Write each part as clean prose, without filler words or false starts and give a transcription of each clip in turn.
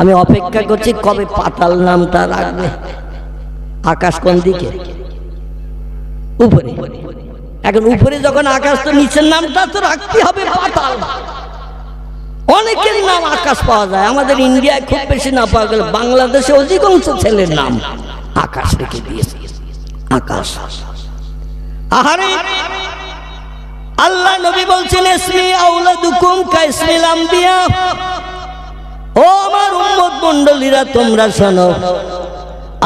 আমি অপেক্ষা করছি কবে পাতাল নামটা রাখবে। আকাশ কোন দিকে? উপরে। এখন উপরে যখন আকাশ, তো নিচের নামটা তো রাখতে হবে পাতাল। অনেকের নাম আকাশ পাওয়া যায়, আমাদের ইন্ডিয়ায় খুব বেশি না পাওয়া গেলে বাংলাদেশে অধিকাংশ ছেলের নাম আকাশ রেখে দিয়েছে। আকাশ। আহারে আল্লাহ নবী বলছেন ইসমি আওলাদুকুম কাইসমিল আম্বিয়া। ও আমার উম্মত মণ্ডলীরা, তোমরা শোনো,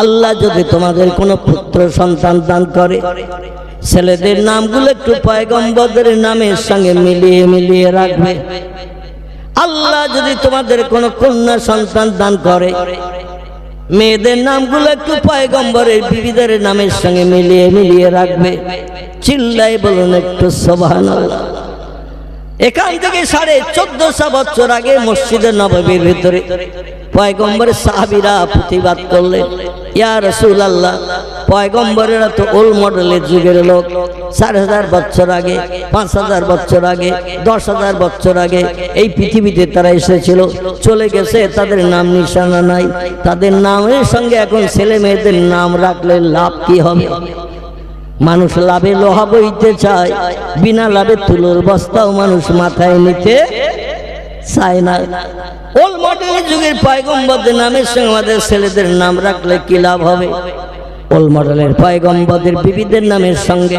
আল্লাহ যদি তোমাদের কোনো পুত্র সন্তান দান করে, ছেলেদের নামগুলো একটু পয়গম্বরদের নামের সঙ্গে মিলিয়ে মিলিয়ে রাখবে। আল্লাহ যদি তোমাদের কোনো কন্যা সন্তান দান করে, মেয়েদের নামগুলো একটু পয়গম্বরের বিবিদের নামের সঙ্গে মিলিয়ে মিলিয়ে রাখবে। চিল্লাই বলুন একটু সুবহানাল্লাহ। এখান থেকে 1450 বছর আগে মসজিদে নববীর ভিতরে পয়গম্বরের সাহাবীরা প্রতিবাদ করলেন, ইয়া রাসূলুল্লাহ, পয়গম্বরেরা তো ওল্ড মডেলের যুগের লোক। 4000 বছর আগে, 5000 বছর আগে, 10,000 বছর আগে এই পৃথিবীতে তারা এসেছিল, চলে গেছে, তাদের নাম নিশানা নাই। তাদের নামের সঙ্গে এখন ছেলে মেয়েদের নাম রাখলে লাভ কি হবে? মানুষ লাভে লোহা বইতে চায়, বিনা লাভে তুলোর বস্তাও মানুষ মাথায় নিতে চায় না। ওল্ড মডেলের যুগের পয়গম্বরদের নামের সঙ্গে আমাদের ছেলেদের নাম রাখলে কি লাভ হবে? ওল্ড মডেলের পয়গম্বরদের বিবিদের নামের সঙ্গে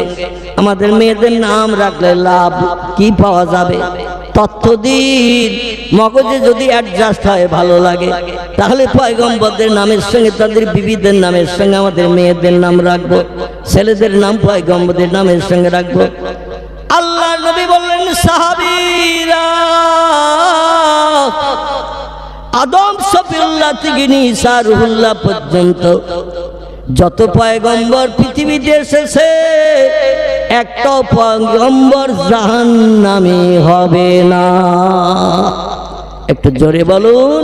আমাদের মেয়েদের নাম রাখলে লাভ কি পাওয়া যাবে? তথ্য দিন, মগজে যদি অ্যাডজাস্ট হয়, ভালো লাগে, তাহলে পয়গম্বরদের নামের সঙ্গে তাদের বিবিদের নামের সঙ্গে আমাদের মেয়েদের নাম রাখবো, ছেলেদের নাম পয়গম্বরদের নামের সঙ্গে রাখবো। আল্লাহ নবী বললেন, সাহাবীরা, আদম সফিউল্লাহ থেকে ঈসা রুহুল্লাহ পর্যন্ত যত পয়গম্বর পৃথিবীতে এসেছে, একটা পয়গম্বর জাহান্নামী হবে না। একটু জোরে বলুন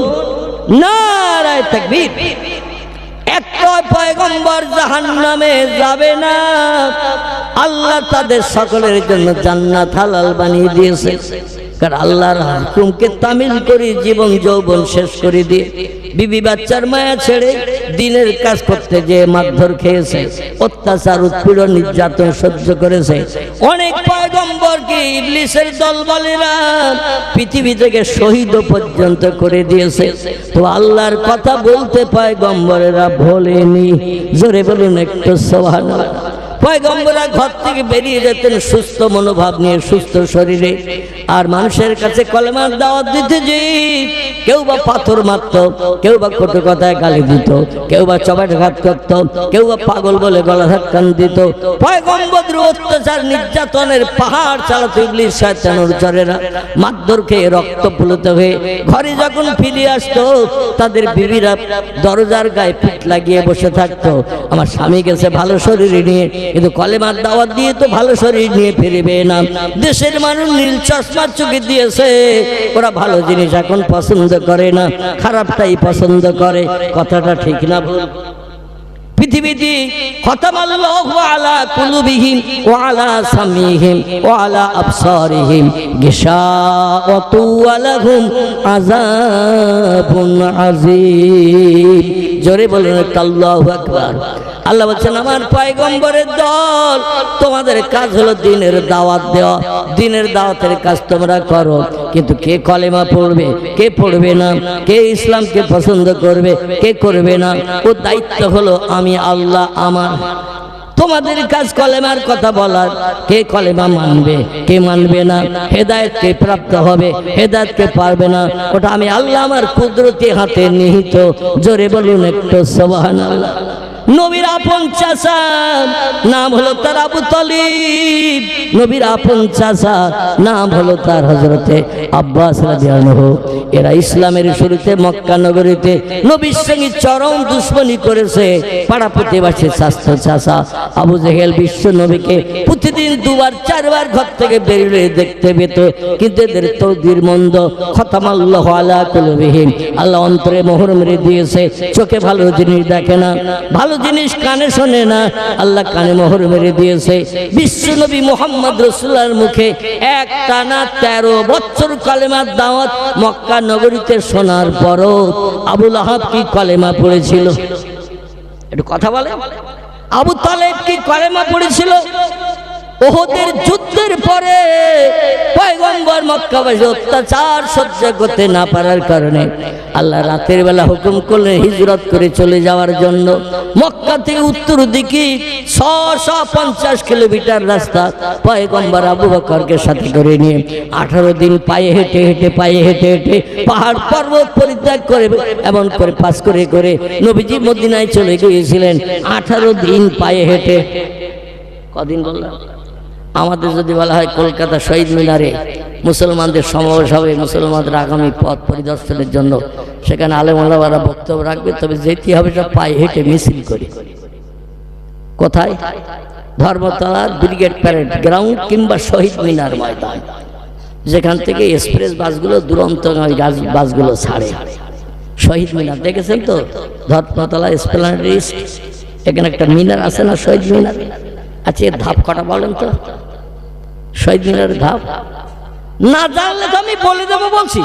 নারায়ে তাকবীর। একটা পয়গম্বর জাহান্নামে যাবে না। আল্লাহ তাদের সকলের জন্য জান্নাত হালাল বানিয়ে দিয়েছে। কারণ আল্লাহর হুকুমকে তামিল করে জীবন যৌবন শেষ করে দিয়ে বিবি বাচ্চার মায়া ছেড়ে দিনের কাজ করতে যে মারধর খেয়েছে, অত্যাচার উৎপীড়ন নির্যাতন সহ্য করেছে। অনেক পয়গম্বরকে ইবলিসের দলবলেরা পৃথিবী থেকে শহীদ পর্যন্ত করে দিয়েছে। তো আল্লাহর কথা বলতে পয়গম্বরেরা ভোলেনি। জোরে বলুন একটু সুবহানাল্লাহ। পয়গম্বররা ঘর থেকে বেরিয়ে যেতেন সুস্থ মনোভাব নিয়ে, সুস্থ শরীরে, আর মানুষের কাছে কলেমার দাওয়াত দিতে যে কেউ বা পাথর মারত, কেউ বা কটু কথায় গালি দিত, কেউ বা চপাটাঘাত করত, কেউ বা পাগল বলে গলা ধাক্কান দিত। পয়গম্বরদের অত্যাচার নির্যাতনের পাহাড় চালাতো ইবলিস শয়তানের চরেরা। মারধর খেয়ে রক্ত প্লুত হয়ে ঘরে যখন ফিরে আসতো, তাদের বিবিরা দরজার গায়ে পিঠ লাগিয়ে বসে থাকতো। আমার স্বামী গেছে ভালো শরীরে নিয়ে, কিন্তু কলেমার দাওয়াত দিয়ে তো ভালো শরীর নিয়ে ফিরবে না। দেশের মানুষ নীল চশমার চোখে দিয়েছে, ওরা ভালো জিনিস এখন পছন্দ করে না, খারাপটাই পছন্দ করে। কথাটা ঠিক না ভুল? পৃথিবীতে খতামাল্লাহু আলা কুলুবিহিম ওয়া আলা সামিহিম ওয়া আলা আবসারিহিম গিশাওয়াতু ওয়া লাহুম আযাবুন আযীম। জোরে বলুন আল্লাহু আকবার। আল্লাহ বলছেন, আমার পয়গম্বরের দল, তোমাদের কাজ হলো দিনের দাওয়াত দেওয়া। দিনের দাওয়াতের কাজ তোমরা করো, কিন্তু কে কলেমা পড়বে, কে পড়বে না, কে ইসলামকে পছন্দ করবে, কে করবে না, ও দায়িত্ব হলো আমি আল্লাহ আমার। তোমাদের কাজ কলেমার কথা বলার, কে কলেমা মানবে, কে মানবে না, হেদায়েত কে প্রাপ্ত হবে, হেদায়েত কে পারবে না, ওটা আমি আল্লাহ আমার কুদরতি হাতে নিহিত। জোরে বলুন একটু সুবহানাল্লাহ। নবীর আপন চাচা নাম হলো তার আবু তালিব। নবীর আপন চাচা নাম হলো তার হযরতে আব্বাস রাদিয়াল্লাহু। এরা ইসলামের শুরুতে মক্কা নগরীতে নবীর সঙ্গে চরম দুশমনী করেছে। পাড়া প্রতিবেশী স্বাস্থ্য চাচা আবু জেহেল বিশ্ব নবীকে প্রতিদিন 2-4 ঘর থেকে বেরিয়ে দেখতে পেত, কিন্তু এদের তকদীর মন্দ। খতামাল্লাহু আলা কুলুবিহিম, আল্লাহ অন্তরে মোহর মেরে দিয়েছে, চোখে ভালো জিনিস দেখে না, ভালো জিনিস কানে শোনে না, আল্লাহ কানে মোহর মেরে দিয়েছে। বিশ্বনবী মুহাম্মদ রাসূলুল্লাহর মুখে এক টানা 13 বছর কালেমার দাওয়াত মক্কা নগরীতে শোনার পরও আবু লাহাব কি কলেমা পড়েছিল? একটু কথা বলে। আবু তালেব কি কলেমা পড়েছিল? ওহদের যুদ্ধের পরে পয়গম্বর মক্কাবাসী অত্যাচার সহ্য করতে না পারার কারণে আল্লাহ রাতের বেলা হুকুম করলেন হিজরত করে চলে যাওয়ার জন্য। মক্কা থেকে উত্তর দিকে 650 কিলোমিটার রাস্তা পয়গম্বর আবু বকরকে সাথে করে নিয়ে 18 দিন পায়ে হেঁটে হেঁটে পাহাড় পর্বত পরিত্যাগ করে এমন করে পাস করে করে নবীজি মদিনায় চলে গিয়েছিলেন 18 দিন পায়ে হেঁটে। কদিন বললাম? আমাদের যদি বলা হয় কলকাতা শহীদ মিনারে মুসলমানদের সমাবেশ হবে, মুসলমানদের আগামী পথ পরিদর্শনের জন্য, সেখানে আলেম ওলামারা বক্তব্য রাখবে, তবে যেতে হবে সব পায়ে হেঁটে মিছিল করে। কোথায়? ধর্মতলার ব্রিগেড প্যারেড গ্রাউন্ড কিংবা শহীদ মিনার ময়দান, যেখান থেকে এক্সপ্রেস বাসগুলো দুরন্ত বাসগুলো ছাড়ে। শহীদ মিনার দেখেছেন তো? ধর্মতলা এসপ্ল্যানেড, এখানে একটা মিনার আছে না, শহীদ মিনার। আচ্ছা, এর ধাপ কটা বলেন তো? শহীদ মিনারের ধাপ না জানলে তো আমি বলে দেবো, বলছি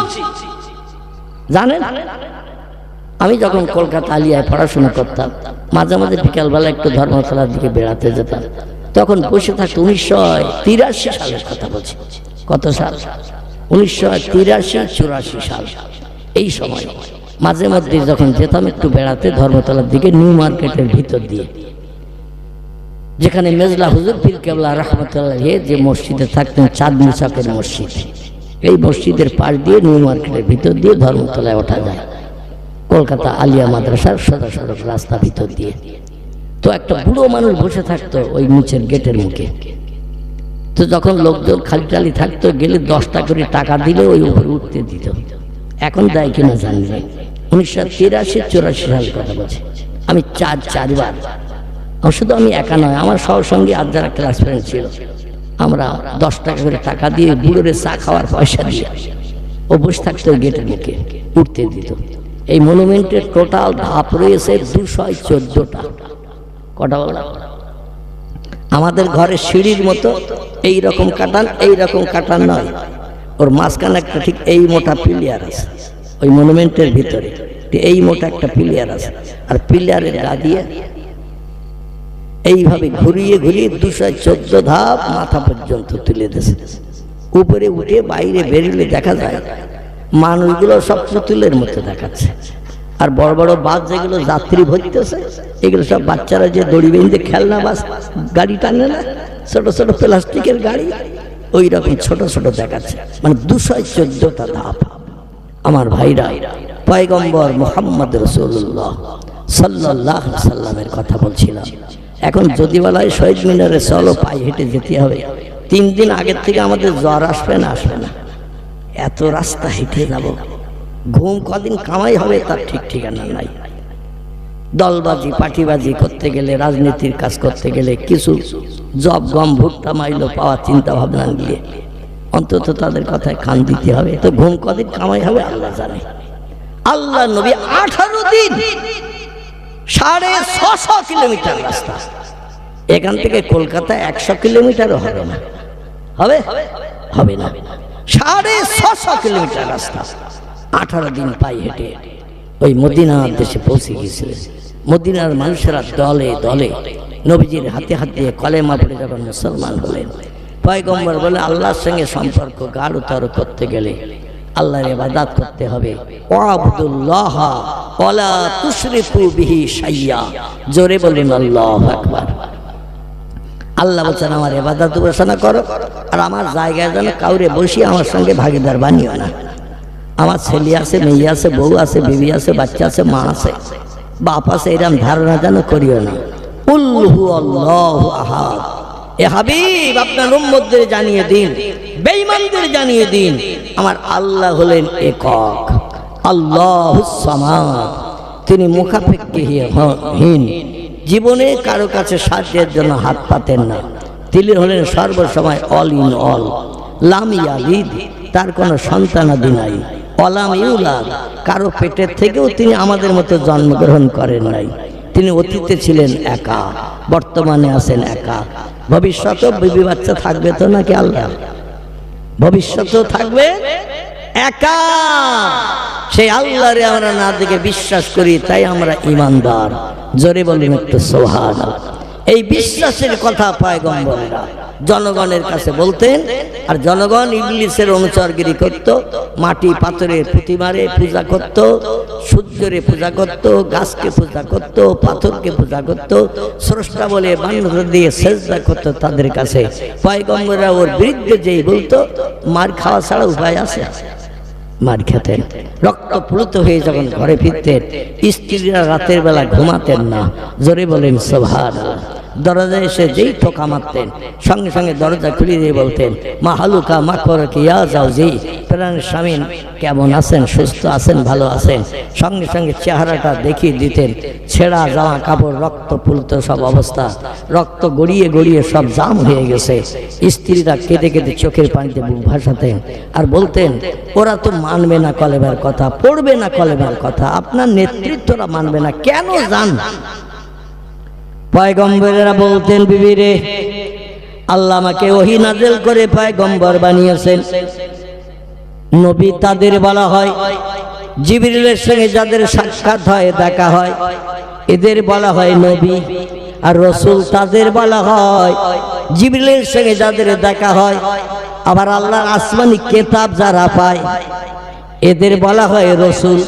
জানেন? আমি যখন কলকাতা আলিয়ায় পড়াশোনা করতাম, মাঝে মাঝে বিকালবেলা একটু ধর্মতলার দিকে বেড়াতে যেতাম। তখন বসে থাকতো 1983 সালের কথা বলছি। কত সাল? 1983-84 সাল। এই সময় মাঝে মধ্যে যখন যেতাম একটু বেড়াতে ধর্মতলার দিকে, নিউ মার্কেটের ভিতর দিয়ে, যেখানে মেজলা হুজুর পীর কেবলা রাহমাতুল্লাহ যে মসজিদে থাকতেন, চাঁদনি চকের মসজিদ, এই মসজিদের পাশ দিয়ে নিউ মার্কেটের ভিতর দিয়ে ধর্মতলায় ওঠা যায়, কলকাতা আলিয়া মাদ্রাসার সোজা সড়ক রাস্তা ভিতর দিয়ে। তো একটা বুড়ো মানুষ বসে থাকতো ওই নিচের গেটের মুখে। তো যখন লোকজন খালি টালি থাকতো, গেলে 10 টাকা করে টাকা দিলে ওই উপরে উঠতে দিত। এখন দেয় কিনা জানি না। 1983-84 সালের কথা বলছি। আমি চারবার, শুধু আমি একা নয়, আমার সঙ্গে আর যারা ক্লাস ফ্রেন্ড ছিল, আমরা 10 টাকা করে টাকা দিয়ে বুড়োরে চা খাওয়ার পয়সা দিয়ে ও বসে থাকতো গেটের মুখে, উঠতে দিত। এই মনুমেন্টের টোটাল ধাপ রয়েছে 214টা। কটা বলা? আমাদের ঘরে সিঁড়ির মতো এইরকম কাটান, এইরকম কাটান নয়, ওর মাঝখানে একটা ঠিক এই মোটা পিলিয়ার আছে। ওই মনুমেন্টের ভিতরে এই মোটা একটা পিলিয়ার আছে, আর পিলিয়ারের গা দিয়ে এইভাবে ঘুরিয়ে ঘুরিয়ে 214 ধাপ মাথা পর্যন্ত তুলে দিয়েছে। উপরে উঠে বাইরে বেরিয়ে দেখা যায় মানুষগুলো সব পুতুলের মতো দেখাচ্ছে। আর বড় বড় বাস যেগুলো যাত্রী ভরতেছে, এগুলো সব বাচ্চারা যে দড়ি বেঁধে খেলনা বাস গাড়ি টানে না, ছোট ছোট প্লাস্টিকের গাড়ি, ওই রকম ছোট ছোট দেখাচ্ছে। মানে 214টা ধাপ। আমার ভাইরা, পয়গম্বর মুহাম্মদ রাসূলুল্লাহ সাল্লাল্লাহু আলাইহি সাল্লামের কথা বলছিলাম। এখন যদি বলা হয় শহীদ মিনারে চলো, পায়ে হেঁটে যেতে হবে, 3 দিন আগের থেকে আমাদের জ্বর আসবে না এত রাস্তা হেঁটে যাব। ঘুম কদিন কামাই হবে তার ঠিক ঠিকানা নাই। দলবাজি পার্টিবাজি করতে গেলে, রাজনীতির কাজ করতে গেলে, কিছু জব গম ভুট্টা মাইলো পাওয়ার চিন্তা ভাবনা নিয়ে অন্তত তাদের কথায় কান দিতে হবে। তো ঘুম কদিন কামাই হবে আল্লাহ জানে। আল্লাহ নবী 18 দিন 650 কিলোমিটার রাস্তা, এখান থেকে কলকাতা 100 কিলোমিটারও হবে না, হবে না। 650 কিলোমিটার রাস্তা 18 দিন পায়ে হেঁটে ওই মদিনার দেশে পৌঁছে গিয়েছিলেন। মদিনার মানুষেরা দলে দলে নবীজির হাতে হাত দিয়ে কলেমা পড়ে যখন মুসলমান হলেন, পয়গম্বর বলে আল্লাহর সঙ্গে সম্পর্ক গাঢ়তর করতে গেলে আল্লাহর ইবাদত করতে হবে। ওয়াবুদুল্লাহ ওয়ালা তুশরিকু বিহি শাইয়্যা। জোরে বলুন আল্লাহু আকবার। আল্লাহ বলছেন আমার ইবাদত উপাসনা করো, আর আমার জায়গায় যেন কাউরে বসিয়ে আমার সঙ্গে ভাগীদার বানিও না। আমার ছেলে আছে, মেয়ে আছে, বউ আছে, বিবি আছে, বাচ্চা আছে, মা আছে, বাপ আছে, এরকম ধারণা যেন করিও না। কুল হু আল্লাহু আহাদ। এ হাবিব আপনার উম্মতদের জানিয়ে দিন, বেঈমানদের জানিয়ে দিন, আমার আল্লাহ হলেন একক, আল্লাহুস সামাদ। তিনি মুখাপেক্ষীহীন, জীবনে কারো কাছে সাহায্যের জন্য হাত পাতেন না। তিনি হলেন সর্বসময় অল ইন অল। লাম ইয়ালিদ, তার কোনো সন্তানাদি নাই। অলাম ইউলাদ, কারো পেটের থেকেও তিনি আমাদের মতো জন্মগ্রহণ করেন নাই। তিনি অতীতে ছিলেন একা, বর্তমানে আছেন একা, ভবিষ্যতেও বিবি বাচ্চা থাকবে তো নাকি আল্লাহ? ভবিষ্যতেও থাকবে একা। সেই আল্লাহরে আমরা না দেখে বিশ্বাস করি, তাই আমরা ঈমানদার। জোরে বলুন একটু সুবহানাল্লাহ। এই বিশ্বাসের কথা পয়গম্বররা জনগণের কাছে বলতেন, আর জনগণ ইবলিসের অনুচরগিরি করত, মাটি পাথরের প্রতিমারে পূজা করত, সূর্যরে পূজা করত, গাছকে পূজা করত, পাথরকে পূজা করত, স্রষ্টা বলে বান্দার দিয়ে সেজদা করত তাদের কাছে। পয়গম্বররা ওর বিরুদ্ধে যেই বলতো, মার খাওয়া ছাড়া উপায় আছে? মার খেতেন। রক্ত প্লুত হয়ে যখন ঘরে ফিরতেন, স্ত্রীরা রাতের বেলা ঘুমাতেন না। জোরে বলেন সুবহানাল্লাহ। দরজায় এসে যেই ঠোকা মারতেন, সঙ্গে সঙ্গে দরজা খুলে দিয়ে বলতেন, মা হালুকা মা করকে ইয়া যাও জি, প্রাণের স্বামী কেমন আছেন, সুস্থ আছেন, ভালো আছেন? সঙ্গে সঙ্গে চেহারাটা দেখিয়ে দিতেন। ছেঁড়া জামা কাপড়, রক্ত পুলত সব অবস্থা, রক্ত গড়িয়ে গড়িয়ে সব জাম হয়ে গেছে। স্ত্রীরা কেঁদে কেঁদে চোখের পানিতে বুক ভাসাতেন আর বলতেন, ওরা তো মানবে না কলেমার কথা, পড়বে না কলেমার কথা, আপনার নেতৃত্বরা মানবে না, কেন জান? পয়গম্বরেরা বলতেন, বিবি রে, আল্লাহ আমাকে ওহী নাযিল করে পয়গম্বর বানিয়েছেন। নবী তাদের বলা হয়, জিবরিলের সঙ্গে যাদের সাক্ষাৎ হয়, দেখা হয়, এদের বলা হয় নবী। আর রাসূল তাদের বলা হয়, জিবরিলের সঙ্গে যাদের দেখা হয়, আবার আল্লাহর আসমানি কিতাব যারা পায়, এদের বলা হয় রাসূল।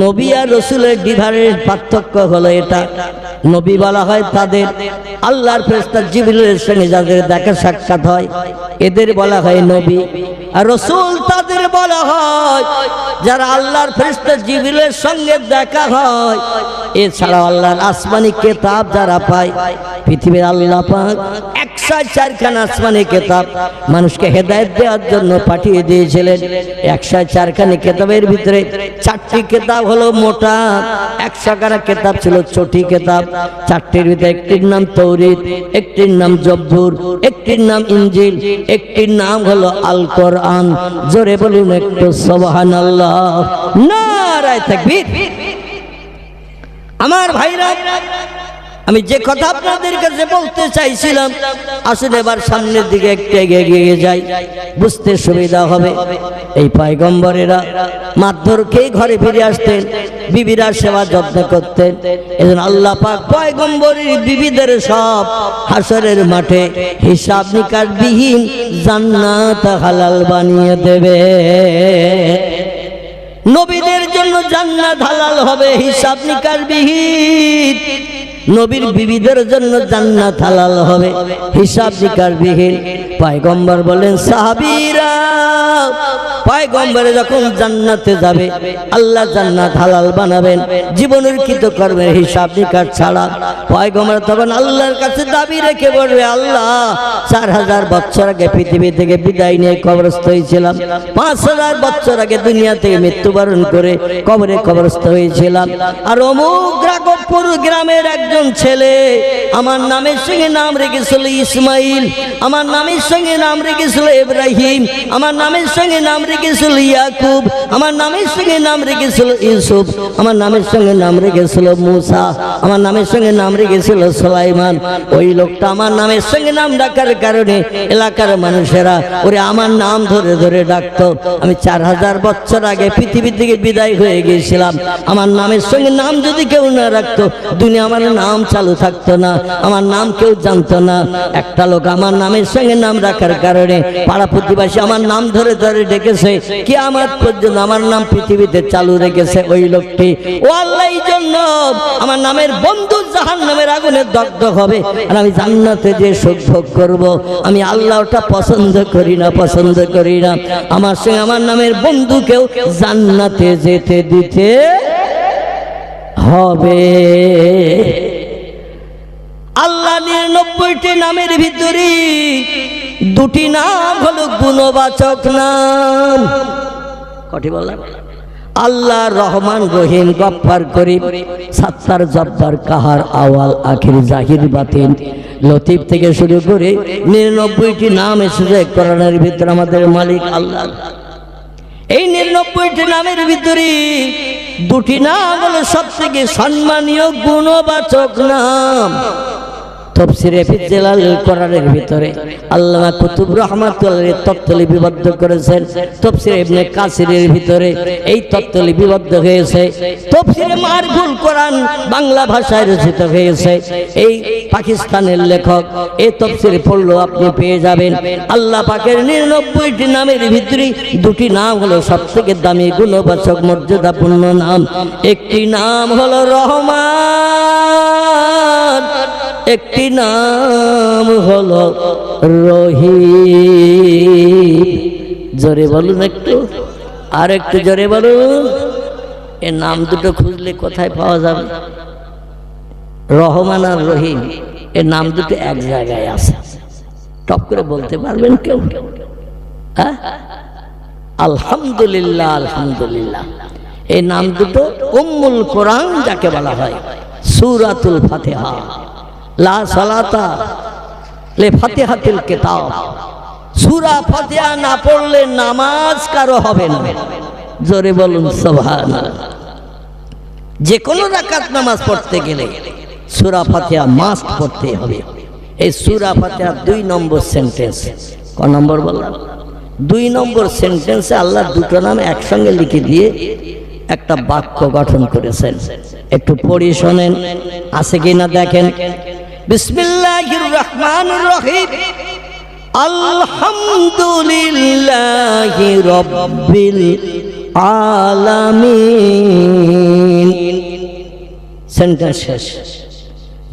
নবী আর রাসূলের ডিফারেন্ট পার্থক্য হলো এটা। নবী বলা হয় তাদের, আল্লাহর ফেরেশতা জিবরিলের সঙ্গে যাদের দেখা সাক্ষাৎ হয়, এদের বলা হয় নবী। আর রাসূল তাদের বলা হয় যারা আল্লাহর ফেরেশতা জিবরিলের সঙ্গে দেখা হয়, এছাড়া আল্লাহর আসমানি কিতাব যারা পায়। পৃথিবীর আল্লাহ পাক 104খানা আসমানি কিতাব মানুষকে হেদায়েত দেওয়ার জন্য পাঠিয়ে দিয়েছিলেন। 104খানি কিতাবের ভিতরে 4টি কিতাব হলো মোটা, 100খানা কিতাব ছিল ছোটি কিতাব। 4টির ভিতরে একটির নাম তাওরীত, একটির নাম জব্বুর, একটির নাম ইনজিল, একটির নাম হলো আল কোরআন। জোরে বলুন একটু সুবহানাল্লাহ, নারায়ে তাকবীর। আমার ভাইরা, আমি যে কথা আপনাদের কাছে বলতে চাইছিলাম, আসলে এবার সামনের দিকে একটু এগিয়ে যাই, বুঝতে সুবিধা হবে। এই পয়গম্বরেরা মারধর খেয়ে ঘরে ফিরে আসতেন, বিবিরা সেবা যত্ন করতেন। এজন্য আল্লাহ পাক পয়গম্বরের বিবিদের সব হাসরের মাঠে হিসাব নিকাশ বিহীন জান্নাত হালাল বানিয়ে দেবে। নবীদের জন্য জান্নাত হালাল হবে হিসাব নিকাশ বিহীন, নবীর বিবিদের জন্য জান্নাত হালাল হবে হিসাব নিকাশ বিহীন। পয়গম্বর বলেন, সাহাবীরা, পয়গম্বরে যখন জান্নাতে যাবে, আল্লাহ জান্নাত হালাল বানাবেন জীবনের কৃতকর্মের হিসাব নিকাশ ছাড়া। পয়গম্বর তখন আল্লাহর কাছে দাবি রেখে বলবে, আল্লাহ, 4000 বছর আগে পৃথিবী থেকে বিদায় নিয়ে কবরস্থ হয়েছিলাম, 5000 বছর আগে দুনিয়া থেকে মৃত্যুবরণ করে কবরে কবরস্থ হয়েছিলাম। আর অমুক রাঘবপুর গ্রামের একজন ছেলে আমার নামের সঙ্গে নাম রেখেছিল ইসমাইল, আমার নামের সঙ্গে নাম রেখেছিল ইব্রাহিম, আমার নামের সঙ্গে নাম রেখেছিল ইয়াকুব, আমার নামের সঙ্গে নাম রেখেছিল ইউসুফ, আমার নামের সঙ্গে নাম রেখেছিল মুসা, আমার নামের সঙ্গে নাম রেখেছিল সুলাইমান। ওই লোকটা আমার নামের সঙ্গে নাম ডাকার কারণে এলাকার মানুষেরা ওরে আমার নাম ধরে ধরে ডাকতো। আমি 4000 বছর আগে পৃথিবী থেকে বিদায় হয়ে গিয়েছিলাম। আমার নামের সঙ্গে নাম যদি কেউ না রাখতো, দুনিয়া আমার নাম চালু থাকতো না, আমার নাম কেউ জানতো না। একটা লোক আমার নামের সঙ্গে নাম রাখার কারণে পাড়া প্রতিবেশী আমার নাম ধরে ধরে ডেকেছে, কিয়ামত পর্যন্ত আমার নাম পৃথিবীতে চালু রেখেছে ওই লোকটি। ও আল্লাহ, এই জন্য আমার নামের বন্ধু জাহান্নামের আগুনে দগ্ধ হবে, আর আমি জান্নাতে যে সুখ ভোগ করব। আমি আল্লাহ ওটা পছন্দ করি না, পছন্দ করি না। আমার সঙ্গে আমার নামের বন্ধুকেও জান্নাতে যেতে দিতে হবে। আল্লাহ 99টি নামের ভিতরে 2টি নাম হলো গুণবাচক নাম। কটি বললাম? আল্লাহ রহমান, রহিম, গফফার, করিম, সাত্তার, জব্বার, কাহার, আওয়াল, আখির, জাহির, বাতিন, লতিফ থেকে শুরু করে 99টি নাম এসেছে কোরআনের ভিতরে আমাদের মালিক আল্লাহ। এই 99টি নামের ভিতরে দুটি নাম হলো সবথেকে সম্মানীয় গুণবাচক নাম। তাফসীরে ফি জালালিল কোরআনের ভিতরে আল্লামা কুতুব রাহমাতুল্লাহ তথ্য লিপিবদ্ধ করেছেন। তাফসীরে ইবনে কাসিরের ভিতরে এই তথ্য লিপিবদ্ধ হয়েছে। তাফসীরে মারফুল কোরআন বাংলা ভাষায় রচিত হয়েছে। এই পাকিস্তানের লেখক এই তাফসীর পড়লেও আপনি পেয়ে যাবেন। আল্লাহ পাকের 99টি নামের ভিতরে দুটি নাম হলো সবথেকে দামি গুণবাচক মর্যাদাপূর্ণ নাম। একটি নাম হলো রহমান, একটি নাম হলো রহিম। জোরে বলুন একটু, আর একটু জোরে বলুন। এই নাম দুটো খুঁজলে কোথায় পাওয়া যাবে? রহমান আর রহিম এই নাম দুটো এক জায়গায় আছে। টপ করে বলতে পারবেন কেউ? হ্যাঁ, আলহামদুলিল্লাহ, আলহামদুলিল্লাহ। এই নাম দুটো উম্মুল কোরআন যাকে বলা হয়, সূরাতুল ফাতিহা। লা সালাতা লে ফাতিহাতিল কিতাব। সূরা ফাতিহা না পড়লে নামাজ কারো হবে না। জোরে বলুন সুবহানাল্লাহ। যে কোনো রাকাত নামাজ পড়তে গেলে সূরা ফাতিহা মাস্ট পড়তে হবে। এই সূরা ফাতিহা 2 নম্বর সেন্টেন্স। ক নম্বর বললাম? 2 নম্বর সেন্টেন্সে আল্লাহ দুটো নাম একসঙ্গে লিখে দিয়ে একটা বাক্য গঠন করেছেন। একটু পড়ি শোনেন, আছে কিনা দেখেন। বিসমিল্লাহির রহমানির রহিম। আলহামদুলিল্লাহি রাব্বিল আলামিন। সেন্টেন্স শেষ।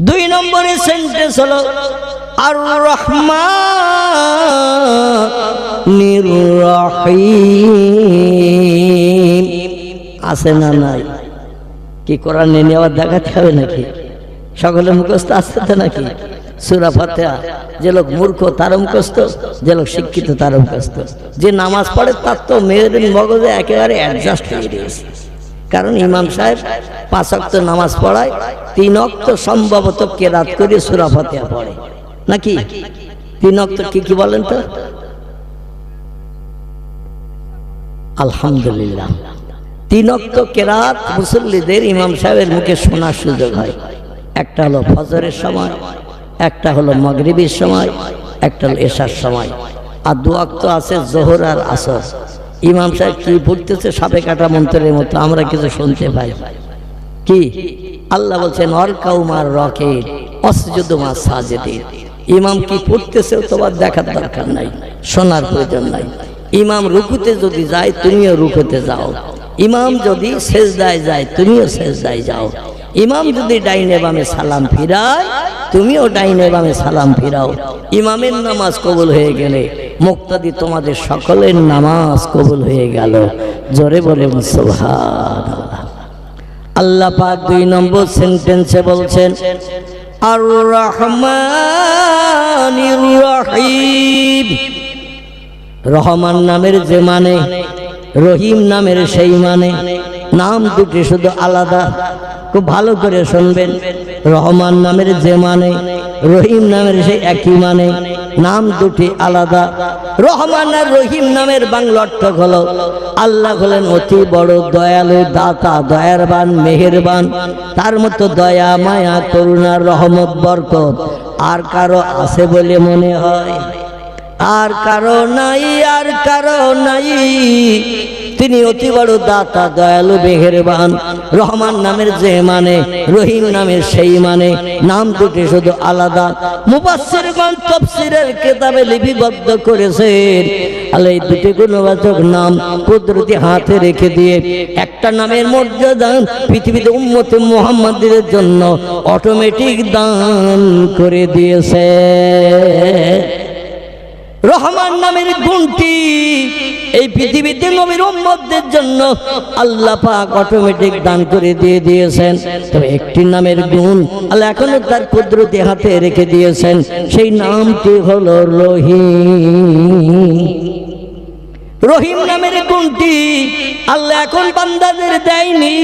2 নম্বরের সেন্টেন্স হলো আর রহমানির রহিম। আছে না নাই? কি কোরআন নিয়ে আবার দেখাতে হবে নাকি? সকলে মুখস্থ আসতে তো নাকি? সূরা ফাতিহা যে লোক মূর্খ তার মুখস্থ, যে লোক শিক্ষিত তার মুখস্থ। যে নামাজ পড়ে তার তো মেয়ের মগজে একেবারে অ্যাডজাস্ট হয়ে গেছে। কারণ ইমাম সাহেব 5 ওয়াক্ত নামাজ পড়ায়, 3 ওয়াক্ত সম্ভবত কেরাত করে সূরা ফাতিহা পড়ে নাকি? 3 ওয়াক্ত কি বলেন তো? আলহামদুলিল্লাহ। 3 ওয়াক্ত কেরাত মুসল্লিদের ইমাম সাহেবের মুখে শোনার সুযোগ হয়। একটা হলো ফজরের সময়, একটা হলো মাগরিবের সময়, একটা হলো এশার সময়, আর 2 ওয়াক্ত আছে যোহর আর আসর। ইমাম সাহেব কি পড়তেছে সাপে কাটা মন্ত্রের মতো আমরা কিছু শুনতে পাই। কি আল্লাহ বলছেন অরকাউ মার রকে অসজুদু মা সাজিদিন। ইমাম কি পড়তেছে তোমার দেখার দরকার নাই, শোনার প্রয়োজন নাই। ইমাম রুকুতে যদি যায় তুমিও রুকুতে যাও, ইমাম যদি সেজদায় যায় তুমিও সেজদায় যাও, ইমাম যদি ডাইনে বামে সালাম ফিরায় তুমিও ডাইনে বামে সালাম ফিরাও। ইমামের নামাজ কবুল হয়ে গেলে মুক্তাদি তোমাদের সকলের নামাজ কবুল হয়ে গেল। জোরে বলেন সুবহানাল্লাহ। আল্লাহ পাক 2 নম্বর সেন্টেন্সে বলছেন আর রহমানির রহিম। রহমান নামের যে মানে, রহিম নামের সেই মানে। নাম দুটি শুধু আলাদা, খুব ভালো করে শুনবেন। রহমান নামের যে মানে, রহিম নামের সেই একই মানে, নাম দুটি আলাদা। রহমান আর রহিম নামের বাংলা অর্থ হলো আল্লাহ হলেন অতি বড় দয়ালু, দাতা, দয়াবান, মেহেরবান। তার মতো দয়া, মায়া, করুণা, রহমত, বরকত আর কারো আছে বলে মনে হয়? আর কারো নাই, আর কারো নাই। তিনি অতি বড় দাতা, দয়ালু, মেহেরবান। রহমান নামের যে মানে, রহিম নামের সেই মানে, নাম দুটি শুধু আলাদা। মুফাসসিরগণ তাফসীরের কিতাবে লিপিবদ্ধ করেছেন আল্লাহ এই দুটি গুণবাচক নাম কুদরতি হাতে রেখে দিয়ে একটা নামের মর্যাদা পৃথিবীতে উম্মতে মুহাম্মাদের জন্য অটোমেটিক দান করে দিয়েছে। রহমান নামের গুণটি এই পৃথিবীতে নবীর উম্মতদের জন্য আল্লাহ পাক অটোমেটিক দান করে দিয়ে দিয়েছেন। তবে একটি নামের গুণ আল্লাহ এখনো তার কুদরতি হাতে রেখে দিয়েছেন, সেই নামটি হলো রহিম। রহিম নামের গুণটি আল্লাহ এখন বান্দাদের দেয়নি,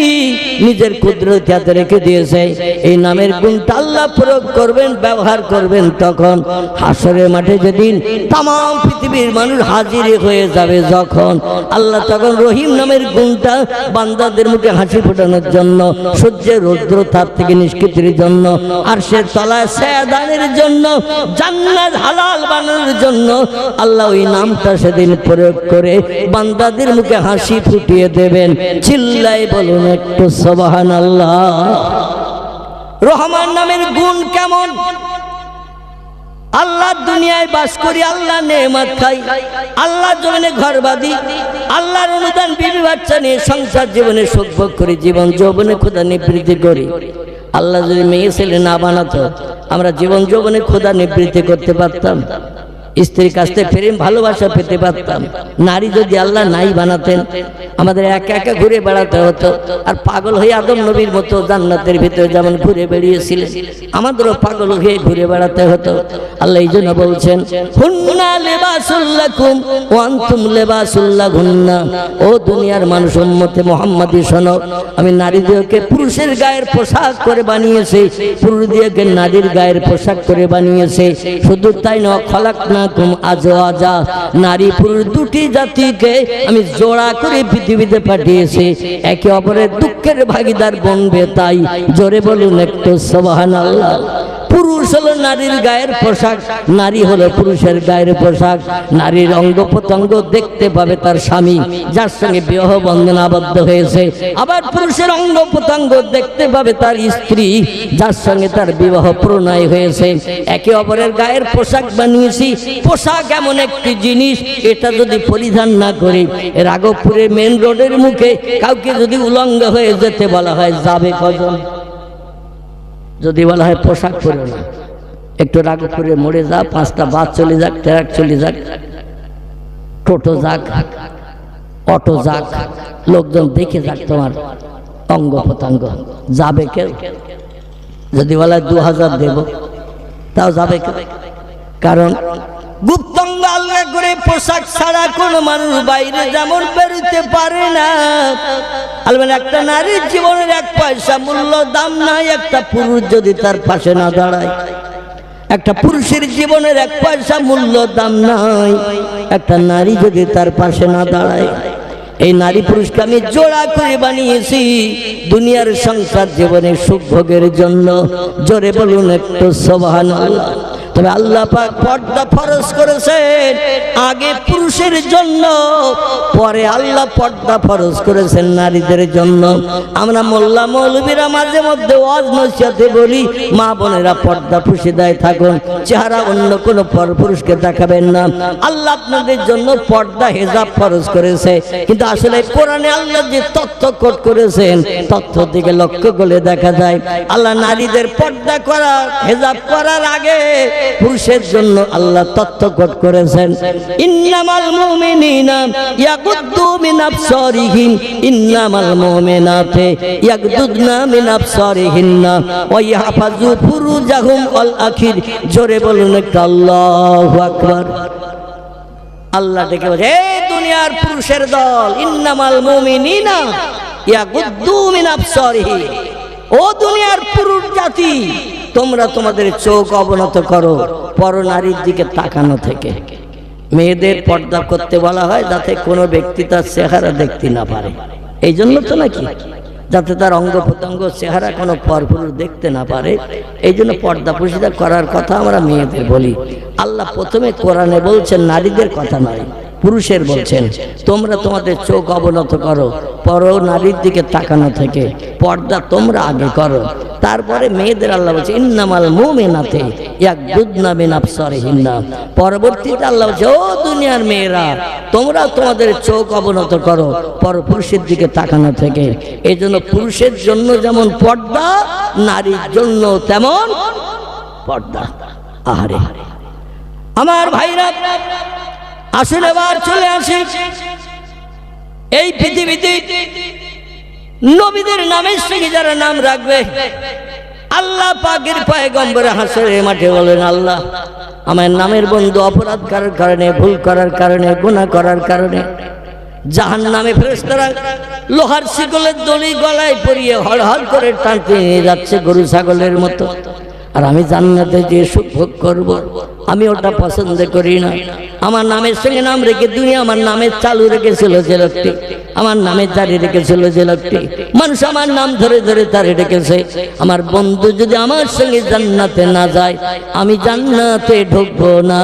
নিজের কুদরত হাতে রেখে দিয়েছে। এই নামের গুণটা আল্লাহ প্রয়োগ করবেন, ব্যবহার করবেন তখন হাসরের মাঠে যেদিন তামাম পৃথিবীর মানুষ হাজির হয়ে যাবে, যখন আল্লাহ তখন রহিম নামের গুণটা বান্দাদের মুখে হাসি ফোটানোর জন্য, সূর্যের রৌদ্র তাপ থেকে নিষ্কৃতির জন্য, আর সে তলায় ছায়া দানের জন্য, জান্নাত হালাল বানানোর জন্য আল্লাহ ওই নামটা সেদিন প্রয়োগ করে বান্দাদের মুখে হাসি ফুটিয়ে দেবেন। চিল্লাই বলুন একটু সুবহানাল্লাহ। রহমান নামের গুণ কেমন? আল্লাহ দুনিয়ায় বাস করি, আল্লাহ নেয়ামত খাই, আল্লাহ জমিনে ঘর বাঁধি, আল্লাহর অনুদান বিবি বাচ্চা নিয়ে সংসার জীবনে সুখ ভোগ করি, জীবন যৌবনে ক্ষুধা নিবৃত্তি করি। আল্লাহ যদি মেয়ে ছেলে না বানাতো, আমরা জীবন যৌবনে ক্ষুধা নিবৃত্তি করতে পারতাম, স্ত্রীর কাছ থেকে প্রেম ভালোবাসা পেতে পারতাম। নারী যদি আল্লাহ নাই বানাতেন, আমাদের একা একা ঘুরে বেড়াতে হতো, আর পাগল হয়ে আদম নবীর মতো জান্নাতের ভিতরে যেমন ঘুরে বেরিয়েছিলেন, আমাদেরও পাগল হয়ে ঘুরে বেড়াতে হতো। আল্লাহ এই জন্য বলছেন, হুন্না লিবাসুল লাকুম ওয়া আনতুম লিবাসুল লাহুন্না। ও দুনিয়ার মানুষ, উম্মতে মুহাম্মাদি শোনো, আমি নারীদেরকে পুরুষের গায়ের পোশাক করে বানিয়েছি, পুরুষদেরকে নারীর গায়ের পোশাক করে বানিয়েছে। শুধু তাই নয়, খলাকনা আজওয়াজা, নারী পুরুষ দুটি জাতিকে আমি জোড়া করে পৃথিবীতে পাঠিয়েছি, একে অপরের দুঃখের ভাগীদার বনবে। তাই জোরে বলুন একটু সুবহানাল্লাহ। পুরুষ হলো নারীর গায়ের পোশাক, নারী হলো পুরুষের গায়ের পোশাক। নারীর অঙ্গ প্রত্যঙ্গ দেখতে পাবে তার স্বামী, যার সঙ্গে বিবাহ বন্ধন আবদ্ধ হয়েছে। আবার পুরুষের অঙ্গ প্রত্যঙ্গ দেখতে পাবে তার স্ত্রী, যার সঙ্গে তার বিবাহ প্রণয় হয়েছে। একে অপরের গায়ের পোশাক বানিয়েছি। পোশাক এমন একটি জিনিস, এটা যদি পরিধান না করি, রাঘবপুরের মেন রোডের মুখে কাউকে যদি উলঙ্গ হয়ে যেতে বলা হয়, যাবে কজন? যদি বলা হয় পোশাক পরে না, একটু রাঘবপুরে মোড়ে যা, 5টা বাস চলে যাক, ট্রাক চলে যাক, টোটো যাক, অটো যাক, লোকজন দেখে যাক তোমার অঙ্গ প্রত্যঙ্গ, যাবে কেউ? যদি বলা হয় 2000 দেব, তাও যাবে কেউ? কারণ গুপ্তাঙ্গ আলগা করে পোশাক ছাড়া কোন মানুষ বাইরে যেমন বেরোতে পারে না। আলবেন একটা নারীর জীবনের 1 পয়সা মূল্য দাম নাই একটা পুরুষ যদি তার পাশে না দাঁড়ায়। একটা পুরুষের জীবনের 1 পয়সা মূল্য দাম নাই একটা নারী যদি তার পাশে না দাঁড়ায়। এই নারী পুরুষকে আমি জোড়া করে বানিয়েছি দুনিয়ার সংসার জীবনের সুখ ভোগের জন্য। জোরে বলুন একটু সুবহানাল্লাহ। তবে আল্লাহ পাক পর্দা ফরজ করেছেন আগে পুরুষের জন্য, পরে আল্লাহ পর্দা ফরজ করেছেন নারীদের জন্য। আমরা মোল্লা মৌলবীরা মাঝে মধ্যে ওয়াজ নসিহতে বলি, মা বোনেরা পর্দা পুশিদায় থাকুন, চেহারা অন্য কোনো পরপুরুষকে দেখাবেন না। আল্লাহ আপনাদের জন্য পর্দা হেজাব ফরজ করেছে, কিন্তু আসলে কোরআনে আল্লাহ যে তথ্য কোট করেছেন তথ্য দিকে লক্ষ্য করে দেখা যায় আল্লাহ নারীদের পর্দা করার হেজাব করার আগে পুরুষের জন্য আল্লাহ তথ্য কোট করেছেন। ইন্নামাল মুমিনিনা ইয়াগুদ্দু মিন আবসারিহিম ইন্নামাল মুমিনাতে ইয়াগুদ্দুনা মিন আবসারিহিন্না ওয়া ইয়াহফাজু ফুরুজাহুম আল আখির। জোরে বলুন একটু আল্লাহু আকবার। আল্লাহ ডেকে বলে, এই দুনিয়ার পুরুষের দল, ইন্নামাল মুমিনিনা ইয়াগুদ্দু মিন আবসারিহিম, ও দুনিয়ার পুরুষ জাতি, তোমরা তোমাদের চোখ অবনত করো পর নারীর দিকে তাকানো থেকে। মেয়েদের পর্দা করতে বলা হয় যাতে কোনো ব্যক্তি তার চেহারা দেখতে না পারে, এই জন্য তো নাকি, যাতে তার অঙ্গ প্রত্যঙ্গ চেহারা কোনো পরপুরুষ দেখতে না পারে, এই জন্য পর্দা পুশিদা করার কথা আমরা মেয়েদের বলি। আল্লাহ প্রথমে কোরআনে বলছেন নারীদের কথা নয়, পুরুষের বলছেন, তোমরা তোমাদের চোখ অবনত করো পর নারীর দিকে তাকানো থেকে, পর্দা তোমরা আগে করো। তারপরে মেয়েদের আল্লাহ বলছে ইন্নামাল মুমিনাতে ইয়াগুদ্দুনা মিন আবসারিহিন্না। পরবর্তীতে আল্লাহ বলছে, ও দুনিয়ার মেয়েরা, তোমরা তোমাদের চোখ অবনত করো পরপুরুষের দিকে তাকানো থেকে। এই জন্য পুরুষের জন্য যেমন পর্দা, নারীর জন্য তেমন পর্দা। আহারে আমার ভাইরা, আসলে এবার চলে আসি এই পৃথিবীতে নবীদের নামের সঙ্গে যারা নাম রাখবে, আল্লাহ পাকের পয়গম্বর হাসরের মাঠে বলেন, আল্লাহ আমার নামের বন্ধু অপরাধ করার কারণে, ভুল করার কারণে, গুনাহ করার কারণে জাহান্নামে ফেরেশতারা লোহার শিকলের দড়ি গলায় পরিয়ে হড়হড় করে টানতে নিয়ে যাচ্ছে গরু ছাগলের মতো। আর আমি জান্নাতে যে সুখ ভোগ করব, আমি ওটা পছন্দ করি না। আমার নামের সঙ্গে নাম রেখে দুনিয়া আমার নামে চালু রেখেছিল যে লোকটি, আমার নামে জারি রেখেছিল যে লোকটি, মানুষ আমার নাম ধরে ধরে তারে রেখেছে। আমার বন্ধু যদি আমার সঙ্গে জান্নাতে না যায়, আমি জান্নাতে ঢুকবো না।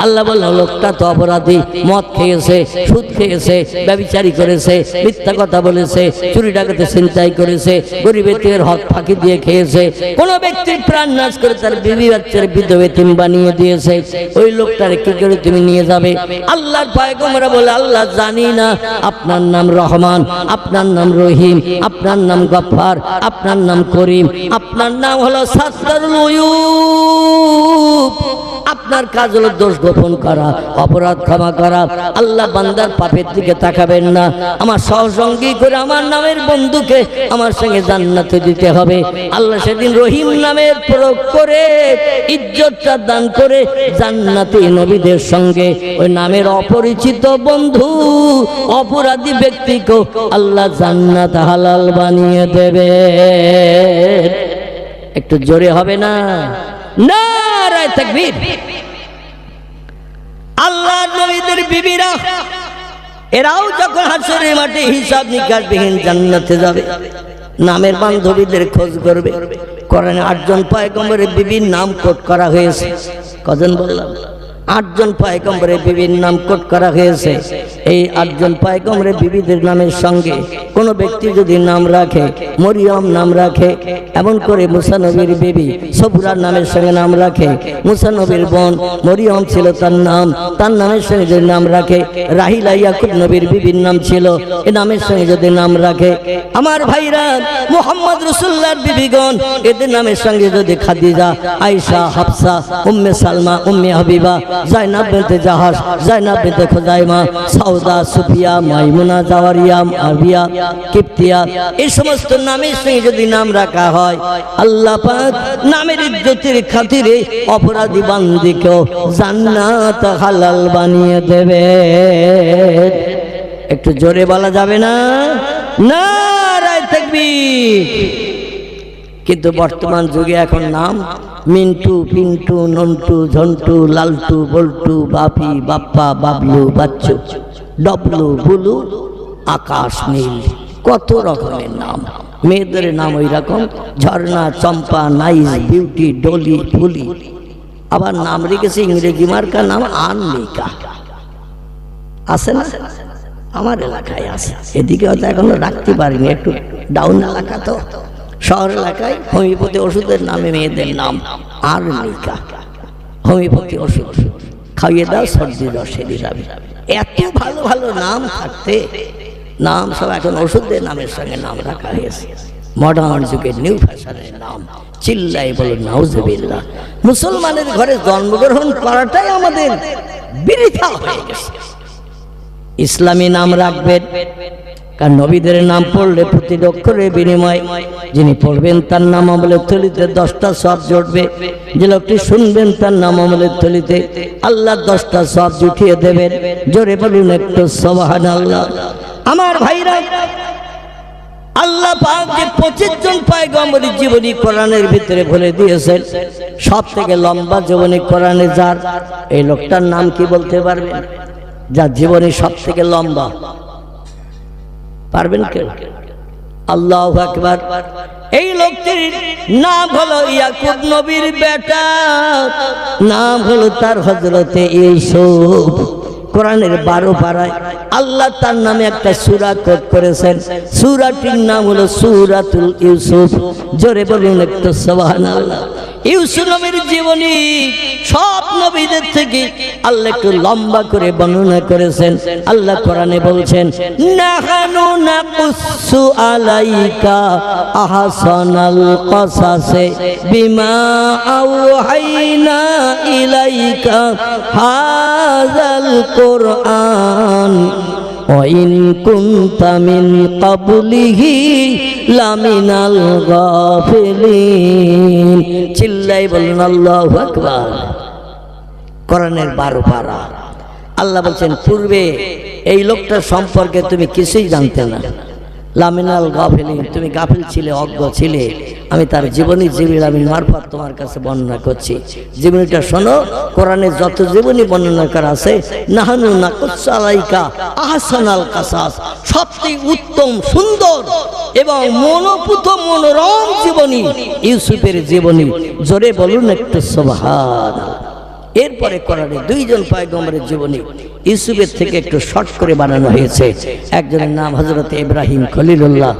আল্লাহ বলল লোকটা তো অপরাধী, মদ খেয়েছে, সুদ খেয়েছে, ব্যভিচারী করেছে, মিথ্যা কথা বলেছে, চুরি ডাকাতি ছিনতাই করেছে, গরিবের হক ফাঁকি দিয়ে খেয়েছে, কোন ব্যক্তির প্রাণ নাশ করে তার বিবি বাচ্চার বিধবা এতিম বানিয়ে দিয়েছে। ওই লোকটারে কি করে তুমি নিয়ে যাবে? আল্লাহর পয়গম্বর বলে আল্লাহ জানি না আপনার নাম রহমান, আপনার নাম রহিম, আপনার নাম গফফার, আপনার নাম করিম, আপনার নাম হলো সাত্তারুল উয়ুব। আপনার কাজ হলো দোষ গোপন করা, অপরাধ ক্ষমা করা। আল্লাহ বান্দার পাপের দিকে তাকাবেন না। আমার সহসঙ্গী করে আমার নামের বন্ধুকে আমার সঙ্গে জান্নাতে দিতে হবে। আল্লাহ সেদিন রহিম নামের প্রয়োগ করে ইজ্জতটা দান করে জান্নাতি নবীদের সঙ্গে ওই নামের অপরিচিত বন্ধু অপরাধী ব্যক্তিকে আল্লাহ জান্নাত হালাল বানিয়ে দেবে। একটু জোরে হবে না? নারায়ে তাকবীর। আল্লাহ নবীদের বিবিরা এরাও যখন হাসরের মাঠে হিসাব নিকাশবিহীন জান্নাতে যাবে, নামের বান্ধবীদের খোঁজ করবে। কোরআনে 8 জন পয়গম্বরের বিবির নাম কোট করা হয়েছে। কজন বললাম? 8 জন পয়গম্বরের বিবির নাম কোট করা হয়েছে। এই 8 জন পয়গম্বরের বিবিদের নামের সঙ্গে কোন ব্যক্তি যদি নাম রাখে, মরিয়ম নাম রাখে, এমন করে মুসা নবীর বিবি সফুরার নামের সঙ্গে নাম রাখে, মুসা নবীর বোন মরিয়ম ছিল তার নাম, তার নামের সঙ্গে যদি নাম রাখে, রাহিলা ইয়াকুব নবীর বিবির নাম ছিল, এই নামের সঙ্গে যদি নাম রাখে, আমার ভাইরা মুহাম্মদ রাসূলুল্লাহর বিবিগণ এদের নামের সঙ্গে যদি খাদিজা, আয়েশা, হাফসা, উম্মে সালমা, উম্মে হাবিবা, জাইনাব বিনতে জাহাশ, জাইনাব বিনতে খুজাইমা, সাউদা, সুফিয়া, মাইমুনা, জাওয়ারিয়া, আরবিয়া, কিপ্তিয়া, এই সমস্ত নামের সঙ্গে যদি নাম রাখা হয়, আল্লাহ পাক নামের ইজ্জতের খাতিরে অপরাধী বান্দীকেও জান্নাত হালাল বানিয়ে দেবে। একটু জোরে বলা যাবে না? নারায়ে তাকবীর। কিন্তু বর্তমান যুগে এখন নাম মিন্টু, পিন্টু, নন্টু, ঝন্টু, লালটু, বল্টু, বাপি, বাপ্পা, বাবলু, বাচ্চু, ডবলু, বুলু, আকাশ, নীল, কত রকমের নাম। মেয়েদের নাম ওই রকম, ঝর্ণা, চম্পা, নাইস, বিউটি, ডলি, ফুলি। আবার নাম রেখেছে ইংরেজি মার্কা নাম আনমিকা। আছে না? আমার এলাকায় আছে, এদিকে হয়তো এখনো রাখতে পারিনি, একটু ডাউন এলাকা তো। শহর এলাকায় হোমিওপ্যাথি ওষুধের নামে মেয়েদের নাম আরমিকা। হোমিওপ্যাথি ওষুধ খাইয়ে দাও, সর্দি জ্বর সেরে যাবে। এত ভালো ভালো নাম থাকতে নাম সব এখন ওষুধের নামের সঙ্গে নাম রাখা হয়েছে। মডার্ন যুগের নিউ ফ্যাশনের নাম। চিল্লাই বলো নাউজুবিল্লাহ। মুসলমানের ঘরে জন্মগ্রহণ করাটাই আমাদের বৃথা হয়ে গেছে। ইসলামী নাম রাখবেন, কারণ নবীদের নাম পড়লে প্রতি অক্ষরের বিনিময় যিনি পড়বেন তার নাম আমলের থলিতে 10টা সওয়াব জুটবে। যে লোকটি শুনবেন তার নাম আমলের থলিতে আল্লাহ 10টা সওয়াব জুটিয়ে দেবেন। জোরে বলুন একটু সুবহানাল্লাহ। আমার ভাইরা, আল্লাহ পাক যে 25 জন পয়গম্বরের জীবনী কোরআনের ভিতরে বলে দিয়েছেন, সব থেকে লম্বা জীবনী কোরআনে যার, এই লোকটার নাম কি বলতে পারবেন? যার জীবনী সব থেকে লম্বা, পারবেন কেউ? আল্লাহু আকবার। এই লোকটির নাম হলো ইয়াকুব নবীর বেটা, নাম হলো তার হযরতে ইউসুফ। কোরআনের 12 পারায় আল্লাহ তার নামে একটা সূরা কোট করেছেন। সূরাটির নাম হলো সূরাতুল ইউসুফ। জোরে বলুন একটু সুবহানাল্লাহ। ইউসুফ নবীর জীবনী সব নবীদের থেকে আল্লাহ একটু লম্বা করে বর্ণনা করেছেন। আল্লাহ কোরআনে বলছেন, নাহানু নাকুসু আলাইকা আহসানাল কসাসে বিমা আওহাইনা ইলাইকা হাযাল কুরআন ওয়া ইন কুনতা মিন ক্বাবলিহি লামিনাল গাফিলিন। চিল্লাই বলুন আল্লাহু আকবার। কোরআনের 12 পারা। আল্লাহ বলছেন পূর্বে এই লোকটার সম্পর্কে তুমি কিছুই জানতে না, লামিনাল গাফিলিন, তুমি গাফিল ছিলে, অজ্ঞ ছিলে। আমি তার জীবনী জিবরিল আমিন মারফত তোমার কাছে বর্ণনা করছি। জীবনীটা শোনো, কোরআনে যত জীবনী বর্ণনা করা আছে, নাহানু নাকুসসু আলাইকা আহসানাল কাসাস, সবচেয়ে উত্তম, সুন্দর এবং মনোপুত মনোরম জীবনী ইউসুফের জীবনী। জোরে বলুন একটু সুবহানাল্লাহ। এরপরে কোরআনে 2 জন পয়গম্বরের জীবনী ইউসুফের থেকে একটু শর্ট করে বানানো হয়েছে। একজনের নাম হযরতে ইব্রাহিম খলিলুল্লাহ,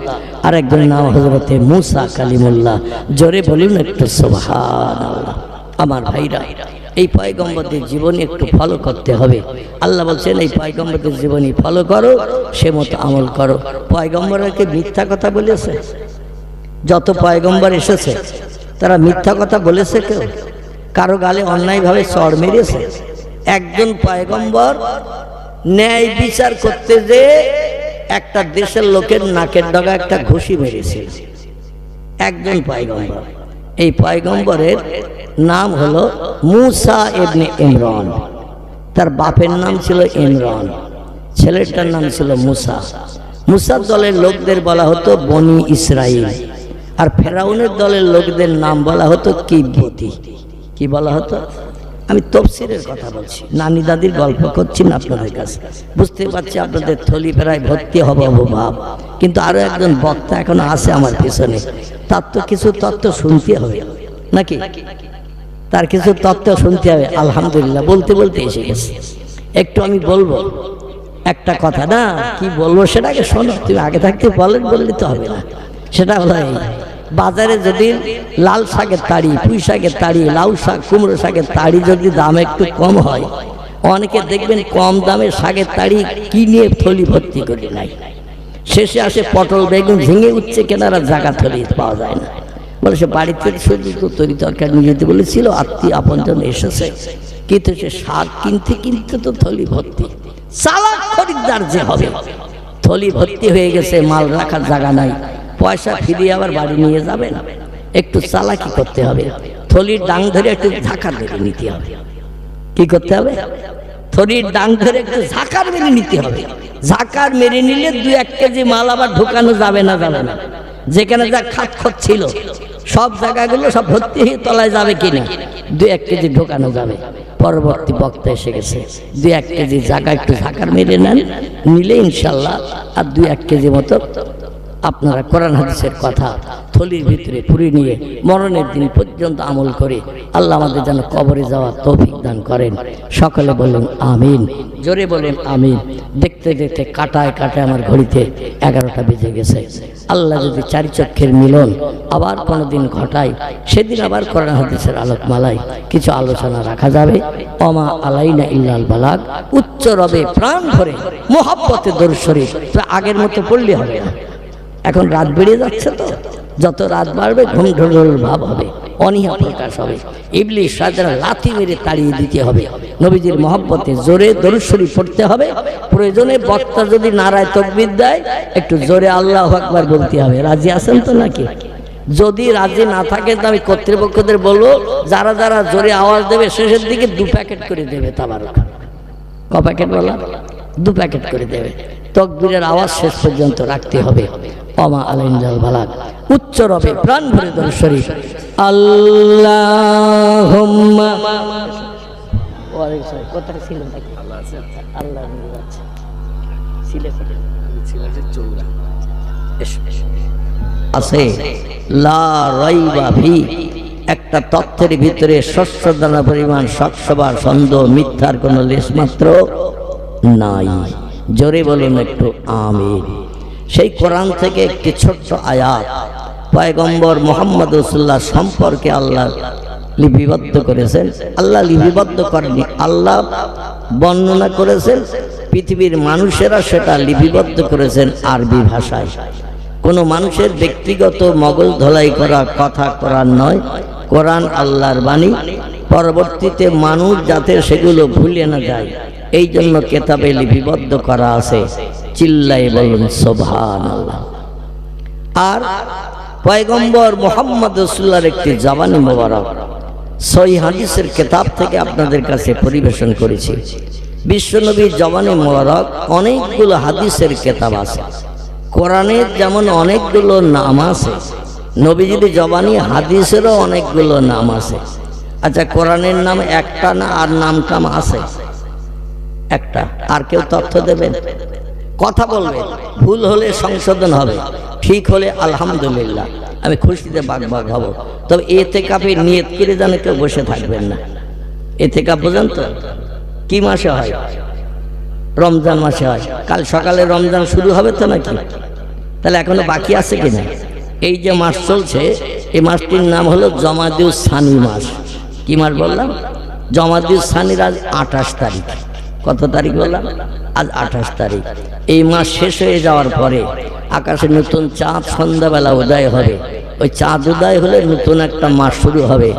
আর একজনের নাম হযরতে মুসা কালিমুল্লাহ। জোরে বলুন একটু সুবহানাল্লাহ। আমার ভাইরা, এই পয়গম্বরদের জীবনী একটু ফলো করতে হবে। আল্লাহ বলছেন এই পয়গম্বরদের জীবনী ফলো করো, সে মতো আমল করো। পয়গম্বরকে মিথ্যা কথা বলেছে? যত পয়গম্বর এসেছে তারা মিথ্যা কথা বলেছে? কেউ কারো গালে অন্যায়ভাবে চড় মেরেছে? একজন পয়গম্বর ন্যায় বিচার করতে যে একটা দেশের লোকের নাকের ডগা একটা ঘুষি মেরেছে, একজন পয়গম্বর। এই পয়গম্বরের নাম হলো মুসা ইবনে ইমরান। তার বাপের নাম ছিল ইমরান, ছেলেটার নাম ছিল মুসা। মুসার দলের লোকদের বলা হতো বনি ইসরাইল, আর ফেরাউনের দলের লোকদের নাম বলা হতো কিব্বতি। কি বলা হতো? আমি তফসিরের কথা বলছি, নানি দাদির গল্প করছি না আপনাদের কাছে। বুঝতে পারছি আপনাদের থলি প্রায় ভর্তি হবে ভাব, কিন্তু আরো একজন বক্তা এখন আছে আমার পিছনে, তার তো কিছু তত্ত্ব শুনতে হবে নাকি? তার কিছু তত্ত্ব শুনতে হবে। আলহামদুলিল্লাহ, বলতে বলতে এসে গেছে। একটু আমি বলবো একটা কথা, না কি বলবো সেটাকে শোনো। তুমি আগে থাকতে বললে তো হবে না। সেটা হলো এই, বাজারে যদি লাল শাকের তাড়ি, পুঁই শাকের তাড়ি, লাউ শাক, কুমড়ো শাকের তাড়ি যদি দাম একটু কম হয়, অনেকে দেখবেন কম দামে শাকের তাড়ি কিনে থলি ভর্তি করে নাই। শেষে আসে পটল, বেগুন, ঝিঙে, উচ্ছে কেনার জায়গা থলি পাওয়া যায় না। বলে সে বাড়িতে শুধু তো তরি তরকারি নিয়ে যেতে বলেছিল, আত্মীয় আপনজন এসেছে, কিন্তু সে শাক কিনতে কিনতে তো থলি ভর্তি। চালাক খরিদ্দার যে হবে, থলি ভর্তি হয়ে গেছে, মাল রাখার জায়গা নাই, পয়সা ফিরিয়ে আবার বাড়ি নিয়ে যাবে না। একটু চালাকি করতে হবে, থলির ডাং ধরে একটু ঝাঁকার মেরে নিতে হবে। কি করতে হবে? থলির ডাং ধরে একটু ঝাঁকার মেরে নিতে হবে। ঝাঁকার মেরে নিলে 2-1 কেজি মাল আবার ঢোকানো যাবে না, যাবে না। যেখানে যা খাত খত ছিল সব জায়গাগুলো সব ভর্তি হয়ে তলায় যাবে কিনা, 2-1 কেজি ঢোকানো যাবে। পরবর্তী বক্তা এসে গেছে, 2-1 কেজি জায়গা একটু ঝাঁকার মেরে নেন, নিলে ইনশাল্লাহ আর 2-1 কেজি মতো আপনারা কোরআন হাদিসের কথা থলির ভিতরে পুরে নিয়ে মরণের দিন পর্যন্ত আমল করে আল্লাহ আমাদের যেন কবরে যাওয়ার তৌফিক দান করেন। সকলে বলেন আমিন, জোরে বলেন আমিন। দেখতে দেখতে কাটায় কাটায় আমার ঘড়িতে 11টা বেজে গেছে। আল্লাহ যদি 4 চক্ষের মিলন আবার কোনোদিন ঘটায়, সেদিন আবার কোরআন হাদিসের আলোকমালায় কিছু আলোচনা রাখা যাবে। ওমা আলাইনা ইল্লাল বালাগ, উচ্চ রবে প্রাণ ভরে মুহাব্বতে দরুদ শরীফ। তো আগের মতো পড়লে হবে না, এখন রাত বেড়ে যাচ্ছে, তো যত রাত বাড়বে ঘুম ঢোল ভাব হবে, অনীহা প্রকাশ হবে, ইবলিস শয়তান লাথি মেরে তাড়িয়ে দিতে হবে। নবীজির মহব্বতে জোরে দরুদ শরীফ পড়তে হবে। প্রয়োজনে বক্তা যদি নারায় তাকবীর দেয়, একটু জোরে আল্লাহু আকবার বলতে হবে। রাজি আছেন তো নাকি? যদি রাজি না থাকে তো আমি কর্তৃপক্ষদের বলবো, যারা যারা জোরে আওয়াজ দেবে শেষের দিকে 2 প্যাকেট করে দেবে তাবারক। ক প্যাকেট বলা? 2 প্যাকেট করে দেবে। তাকবীরের আওয়াজ শেষ পর্যন্ত রাখতে হবে। ওমা আলাইনাল বালাগ, উচ্চ রবে প্রাণ ভরে দরুদ শরীফ। আল্লাহুম্মা কোথায় ছিলেন? আল্লাহ আছে লা রাইবা ফি, একটা তথ্যের ভিতরে শস্য দানা পরিমাণ শতসবার সন্দেহ মিথ্যার কোনো লেশ মাত্র নাই। জোরে বলুন একটু আমিন। সেই কোরআন থেকে একটি ছোট্ট আয়াত পয়গম্বর মুহাম্মদ রাসূলুল্লাহ সম্পর্কে আল্লাহ লিপিবদ্ধ করেছেন। আল্লাহ লিপিবদ্ধ করেননি, আল্লাহ বর্ণনা করেছেন, পৃথিবীর মানুষেরা সেটা লিপিবদ্ধ করেছেন আরবি ভাষায়। কোনো মানুষের ব্যক্তিগত মগজ ধোলাই করা কথা কোরআন নয়, কোরআন আল্লাহর বাণী। পরবর্তীতে মানুষ যাতে সেগুলো ভুলে না যায়, এই জন্য কেতাবে লিপিবদ্ধ করা আছে। চিল্লাই বলুন সুবহানাল্লাহ। আর পয়গম্বর মুহাম্মদ রাসূলুল্লাহর একটি জবানি মোবারক, সহিহ হাদিসের কিতাব থেকে আপনাদের কাছে পরিবেশন করেছি। বিশ্বনবীর জবানে মোবারক অনেকগুলো হাদিসের কিতাব আছে। কোরআনের যেমন অনেকগুলো নাম আছে, নবীজির জবানি হাদিসেরও অনেকগুলো নাম আছে। আচ্ছা, কোরআনের নাম একটা না আর নাম টাম আছে? একটা। আর কেউ তথ্য দেবেন? কথা বলবেন, ভুল হলে সংশোধন হবে, ঠিক হলে আলহামদুলিল্লাহ, আমি খুশিতে বাগবাগ হব। তবে ইতিকাফে নিয়ত করে জানে কেউ বসে থাকবেন না। ইতিকাফ বোঝেন তো? কি মাসে হয়? রমজান মাসে হয়। কাল সকালে রমজান শুরু হবে তো নাকি? তাহলে এখনো বাকি আছে কিনা? এই যে মাস চলছে, এই মাসটির নাম হলো জমাদিউস সানি মাস। কি মাস বললাম? জমাদিউস সানির আজ 28 তারিখ। কত তারিখ বললাম? আজ 28 তারিখ। এই মাস শেষ হয়ে যাওয়ার পরে আকাশে নতুন চাঁদ সন্ধ্যাবেলা উদয় হবে। ওই চাঁদ উদয় হলে নতুন একটা মাস শুরু হবে।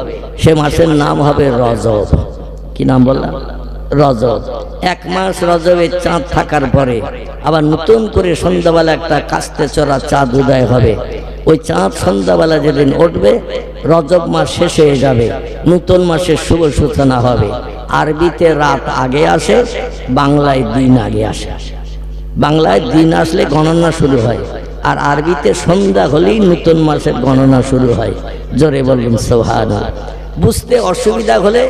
সে মাসের নাম হবে রজব। কি নাম বললাম? রজব। এক মাস রজবে চাঁদ থাকার পরে আবার নতুন করে সন্ধ্যাবেলা একটা কাস্তে চড়া চাঁদ উদয় হবে। ওই চাঁদ সন্ধ্যাবেলা যেদিন উঠবে, রজব মাস শেষ হয়ে যাবে, নতুন মাসের শুভ সূচনা হবে। আরবিতে রাত আগে আসে, বাংলায় দিন আগে আসে। বাংলায় দিন আসলে গণনা শুরু হয়, আর আরবিতে সন্ধ্যা হলেই নতুন মাসের গণনা শুরু হয়। জোরে বলুন সুবহানাল্লাহ। বুঝতে অসুবিধা হলে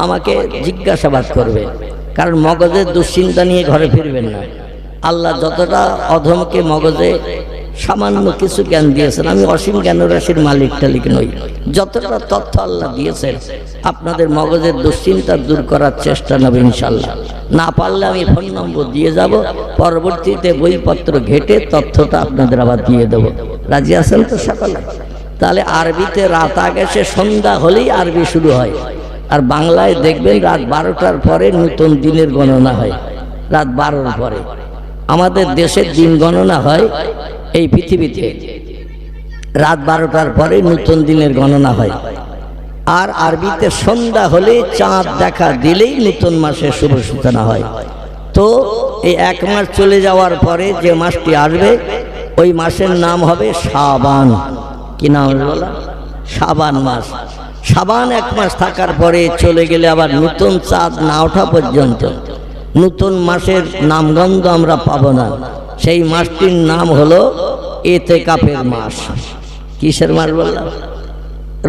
আমাকে জিজ্ঞাসাবাদ করবে, কারণ মগজের দুশ্চিন্তা নিয়ে ঘরে ফিরবেন না। আল্লাহ যতটা অধমকে মগজে সামান্য কিছু জ্ঞান দিয়েছেন, আমি অসীম জ্ঞান রাশির মালিক টালিক নই, যতটা তথ্য আল্লাহ দিয়েছেন আপনাদের মগজের দুশ্চিন্তা দূর করার চেষ্টা নেব ইনশাল্লাহ। না পারলে আমি ফোন নম্বর দিয়ে যাব, পরবর্তীতে বইপত্র ঘেটে তথ্যটা আপনাদের আবার দিয়ে দেব। রাজি আছেন তো সকলে? তাহলে আরবিতে রাত আগে সে সন্ধ্যা হলেই আরবি শুরু হয়, আর বাংলায় দেখবেন রাত 12টার পরে নতুন দিনের গণনা হয়। রাত 12টার পরে আমাদের দেশের দিন গণনা হয়, এই পৃথিবীতে রাত 12টার পরে নতুন দিনের গণনা হয়। আর আরবিতে সন্ধ্যা হলে চাঁদ দেখা দিলেই নতুন মাসের শুভ সূচনা হয়। তো এই এক মাস চলে যাওয়ার পরে যে মাসটি আসবে, ওই মাসের নাম হবে শাবান। কি নাম বলা? শাবান মাস। শাবান এক মাস থাকার পরে চলে গেলে আবার নতুন চাঁদ না ওঠা পর্যন্ত নতুন মাসের নামগন্ধ আমরা পাবো না। সেই মাসটির নাম হলো ইতিকাফের মাস। কিসের মাস বললাম?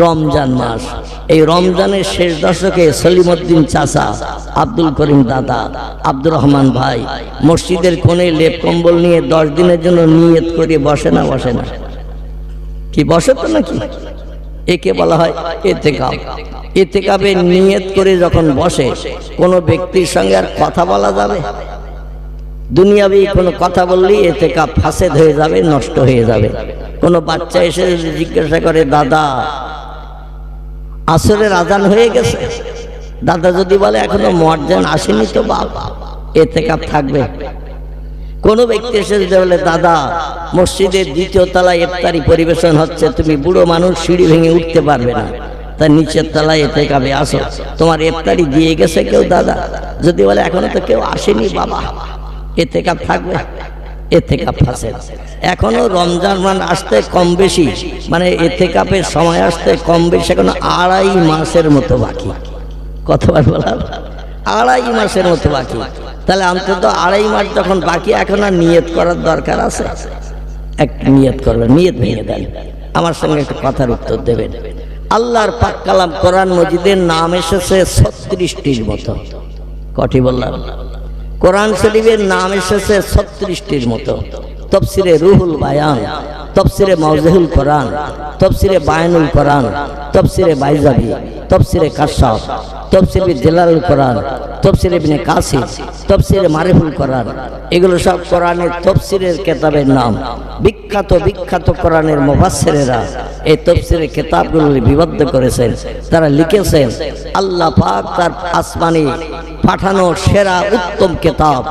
রমজান মাস। এই রমজানের শেষ দশকে সলিমউদ্দিন চাচা, আব্দুল করিম দাদা, আব্দুর রহমান ভাই মসজিদের কোণে লেপ কম্বল নিয়ে 10 দিনের জন্য নিয়ত করে বসে না? বসে না? কি বসে তো নাকি? একে বলা হয় ইতিকাফ। ইতিকাফে নিয়ত করে যখন বসে, কোনো ব্যক্তির সঙ্গে আর কথা বলা যাবে? দুনিয়াবি কোনো কথা বললেই ইতিকাফ ফাসেদ হয়ে যাবে, নষ্ট হয়ে যাবে। কোনো বাচ্চা এসে যদি জিজ্ঞাসা করে, দাদা আসরের আজান হয়ে গেছে, দাদা যদি বলে এখনো মুয়াজ্জিন আসেনি, তো বাবা ইতিকাফ থাকবে। কোনো ব্যক্তি এসে যদি বলে, দাদা মসজিদের 2য় তলায় ইফতারি পরিবেশন হচ্ছে, তুমি বুড়ো মানুষ সিঁড়ি ভেঙে উঠতে পারবে না, তার নিচের তলায় ইতিকাফে আসো, তোমার ইফতারি দিয়ে গেছে কেউ? দাদা যদি বলে এখনো তো কেউ আসেনি, বাবা ইতিকাফ থাকবে? ইতিকাফ ফাসেদ। এখনো রমজান মাস আসতে কম বেশি, মানে ইতিকাফের সময় আসতে কম বেশি এখনো 2.5 মাসের মতো বাকি। কতবার বলা? 2.5 মাসের মতো বাকি। তাহলে অন্তত 2.5 মাস যখন বাকি, এখন আর নিয়ত করার দরকার আছে? একটা নিয়ত করবেন, নিয়ত ভেঙে দেন। আমার সঙ্গে একটা কথার উত্তর দেবেন। আল্লাহর পাক কালাম কোরআন মজিদের নাম এসেছে 36টির মতো। কটি বললাম? কোরআন শরীফের নাম এসেছে 36টির মতো। তাফসিরে রুহুল বায়ান, তাফসিরে মাওজিহুল কোরআন, তাফসিরে বায়ানুল কোরআন, তাফসিরে বাইজাবি, তাফসিরে কাশফ, তাফসিরে জালালুল কোরআন, তাফসিরে ইবনে কাসির, তাফসিরে মারিফুল কোরআন, এগুলো সব কোরআনের তাফসিরের কিতাবের নাম। বিখ্যাত বিখ্যাত কোরআনের মুফাসসিরেরা এই তাফসিরের কিতাবগুলো বিবদ্ধ করেছেন। তারা লিখেছেন আল্লাহ পাক তার আসমানি পাঠানো সেরা উত্তম কিতাব,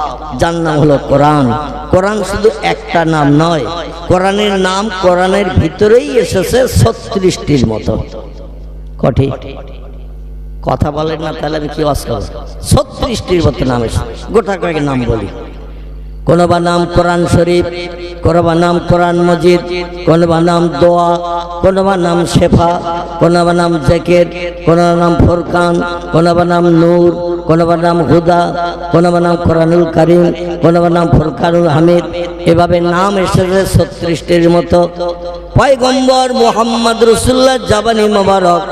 যার নাম হলো কোরআন। কোরআন শুধু একটা নাম নয়, কোরআনের নাম কোরআনের ভিতরেই এসেছে 36টির মতো। কটি? কথা বলেন না, তাহলে আমি কি ওয়াজ করব? 36টির মতো নাম এসেছে। গোটা কয়েক নাম বলি। কোনো বা নাম কোরআন শরীফ, কোনো বা নাম কোরআন মজিদ, কোনো বা নাম দোয়া, কোনো বা নাম শেফা, কোনো বা নাম জেকের, কোনো নাম ফুরকান, কোনো বা নাম নূর, কোনো বা নাম হুদা, কোনো বা নাম কোরআনুল কারীম, কোনো বা নাম ফুরকানুল হামিদ। এভাবে নাম এসেছে 36টির মতো। পয়গম্বর মুহাম্মদ রাসূলুল্লাহ জাবানি মোবারক,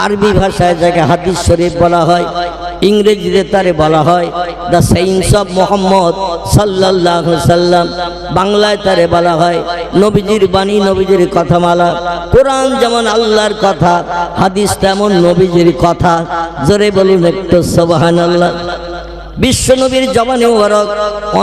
আরবি ভাষায় যাকে হাদিস শরীফ বলা হয়, ইংরেজিতে তারে বলা হয় দ্য সেইন্স অফ মোহাম্মদ সাল্লাল্লাহু আলাইহি সাল্লাম, বাংলায় তারে বলা হয় নবীজির বাণী, নবীজির কথামালা। কোরআন যেমন আল্লাহর কথা, হাদিস তেমন নবীজির কথা। জোরে বলুন একটু সুবহানাল্লাহ। বিশ্ব নবীর জবানে মোবারক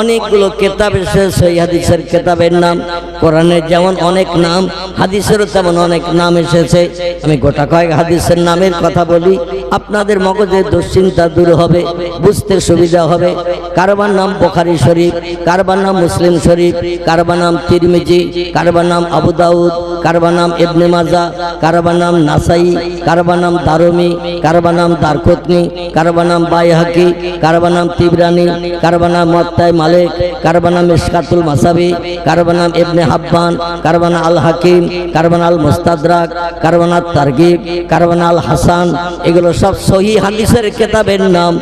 অনেকগুলো কেতাব এসেছে। সেই হাদিসের কেতাবের নাম, কোরআনের যেমন অনেক নাম, হাদিসেরও তেমন অনেক নাম এসেছে। আমি গোটা কয়েক হাদিসের নামের কথা বলি, আপনাদের মগজের দুশ্চিন্তা দূর হবে, বুঝতে সুবিধা হবে। কারবার নাম বুখারী শরীফ, কারবার নাম মুসলিম শরীফ, কারবার নাম তিরমিজি, কারবার নাম আবু দাউদ, কারবার নাম ইবনে মাজাহ, কারবার নাম নাসাই, কারবার নাম দারমি, কারবার নাম দারকুতনি, কারবার নাম বাইহাকি, কারবার নাম তিবরানি, কারবার নাম মুত্তাই মালিক, কারবার নাম মিশকাতুল মাসাবি, কারবার নাম ইবনে হাব্বান, কারবার নাম আল হাকিম, কারবার নাম আল মুস্তাদরাক, কারবার নাম তারগিব, কারবার নাম আল হাসান। এগুলো সব সহিহ হাদিসের কেতাবের নাম।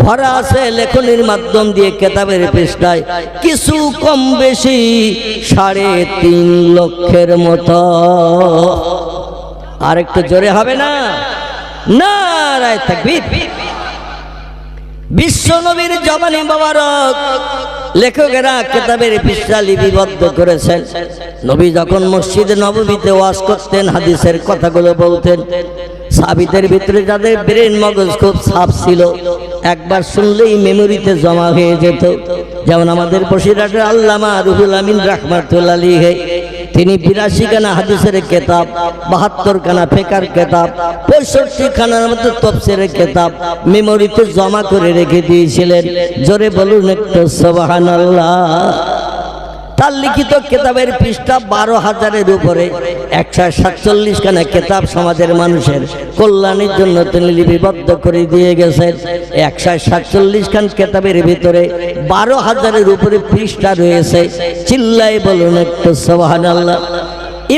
ভরা আছে লেখনির মাধ্যম দিয়ে কেতাবের পৃষ্ঠায়, কিছু কম বেশি 3.5 লক্ষের মতো। আর একটু জোরে হবে না? নারায়ে তাকবীর। বিশ্ব নবীর জবানি মোবারক লেখকেরা কেতাবের পৃষ্ঠা লিপিবদ্ধ করেছেন। নবী যখন মসজিদে নববীতে ওয়াজ করতেন, হাদিসের কথাগুলো বলতেন, সাহাবীদের ভিতরে যাদের ব্রেন মগজ খুব সাফ ছিল, একবার শুনলেই মেমোরিতে জমা হয়ে যেত। যেমন আমাদের বসিরহাটের আল্লামা রুহুল আমিন রাহমাতুল্লাহ আলাইহি, তিনি 82 খানা হাদিসের কেতাব, 72 খানা ফিকহের কেতাব, 65 খানার মতো তাফসীরের কেতাব মেমোরিতে জমা করে রেখে দিয়েছিলেন। জোরে বলুন একটু সুবহানাল্লাহ। তার লিখিত কেতাবের পৃষ্ঠা 12,000-এর উপরে। 147 খানা কেতাব সমাজের মানুষের কল্যাণের জন্য তিনি লিপিবদ্ধ করে দিয়ে গেছেন। 147 খান কেতাবের ভিতরে 12,000-এর উপরে পৃষ্ঠা রয়েছে। চিল্লায় বলুন একটু সুবহানাল্লাহ।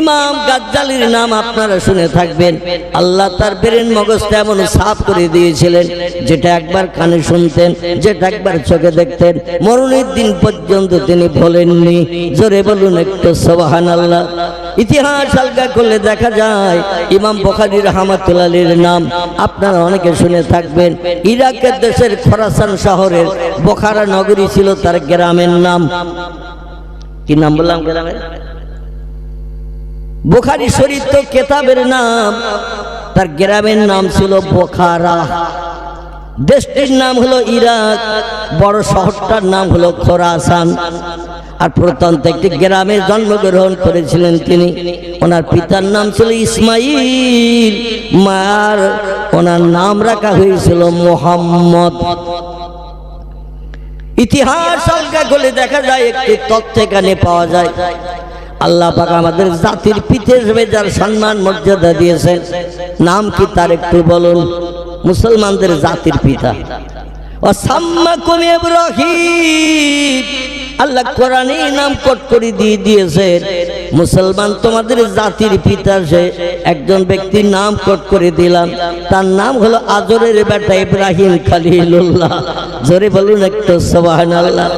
ইমাম গাজ্জালির নাম আপনারা শুনে থাকবেন। আল্লাহ তার ব্রেন মগজটা এমন সাফ করে দিয়েছিলেন, যেটা একবার কানে শুনতেন, যেটা একবার চোখে দেখতেন, মরণের দিন পর্যন্ত তিনি ভোলেননি। জোরে বলুন একটু সুবহানাল্লাহ। ইতিহাস আলগা করলে দেখা যায় ইমাম বুখারী রাহমাতুল্লাহ আলাইহির নাম আপনারা অনেকে শুনে থাকবেন। ইরাকের দেশের খোরাসান শহরের বোখারা নগরী ছিল তার গ্রামের নাম। কি নাম বললাম গ্রামের? বুখারী শরীফ তো কেতাবের নাম, তার গ্রামের নাম ছিল বোখারা। দেশটির নাম হলো ইরাক, বড় শহরটার নাম হলো খোরাসান। আর প্রত্যন্ত একটি গ্রামে জন্মগ্রহণ করেছিলেন তিনি। ওনার পিতার নাম ছিল ইসমাইল, মার ওনার নাম রাখা হয়েছিল মুহাম্মদ। ইতিহাস আলগা করলে দেখা যায় একটি তথ্য এখানে পাওয়া যায়। আল্লাহ পাক আমাদের জাতির পিতা হিসেবে যার সম্মান মর্যাদা দিয়েছেন, নাম কি তার একটু বলুন? মুসলমানদের জাতির পিতা ওয়াসাম্মাকুম ইব্রাহিম। আল্লাহ কোরআনে নাম কোট করে দিয়ে দিয়েছেন, মুসলমান তোমাদের জাতির পিতা। সে একজন ব্যক্তির নাম কোট করে দিলাম, তার নাম হলো আজরের বেটা ইব্রাহিম খলিলুল্লাহ। জোরে বলুন একটু সুবহানাল্লাহ।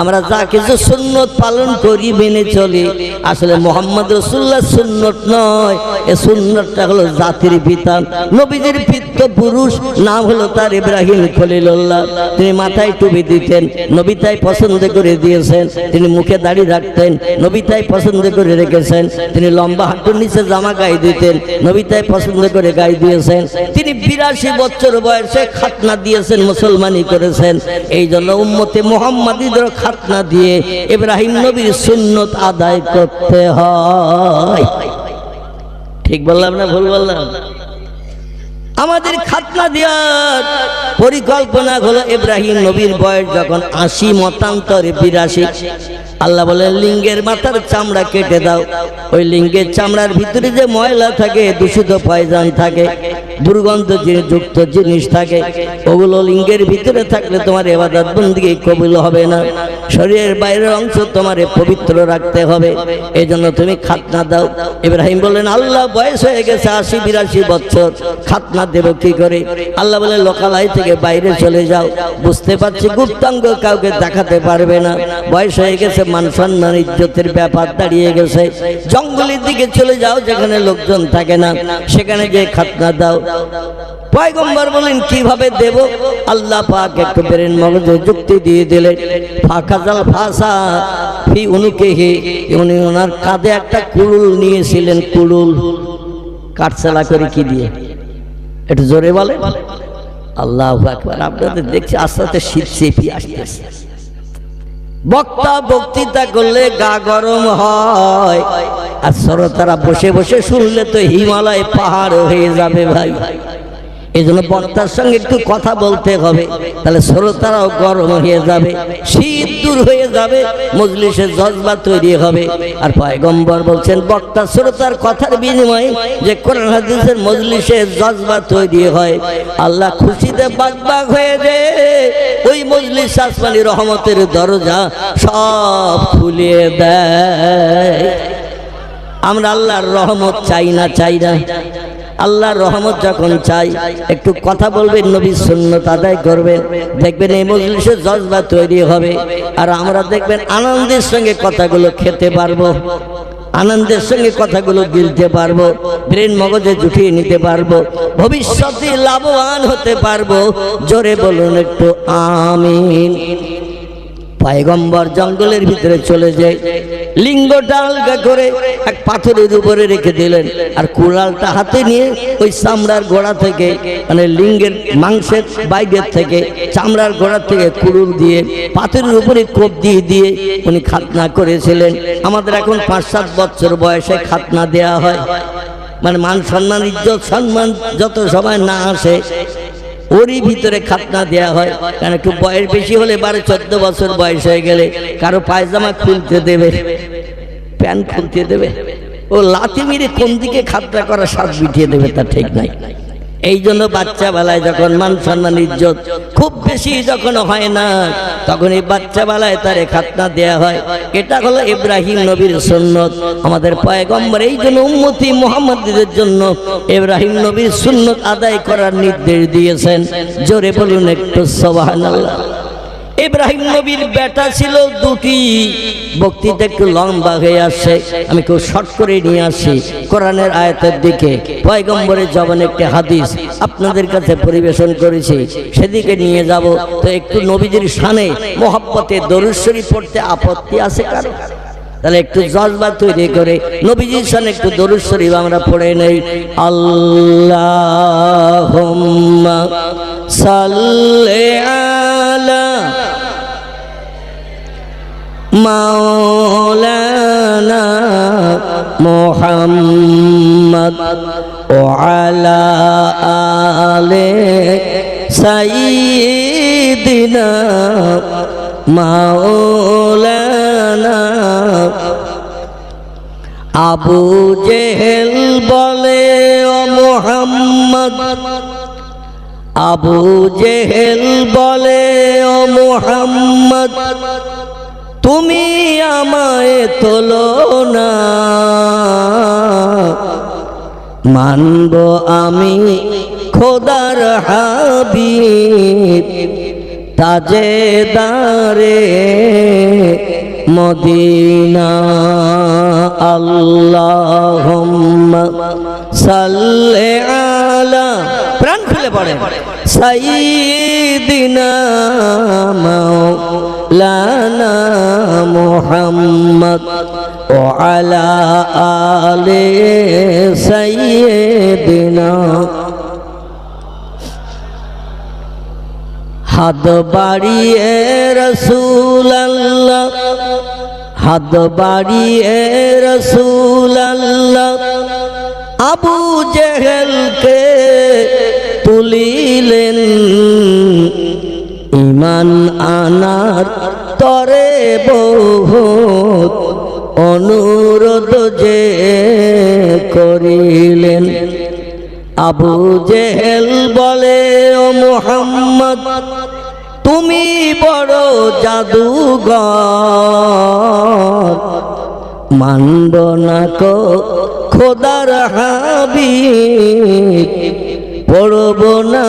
আমরা যা কিছু সুন্নত পালন করি, মেনে চলি, আসলে মুহাম্মদ রাসূলুল্লাহ সুন্নত নয়। এই সুন্নতটা হলো জাতির পিতা, নবীদের পিতৃ পুরুষ, নাম হলো তার ইব্রাহিম খলিলুল্লাহ। তিনি মাথায় টুপি দিতেন, নবী তাই পছন্দ করে দিয়েছেন। তিনি মুখে দাড়ি রাখতেন, নবী তাই পছন্দ করে রেখেছেন। তিনি লম্বা হাঁটুর নিচে জামা গায়ে দিতেন, নবী তাই পছন্দ করে গায়ে দিয়েছেন। তিনি 82 বছর বয়সে খাতনা দিয়েছেন, মুসলমানি করেছেন। এই জন্য উম্মতে মুহাম্মাদীদের খাতনা দিয়ে ইব্রাহিম নবীর সুন্নত আদায় করতে হয়। ঠিক বললাম না ভুল বললাম? আমাদের খাতনা দেওয়ার পরিকল্পনা হলো ইব্রাহিম নবীর বয়স যখন 80, মতান্তরে 82। আল্লাহ বলেন লিঙ্গের মাথার চামড়া কেটে দাও। ওই লিঙ্গের চামড়ার ভিতরে যে ময়লা থাকে, দূষিত পয়জন থাকে, দুর্গন্ধ যুক্ত জিনিস থাকে, ওগুলো লিঙ্গের ভিতরে থাকলে তোমার ইবাদত বন্দেগী কবুল হবে না। শরীরের বাইরের অংশ তোমারে পবিত্র রাখতে হবে, এজন্য তুমি খাতনা দাও। ইব্রাহিম বললেন, আল্লাহ বয়স হয়ে গেছে ৮০-৮২ বছর, খাতনা দেব কি করে? আল্লাহ বলে, লোকালয় থেকে বাইরে চলে যাও, বুঝতে পারছি গুপ্তাঙ্গ কাউকে দেখাতে পারবে না, বয়স হয়ে গেছে, মান সম্মান ইজ্জতের ব্যাপার দাঁড়িয়ে গেছে, জঙ্গলের দিকে চলে যাও যেখানে লোকজন থাকে না, সেখানে যে খাতনা দাও। পয়গম্বর বলেন, কিভাবে দেব? আল্লাহ পাক একটু ব্রেন মগজে যুক্তি দিয়ে দিলেন। ফাকাজাল ফাসা ফি উনুকিহি, উনি ওনার কাঁধে একটা কুড়ুল নিয়েছিলেন। কুড়ুল কাটছালা করে কি দিয়ে? একটু জোরে বলে। আল্লাহু আকবার। আপনাদের দেখছি আস্তে আস্তে শীত চেপে আসতেছে। বক্তা বক্তৃতা করলে গা গরম হয়, আর শ্রোতারা বসে বসে শুনলে তো হিমালয় পাহাড় হয়ে যাবে ভাই। এই জন্য বক্তার সঙ্গে একটু কথা বলতে হবে, তাহলে শ্রোতারাও গরম হয়ে যাবে, শীত দূর হয়ে যাবে, মজলিসের জজবা তৈরি হবে। আর পয়গম্বর বলছেন, বক্তা শ্রোতার কথার বিনিময়ে যে কোরআন হাদিসের মজলিসের জজবা তৈরি হয়, আল্লাহ খুশিতে বাগবাগ হয়ে যায়, ওই মজলিস আসমানি রহমতের দরজা সব খুলে দেয়। আমরা আল্লাহর রহমত চাই না? চাই না? আল্লাহর রহমত যখন চাই, একটু কথা বলবেন, নবীর সুন্নাত আদায় করবেন, দেখবেন এই মজলিসে জজবা তৈরি হবে। আর আমরা দেখবেন আনন্দের সঙ্গে কথাগুলো খেতে পারবো, আনন্দের সঙ্গে কথাগুলো গিলতে পারবো, ব্রেন মগজে জুটিয়ে নিতে পারবো, ভবিষ্যতে লাভবান হতে পারবো। জোরে বলুন একটু আমিন। পয়গম্বর জঙ্গলের ভিতরে চলে যায়, লিঙ্গটা আলগা করে এক পাথরের উপরে রেখে দিলেন, আর কুড়ালটা হাতে নিয়ে ওই চামড়ার গোড়া থেকে, মানে লিঙ্গের মাংসের বাইরের থেকে, চামড়ার গোড়া থেকে কুড়ুল দিয়ে পাথরের উপরে কোপ দিয়ে দিয়ে উনি খাতনা করেছিলেন। আমাদের এখন ৫-৭ বছর বয়সে খাতনা দেয়া হয়, মানে মান সম্মান ইজ্জত সম্মান যত সময় না আসে ওরই ভিতরে খাতনা দেয়া হয়। কারণ একটু বয়স বেশি হলে ১২-১৪ বছর বয়স হয়ে গেলে কারো পায়জামা খুলতে দেবে, প্যান্ট খুলতে দেবে, ও লাথি মেরে কোন দিকে খাতনা করা সাত বিটিয়ে দেবে তা ঠিক নাই। এই জন্য বাচ্চা বেলায় যখন মান সম্মান ইজ্জত খুব বেশি যখন হয় না, তখন এই বাচ্চা বেলায় তারে খাতনা দেয়া হয়। এটা হলো ইব্রাহিম নবীর সুন্নত। আমাদের পয়গম্বর এই জন্য উম্মতি মুহাম্মাদীদের জন্য ইব্রাহিম নবীর সুন্নত আদায় করার নির্দেশ দিয়েছেন। জোরে বলুন একটু সুবহানাল্লাহ। ইব্রাহিম নবীর বেটা ছিল দুটি। বক্তৃতা একটু লম্বা হয়ে আসছে, আমি খুব শর্ট করে নিয়ে আসি কোরআনের আয়াতের দিকে। পয়গম্বরের জবানে একটি হাদিস আপনাদের কাছে পরিবেশন করেছি, সেদিকে নিয়ে যাব। তো একটু নবীজির শানে মোহাব্বতে দরুদ শরীফ পড়তে আপত্তি আছে কারো? তাহলে একটু জজবা তৈরি করে নবীজির শানে একটু দরুদ শরীফ আমরা পড়ে নেই। আল্লাহুম্মা সাল্লি আলা মাওলানা মুহাম্মদ ওয়া আলা আলি সাইয়্যিদিনা মাওলানা। আবু জেহেল বলে ও মুহাম্মদ, আবু জেহেল বলে ও মুহাম্মদ, তুমি আমায় তোলো না, মানব আমি খোদার হাবিব তাজেদারে মদিনা। আল্লাহুম্মা সাল্লি আলা, প্রাণ খুলে পড়ে, সাইয়্যিদিনা মাওলানা মুহাম্মদ ওয়া আলা আলি সাইয়্যিদিনা। হাত বাড়িয়ে রাসূলুল্লাহ, হাত বাড়িয়ে রাসূলুল্লাহ আবু জেহেলকে তুলিলেন, ঈমান আনার তরে বহুত অনুরোধ যে করিলেন। আবু জেহেল বলে ও মুহাম্মদ তুমি বড় জাদুঘর, মানব না কো খোদার হাবিব, পড়ব না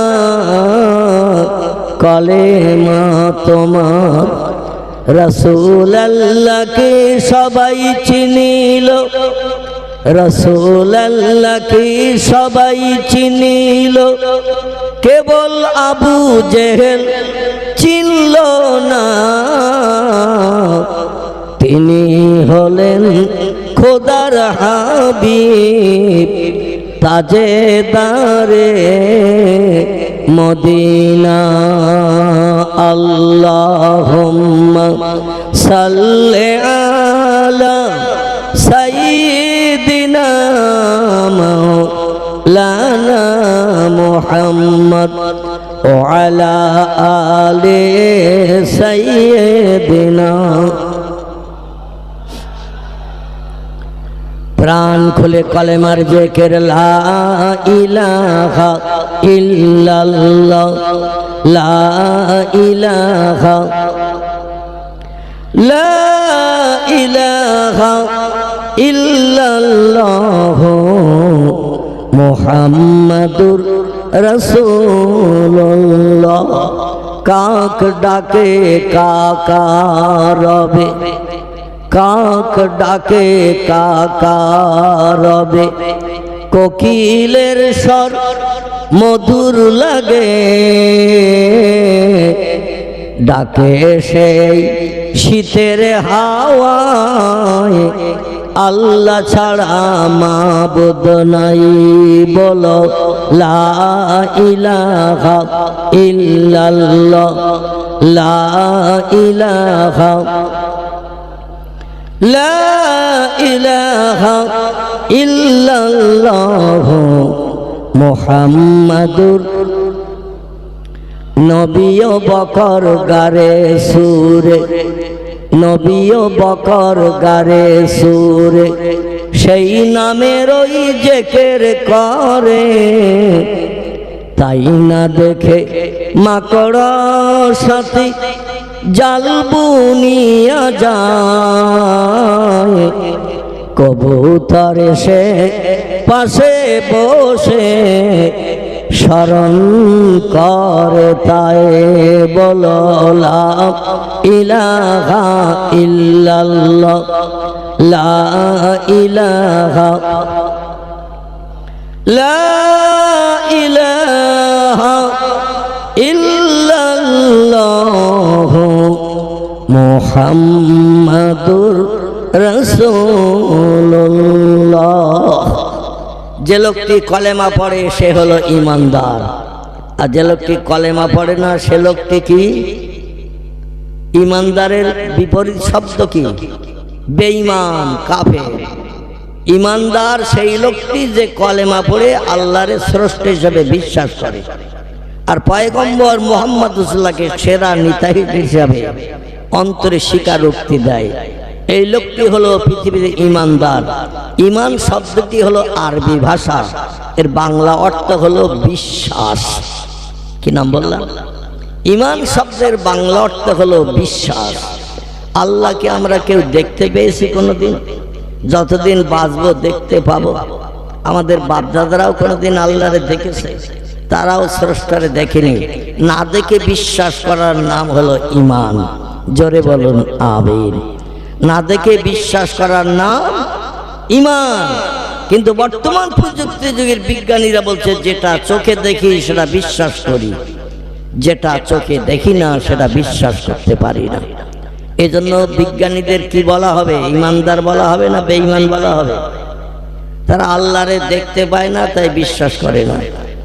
কলেমা তোমার। রাসূল আল্লাহকে সবাই চিনিল, রাসূল আল্লাহকে সবাই চিনিল, কেবল আবু জেহেল চিনল না। তিনি হলেন খোদার হাবিব, তাজেদারে মদিনা। আল্লাহুম্মা সাল্লি আলা সাইয়্যিদিনা মাওলানা মুহাম্মদ ওয়া আলা আলি সাইয়্যিদিনা। প্রাণ খুলে কলেমার জিকির লা ইলাহা ইল্লাল্লাহ, লা ইলাহা, লা ইলাহা ইল্লাল্লাহ মুহাম্মাদুর রাসূলুল্লাহ। কাক ডাকে কাকা রবে, কাক ডাকে কাকা রবে, কোকিলের স্বর মধুর লাগে, ডাকে সেই শীতের হাওয়ায়, আল্লাহ ছাড়া মাবুদ নাই, বলো লা ইলাহা ইল্লাল্লাহ, লা ইলাহা, লা ইলাহা ইল্লাল্লাহ মুহাম্মাদুর। নবীও বকর গারে সুরে, নবীও বকর গারে সুরে, সেই নামের ওই জিকির করে, তাই না দেখে মাকড় সাথী জাল বুনিয়া যায়, কবুতর এসে পাশে বসে স্মরণ করে, তাই বলো লা ইলাহা ইল্লাল্লাহ, লা ইলাহা, লা ইলাহা ইল্লাল্লাহ মুহাম্মাদুর রাসূলুল্লাহ। যে লোকটি কলেমা পড়ে সে হলো ঈমানদার, আর যে লোকটি কলেমা পড়ে না সে লোকটি কি? ঈমানদারের বিপরীত শব্দ কি? বেঈমান, কাফের। ঈমানদার সেই লোকটি যে কলেমা পড়ে আল্লাহর স্রষ্টা হিসেবে বিশ্বাস করে, আর পয়গম্বর মুহাম্মদ রাসূলুল্লাহকে সেরা নিতাহিত হিসাবে অন্তরে স্বীকারোক্তি দেয়, এই লোকটি হলো পৃথিবীর ঈমানদার। ঈমান শব্দটি হলো আরবি ভাষা, এর বাংলা অর্থ হলো বিশ্বাস। কি নাম বললাম? ঈমান শব্দের বাংলা অর্থ হলো বিশ্বাস। আল্লাহকে আমরা কেউ দেখতে পেয়েছি কোনোদিন? যতদিন বাঁচবো দেখতে পাবো। আমাদের বাপদাদারাও কোনোদিন আল্লাহরে দেখেছে? তারাও স্রষ্টারে দেখেনি। না দেখে বিশ্বাস করার নাম হলো ঈমান। জোরে বলুন আমিন। না দেখে বিশ্বাস করার নাম ঈমান। কিন্তু বর্তমান প্রযুক্তি যুগের বিজ্ঞানীরা বলছে যেটা চোখে দেখি সেটা বিশ্বাস করি, যেটা চোখে দেখি না সেটা বিশ্বাস করতে পারি না। এজন্য বিজ্ঞানীদের কি বলা হবে? ঈমানদার বলা হবে না বেঈমান বলা হবে? তারা আল্লাহরে দেখতে পায় না, তাই বিশ্বাস করে না।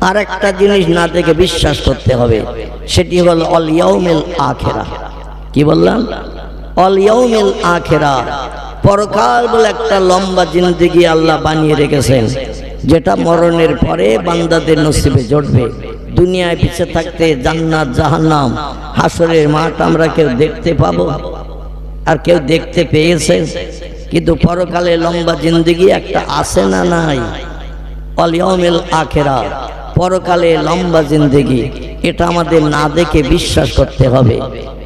আর একটা জিনিস না দেখে বিশ্বাস করতে হবে, সেটি হলো অল ইয়াউমিল আখিরা। কি বললাম? অল ইয়াউমিল আখিরা, পরকাল বলে একটা লম্বা জিন্দেগি আল্লাহ বানিয়ে রেখেছেন, যেটা মরণের পরে বান্দাদের নসিবে জড়বে। দুনিয়ায় বেঁচে থাকতে জান্নাত জাহান্নাম হাসরের মাঠ আমরা কেউ দেখতে পাবো? আর কেউ দেখতে পেয়েছে? কিন্তু পরকালে লম্বা জিন্দেগি একটা আছে না নাই? ওয়াল ইয়াউমিল আখিরা, পরকালে লম্বা জিন্দেগি, এটা আমাদের না দেখে বিশ্বাস করতে হবে।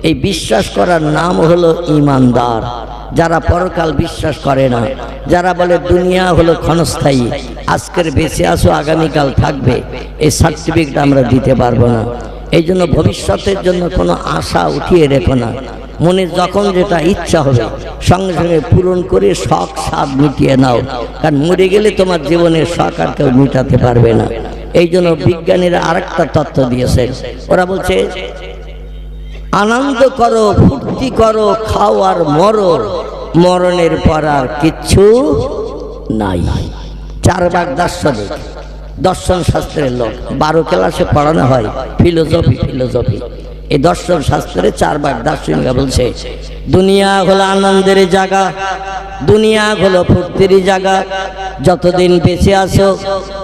এই বিশ্বাস করার নাম হলো ঈমানদার। যারা পরকাল বিশ্বাস করে না, যারা বলে দুনিয়া হলো ক্ষণস্থায়ী, আজকের বেঁচে আসো আগামীকাল থাকবে, এই সার্টিফিকেট আমরা দিতে পারবো না। এই জন্য ভবিষ্যতের জন্য কোনো আশা উঠিয়ে রেখো না। মনে যখন যেটা ইচ্ছা হবে সঙ্গে সঙ্গে পূরণ করে শখ স্বাদ মিটিয়ে নাও, কারণ মরে গেলে তোমার জীবনের শখ আর কেউ মিটাতে পারবে না। এই জন্য বিজ্ঞানীরা আরেকটা তত্ত্ব দিয়েছে, ওরা বলছে আনন্দ করো, ফুর্তি করো, খাও আর মরো, মরণের পর আর কিচ্ছু নাই। চারবাগ দার্শনিক, দর্শন শাস্ত্রের লোক, 12 ক্লাসে পড়ানো হয় ফিলোসফি। এই দর্শন শাস্ত্রে চারবাগ দার্শনিকরা বলছে দুনিয়া হলো আনন্দের জায়গা, দুনিয়া হলো ফুর্তির জায়গা। যতদিন বেঁচে আছো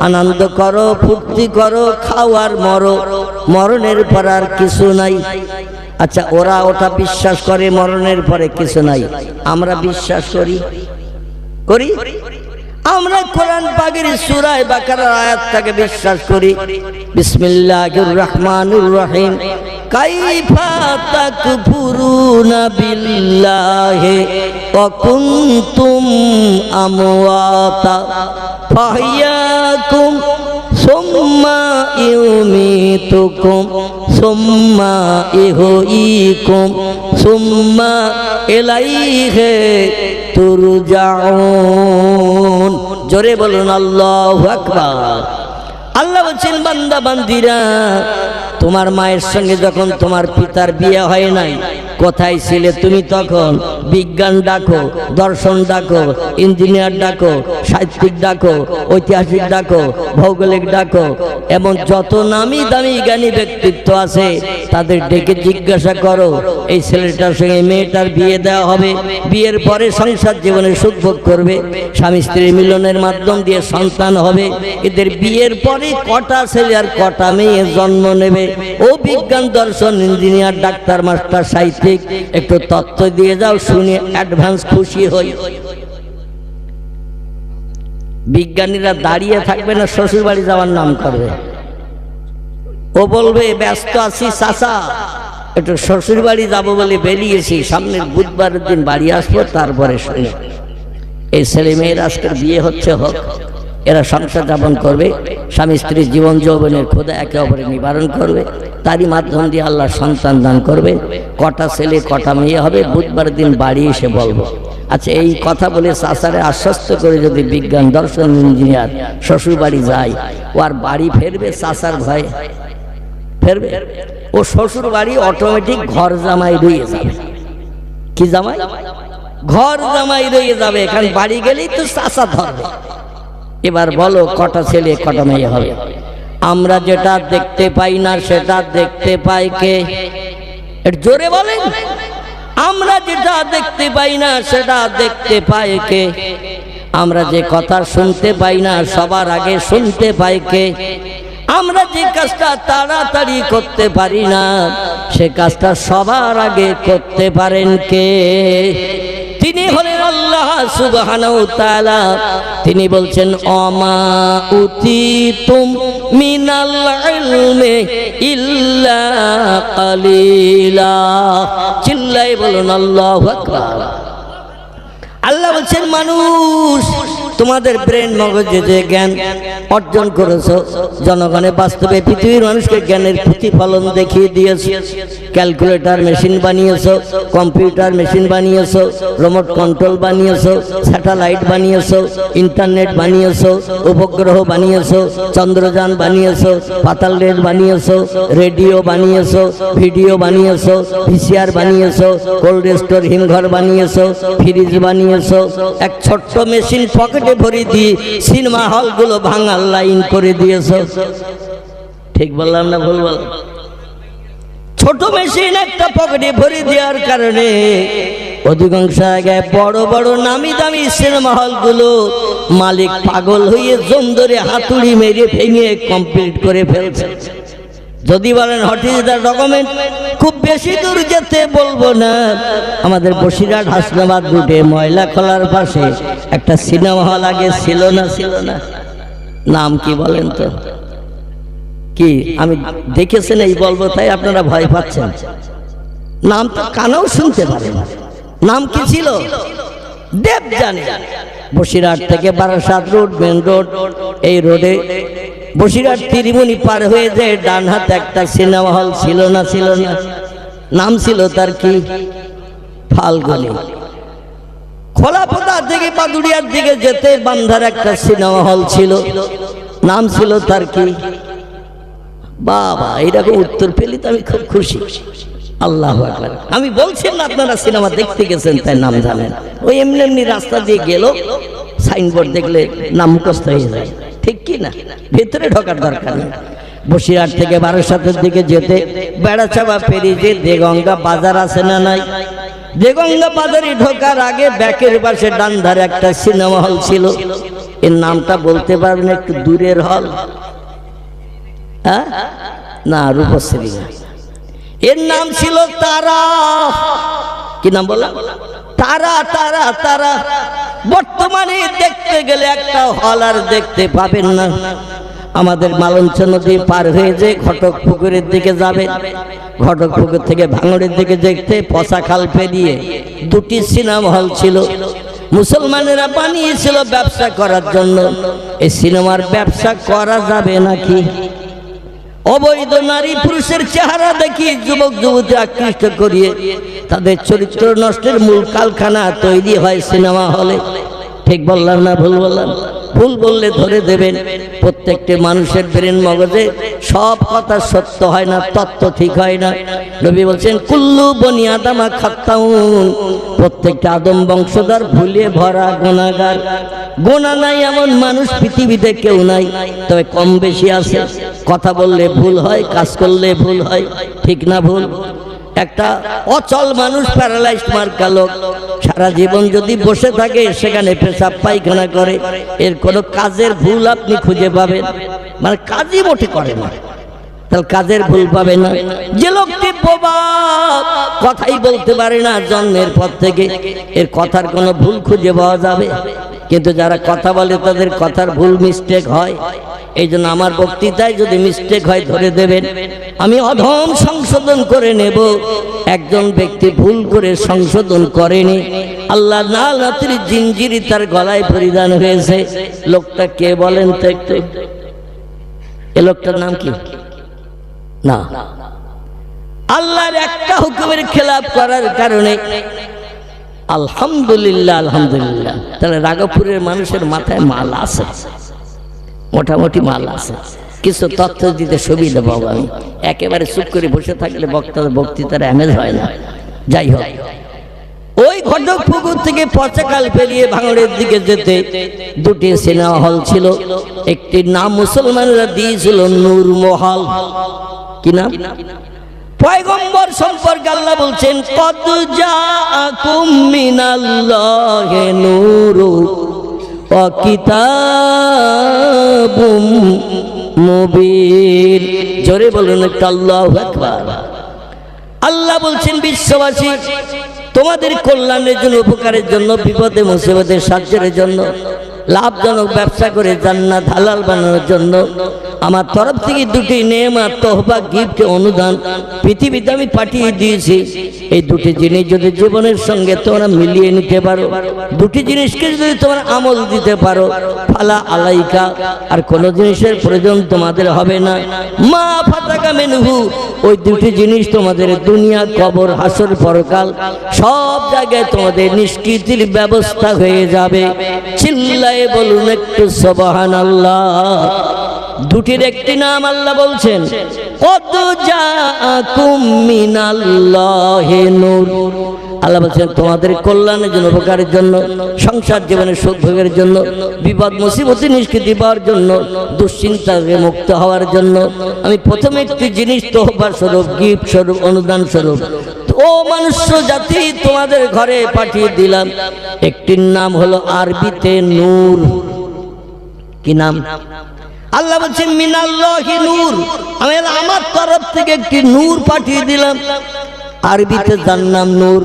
আনন্দ করো, ফুর্তি করো, খাও আর মরো, মরণের পর আর কিছু নাই। আচ্ছা, ওরা ওটা বিশ্বাস করে মরণের পরে কিছু নাই, আমরা বিশ্বাস করি? আমরা কোরআন পাকের সূরা বাকারার আয়াতটাকে বিশ্বাস করি। বিসমিল্লাহির রহমানির রহিম, কাইফা তাকফুরুনা বিল্লাহি ওয়া কুনতুম আমওয়াতা ফাহইয়াকুম সুম্মা ইউমীতুকুম সুম্মা ইহয়িকুম সুম্মা ইলাইহি তুরজাউন। জোরে বলুন আল্লাহু আকবার। আল্লাহ বলছেন বান্দা বান্দিরা, তোমার মায়ের সঙ্গে যখন তোমার পিতার বিয়ে হয় নাই, কোথায় ছিলে তুমি? তখন বিজ্ঞান ডাকো, দর্শন ডাকো, ইঞ্জিনিয়ার ডাকো, সাহিত্যিক ডাকো, ঐতিহাসিক ডাকো, ভৌগোলিক ডাকো, এমন যত নামি দামি জ্ঞানী ব্যক্তিত্ব আছে তাদের ডেকে জিজ্ঞাসা করো এই ছেলেটার সঙ্গে মেয়েটার বিয়ে দেওয়া হবে, বিয়ের পরে সংসার জীবনে সুখ ভোগ করবে, স্বামী স্ত্রীর মিলনের মাধ্যম দিয়ে সন্তান হবে, এদের বিয়ের পরে কটা ছেলে আর কটা মেয়ে জন্ম নেবে। ও বিজ্ঞান, দর্শন, ইঞ্জিনিয়ার, ডাক্তার, মাস্টার, সাহিত্যিক, একটু তত্ত্ব দিয়ে যাও, শুনে অ্যাডভান্স খুশি হই। বিজ্ঞানীরা দাঁড়িয়ে থাকবে না, শ্বশুর বাড়ি যাওয়ার নাম করবে। ও বলবে ব্যস্ত আছি চাচা, একটু শ্বশুর বাড়ি যাবো বলে বেরিয়েছি, সামনের বুধবারের দিন বাড়ি আসবো, তারপরে শুনে। এই ছেলে মেয়ের আজকের বিয়ে হচ্ছে, হোক, এরা সংসার যাপন করবে, স্বামী স্ত্রীর জীবন যৌবনের ক্ষুধা একে অপরের নিবারণ করবে, তারই মাধ্যম দিয়ে আল্লাহ সন্তান দান করবে। কটা ছেলে কটা মেয়ে হবে বুধবার দিন বাড়ি এসে বলবো। আচ্ছা, এই কথা বলে চাচারে আশ্বস্ত করে যদি বিজ্ঞান, দর্শন, ইঞ্জিনিয়ার শ্বশুর বাড়ি যায়, ও আর বাড়ি ফেরবে চাচার ভয়ে? ফেরবে? ও শ্বশুর বাড়ি অটোমেটিক ঘর জামাই রয়ে যাবে। কি জামাই? ঘর জামাই রয়ে যাবে। এখানে বাড়ি গেলেই তো চাচা ধরবে। এবার বলো কটা ছেলে কটা মেয়ে হবে? আমরা যেটা দেখতে পাই না সেটা দেখতে পাই কে? এর জোরে বলেন। আমরা যেটা দেখতে পাই না সেটা দেখতে পাই কে? আমরা যে কথা শুনতে পাই না সবার আগে শুনতে পাই কে? আমরা যে কাজটা তাড়াতাড়ি করতে পারি না সে কাজটা সবার আগে করতে পারেন কে? তিনি হলেন আল্লাহ সুবহানাহু ওয়া তাআলা। তিনি বলছেন আমা উতিতুম মিনাল ইলমি ইল্লা কালিলা। চিল্লাই বলুন আল্লাহু আকবার। আল্লাহ বলছেন মানুষ, তোমাদের ব্রেন মগজে যে জ্ঞান অর্জন করেছো, জনগণে বাস্তবে পৃথিবীর মানুষকে জ্ঞানের প্রতিফলন দেখিয়ে দিয়েছে। ক্যালকুলেটর মেশিন বানিয়েছো, কম্পিউটার মেশিন বানিয়েছো, রিমোট কন্ট্রোল বানিয়েছো, স্যাটেলাইট বানিয়েছো, ইন্টারনেট বানিয়েছো, উপগ্রহ বানিয়েছো, চন্দ্রযান বানিয়েছো, পাতাল রেল বানিয়েছো, রেডিও বানিয়েছো, ভিডিও বানিয়েছো, ভিসিআর বানিয়েছো, কোল্ড স্টোর হিমঘর বানিয়েছো, ফ্রিজ বানিয়েছো। এক ছোট্ট মেশিন পকেটে ভরে দিয়ে সিনেমা হলগুলো ভাঙার লাইন করে দিয়েছো। ঠিক বললাম না ভুল বললাম? ছোট মেশিন একটা পকেটে ভরে দেওয়ার কারণে অধিকাংশ জায়গায় বড় বড় নামি দামি সিনেমা হলগুলো মালিক পাগল হয়ে জম ধরে হাতুড়ি মেরে ভেঙে কমপ্লিট করে ফেলছে। যদি বলেন হোয়াট ইজ দ্য ডকুমেন্ট, খুব বেশি দূর যেতে বলবো না, আমাদের বসিরহাট হাসনাবাদ রুটে ময়লা খোলার পাশে একটা সিনেমা হল আগে ছিল না? নাম কি বলেন তো? কি আমি দেখেছেন এই বলবো তাই আপনারা ভয় পাচ্ছেন? নাম তো কানেও শুনতে পারেন। নাম কি ছিল? দেবযানী। বসিরহাট থেকে বারাসাত রোড, মেন রোড, এই রোডে বসিরহাট ত্রিমুনি পার হয়ে যায় ডান হাতে একটা সিনেমা হল ছিল না? ছিল না? নাম ছিল তার কি? ফাল্গুনী। খোলাপোতা থেকে বাদুড়িয়ার দিকে যেতে বান্ধার একটা সিনেমা হল ছিল, নাম ছিল তার কি? বাবা, এরকম উত্তর পেলে তো আমি খুব খুশি। আল্লাহু আকবার। আমি বলছি না আপনারা সিনেমা দেখতে গেছেন তাই নাম জানেন, ওই এমনি এমনি রাস্তা দিয়ে গেল সাইনবোর্ড দেখলে নাম মুখস্থ হয়ে যায়, ঠিক কি না? ভেতরে ঢোকার দরকার নেই। বসিরহাট থেকে বারাসাতের দিকে যেতে বেড়াচাপা পেরিয়ে যে দেগঙ্গা বাজার আছে না নাই? দেগঙ্গা বাজারে ঢোকার আগে ব্যাকের পাশে ডান ধারে একটা সিনেমা হল ছিল, এর নামটা বলতে পারবেন? একটু দূরের হল, হ্যাঁ? না, রূপশ্রী না, এর নাম ছিল তারা। কি নাম বললাম? তারা। তারা তারা। বর্তমানে দেখতে গেলে একটা হল আর দেখতে পাবেন না। আমাদের মালঞ্চ নদী পার হয়ে যে ঘটক পুকুরের দিকে যাবে, ঘটক পুকুর থেকে ভাঙড়ের দিকে দেখতে পচা খাল পেরিয়ে দুটি সিনেমা হল ছিল, মুসলমানেরা বানিয়েছিল ব্যবসা করার জন্য। এই সিনেমার ব্যবসা করা যাবে নাকি? অবৈধ নারী পুরুষের চেহারা দেখি যুবক যুবতী আকৃষ্ট করিয়ে তাদের চরিত্র নষ্টের মূল কারখানা তৈরি হয় সিনেমা হলে। ঠিক বললাম না ভুল বললাম? ভুল বললে ধরে দেবেন। প্রত্যেকটি মানুষের ব্রেন মগজে সব কথা সত্য হয় না, তত্ত্ব ঠিক হয় না। নবী বলছেন কুল্লু বনি আদমা খাত্তাউন, প্রত্যেকটা আদম বংশধর ভুলে ভরা গুনাহগার। গুনাহ নাই এমন মানুষ পৃথিবীতে কেউ নাই, তবে কম বেশি আছে। কথা বললে ভুল হয়, কাজ করলে ভুল হয়, ঠিক না ভুল? একটা অচল মানুষ, প্যারালাইজড মার্কা লোক, সারা জীবন যদি বসে থাকে সেখানে পেশাব পায়খানা করে, এর কোনো কাজের ভুল আপনি খুঁজে পাবেন? মানে কাজই মোটে করে না, তাহলে কাজের ভুল পাবে না। যে লোকটি বোবা, কথাই বলতে পারে না জন্মের পর থেকে, এর কথার কোনো ভুল খুঁজে পাওয়া যাবে? কিন্তু যারা কথা বলে তাদের কথার ভুল মিস্টেক হয়। এই জন্য আমার বক্তৃতায় যদি মিস্টেক হয় ধরে দেবেন, আমি অধম সংশোধন করে নেব। একজন ব্যক্তি ভুল করে সংশোধন করেনি, আল্লাহ লানাতের জিঞ্জিরি তার গলায় পরিধান হয়েছে। লোকটা কে বলেন তো একটু? এ লোকটার নাম কি? না, আল্লাহর একটা হুকুমের খেলাফ করার কারণে আলহামদুলিল্লাহ, আলহামদুলিল্লাহ। তাহলে রাঘবপুরের মানুষের মাথায় মাল আছে, মোটামুটি মাল আছে। কিছু তথ্য দিতে সুবিধা পাবো আমি। একেবারে চুপ করে বসে থাকলে বক্তৃতার অ্যামেজ হয় না। যাই হোক, ওই ঘটক পুকুর থেকে পচাকাল পেরিয়ে ভাঙড়ের দিকে যেতে দুটি সিনেমা হল ছিল। একটি নাম মুসলমানরা দিয়েছিল নূর মহল। কি নাম? পয়গম্বর সম্পর্কে আল্লাহ বলছেন কদ জাআকুম মিনাল্লাহি নূরু ওয়া কিতাবুম মুবিন। জোরে বলুন একটা আল্লাহু আকবার। আল্লাহ বলছেন বিশ্ববাসী, তোমাদের কল্যাণের জন্য, উপকারের জন্য, বিপদে মুসিবতে সাহায্যের জন্য, লাভজনক ব্যবসা করে জান্নাত হালাল বানানোর জন্য আমার তরফ থেকে দুটি নেয়ামত, তোহফা, গিফট, অনুদান পৃথিবীতে আমি পাঠিয়ে দিয়েছি। এই দুটি জিনিস যদি জীবনের সঙ্গে তোমরা মিলিয়ে নিতে পারো, দুটি জিনিসকে যদি তোমরা আমল দিতে পারো, ফালা আলাইকা, আর কোনো জিনিসের প্রয়োজন তোমাদের হবে না। মা ফাতাকা মিনহু, ওই দুটি জিনিস তোমাদের দুনিয়া, কবর, হাসর, পরকাল সব জায়গায় তোমাদের নিষ্কৃতির ব্যবস্থা হয়ে যাবে। চিল্লায়ে বলুন একটু সুবহানাল্লাহ। দুটির একটি নাম আল্লাহ বলছেন কদ জাআকুম মিনাল্লাহি নূর। আল্লাহ বলছেন তোমাদের কল্যাণের জন্য, উপকারের জন্য, সংসার জীবনের সুখ ভোগের জন্য, বিপদ মুসিবতে নিষ্কৃতি পাওয়ার জন্য, দুশ্চিন্তা থেকে মুক্ত হওয়ার জন্য আমি প্রথমে একটি জিনিস তোহফা স্বরূপ, গিফট স্বরূপ, অনুদান স্বরূপ ও মনুষ্য জাতি তোমাদের ঘরে পাঠিয়ে দিলাম। একটির নাম হলো আরবিতে নূর। কি নাম? আল্লাহ বলছেন মিনাল্লাহি নূর, আমি আমার তরফ থেকে একটি নূর পাঠিয়ে দিলাম। আরবিতে তার নাম নূর,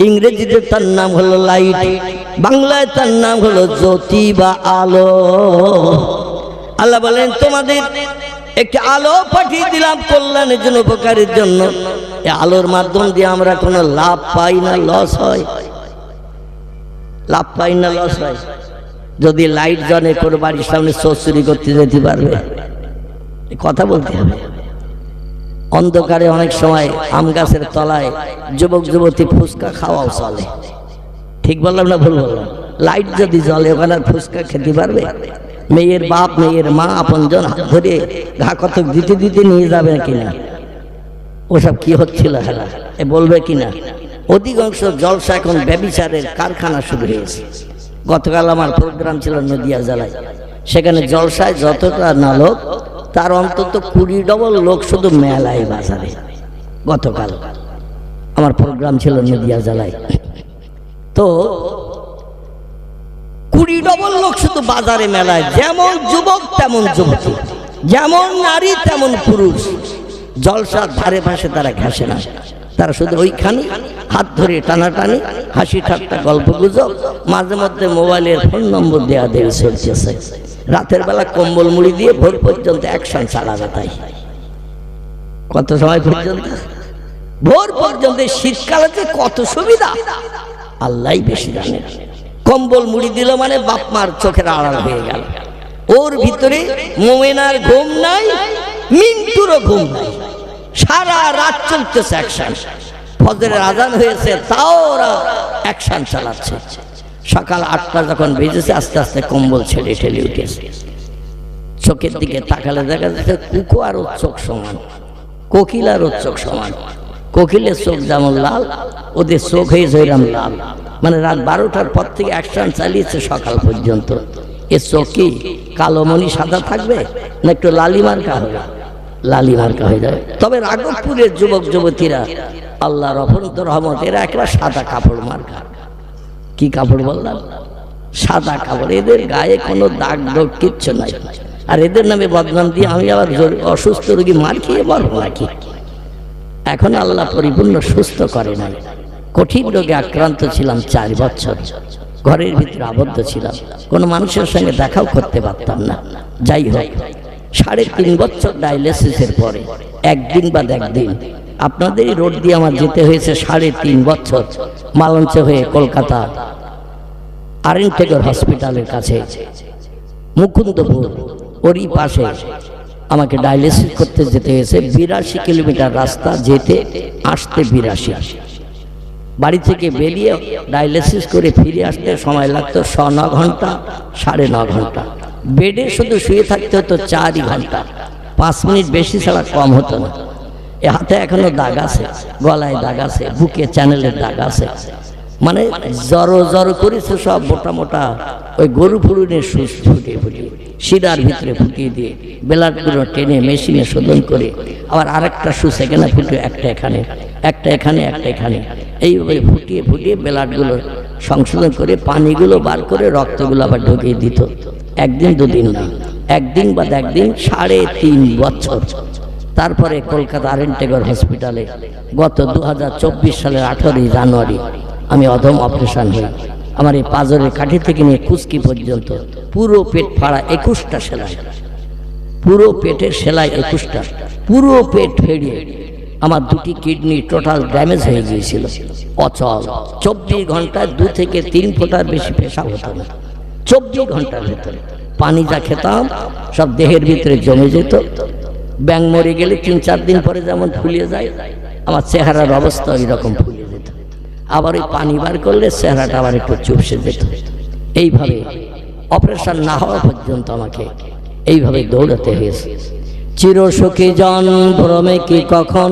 ইংরেজিতে তার নাম হলো লাইট, বাংলায় তার নাম হলো জ্যোতি বা আলো। আল্লাহ বলেন তোমাদের একটি আলো পাঠিয়ে দিলাম কল্যাণের জন্য, উপকারের জন্য। এই আলোর মাধ্যম দিয়ে আমরা কোনো লাভ পাই না, লস হয়? লাভ পাই না, লস হয়? যদি লাইট জ্বলে কোনো বাড়ির সামনে চোর চুরি করতে যেতে পারবে? কথা বলতে হবে। অন্ধকারে অনেক সময় আম গাছের তলায় যুবক যুবতী ফুচকা খাওয়াও চলে। ঠিক বললাম না ভুল বললাম? লাইট যদি জ্বলে ওখানে ফুচকা খেতে পারবে? মেয়ের বাপ মেয়ের মা আপনজন হাত ধরে ঘা কতক দিতে দিতে নিয়ে যাবে কিনা? ওসব কি হচ্ছিল হেলা এ বলবে কিনা? অধিকাংশ জলসা এখন ব্যভিচারের কারখানা শুরু হয়েছে। গতকাল আমার প্রোগ্রাম ছিল নদিয়া জেলায়, সেখানে জলসায় যতটা না লোক তার অন্তত 20 ডবল লোক শুধু মেলায় বাজারে। গতকাল আমার প্রোগ্রাম ছিল নদিয়া জেলায়, তো 20 ডবল লোক শুধু বাজারে মেলায়। যেমন যুবক তেমন যুবতী, যেমন নারী তেমন পুরুষ। জলসার ধারে পাশে তারা ঘেঁষে না, তারা শুধু ওইখানে হাত ধরে টানাটানি, হাসি ঠাট্টা, গল্প গুজব, মাঝে মধ্যে মোবাইলের ফোন নম্বর দেওয়া দেওয়া চলতেছে। রাতের বেলা কম্বল মুড়ি দিয়ে ভোর পর্যন্ত অ্যাকশন চালাবে। তাই কত সময় পর্যন্ত? ভোর পর্যন্ত। শীতকালে যে কত সুবিধা আল্লাহই বেশি জানে। কম্বল মুড়ি দিল মানে বাপ মার চোখের আড়াল হয়ে গেল। ওর ভিতরে মোমেনার ঘুম নাই, মিন্টুরও ঘুম নাই, সারা রাত চলতেছে অ্যাকশন। ফজরের আজান হয়েছে তাও ওরা অ্যাকশন চালাচ্ছে। সকাল 8টা যখন বেজেছে আস্তে আস্তে কম্বল ছেড়ে ঠেলে উঠেছে। চোখের দিকে তাকালে দেখা যাচ্ছে কুকু আর ওর চোখ সমান, কোকিল আর ওর চোখ সমান। কোকিলের চোখ যেমন লাল, ওদের চোখ হয়েছে ওইরকম লাল। মানে রাত 12টার পর থেকে অ্যাকশন চালিয়েছে সকাল পর্যন্ত। এ চোখ কি কালো মণি সাদা থাকবে না একটু লালি মার্কা হবে? লালি মার্কা হয়ে যাবে। তবে রাঘবপুরের যুবক যুবতীরা আল্লাহর অফরন্ত রহমত, এরা একটা সাদা কাপড় মার্কা। কি কাপড় বললাম? সাদা কাপড়। এদের গায়ে কোনো দাগ দাগ কিচ্ছু নাই। আর এদের নামে বদনাম দিয়ে আমি আবার অসুস্থ রোগী মার খেয়ে বলবো নাকি? এখন আল্লাহ পরিপূর্ণ সুস্থ করে নাই। কঠিন রোগে আক্রান্ত ছিলাম 4 বছর, ঘরের ভিতরে আবদ্ধ ছিলাম, কোনো মানুষের সঙ্গে দেখাও করতে পারতাম না। যাই হোক, 3.5 বছর ডায়ালিসিসের পরে একদিন বাদ একদিন আপনাদেরই রোড দিয়ে আমার যেতে হয়েছে 3.5 বছর মালঞ্চ হয়ে কলকাতা আরএন টেগর হসপিটালের কাছে মুকুন্দপুর ওরই পাশে আমাকে ডায়ালিসিস করতে যেতে হয়েছে। 82 কিলোমিটার রাস্তা, যেতে আসতে 82। বাড়ি থেকে বেরিয়ে ডায়ালিসিস করে ফিরে আসতে সময় লাগতো 9 ঘন্টা, 9.5 ঘন্টা। বেডে শুধু শুয়ে থাকতে হতো 4 ঘন্টা, 5 মিনিট বেশি ছাড়া কম হতো না। এ হাতে এখনো দাগ আছে, গলায় দাগ আছে, বুকে চ্যানেলের দাগ আছে। মানে জড়ো জড়ো করেছে সব মোটা মোটা ওই গরু ফুরুনের সুচ ফুটিয়ে ফুটিয়ে শিরার ভিতরে ফুটিয়ে দিয়ে ব্লাডগুলো টেনে মেশিনে শোধন করে আবার আরেকটা সুচ এখানে ফুটে, একটা এখানে, একটা এখানে, একটা এখানে, এইভাবে ফুটিয়ে ফুটিয়ে ব্লাডগুলো সংশোধন করে পানিগুলো বার করে রক্তগুলো আবার ঢুকিয়ে দিত। একদিন দুদিন না, একদিন বাদ একদিন 3.5 বছর। তারপরে কলকাতা আরএন টেগর হসপিটালে গত 2024 সালের 18 জানুয়ারি আমি অধম অপারেশন হই। আমার এই পাঁজরের কাঠি থেকে নিয়ে কুচকি পর্যন্ত পুরো পেট ফাড়া, 21টা সেলাই, পুরো পেটের সেলাই 21টা, পুরো পেট ফেড়িয়ে আমার 2টি কিডনি টোটাল ড্যামেজ হয়ে গিয়েছিল, অচল। 24 ঘন্টায় 2 থেকে 3 ফোঁটার বেশি পেশাব হতো না। 24 ঘন্টার ভিতরে পানি যা খেতাম সব দেহের ভিতরে জমে যেত। ব্যাঙ মরে গেলে 3-4 দিন পরে যেমন ফুলিয়ে যায়, আমার চেহারার অবস্থা ওই রকম ফুলিয়ে যেত। আবার ওই পানি বার করলে চেহারাটা আবার একটু চুপসে যেত। এইভাবে অপারেশন না হওয়া পর্যন্ত আমাকে এইভাবে দৌড়াতে হয়েছে। চিরসুখী জন ভ্রমে কি কখন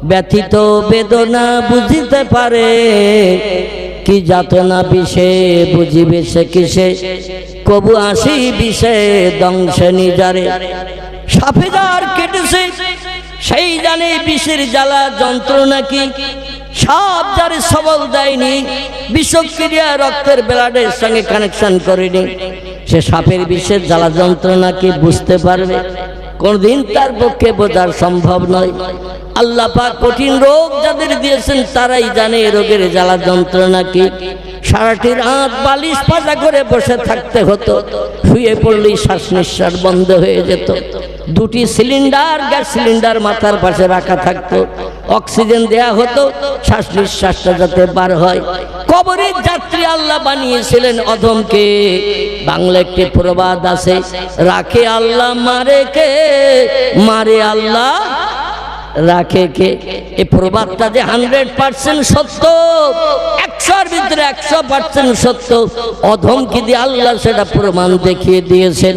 ব্যথিত বেদনা বুঝিতে পারে, কি যাতনা বিষে বুঝিবে সে কিসে, কবু আসি বিষে দংশে নিজারে। সাপে যার কেটেছে সেই জানে বিষের জ্বালা যন্ত্রণা কি, সাপ যার সবল দেয়নি, বিষক্রিয়া রক্তের ব্লাডের সঙ্গে কানেকশন করেনি, সে সাপের বিষের জ্বালা যন্ত্রণা কি বুঝতে পারবে? কোনদিন তার পক্ষে বোঝার সম্ভব নয়। আল্লাহ পাক কঠিন রোগ যাদের দিয়েছেন তারাই জানে এই রোগের জ্বালা যন্ত্রণা কি। সারাটি রাত বালিশ পাতা করে বসে থাকতে হতো, শুয়ে পড়লেই শ্বাস নিঃশ্বাস বন্ধ হয়ে যেত। দুটি সিলিন্ডার, গ্যাস সিলিন্ডার মাথার পাশে রাখা থাকতো, অক্সিজেন দেয়া হতো শ্বাস নিঃশ্বাসটা যাতে বার হয়। কবরের যাত্রী আল্লাহ বানিয়েছিলেন অধমকে। বাংলা একটি প্রবাদ আছে, রাখে আল্লাহ মারে কে, মারে আল্লাহ রাখে কে। এই প্রবাদটা যে 100% সত্য, 100-র ভিতরে 100% সত্য। অধমকে দিয়ে আল্লাহ সেটা প্রমাণ দেখিয়ে দিয়েছেন।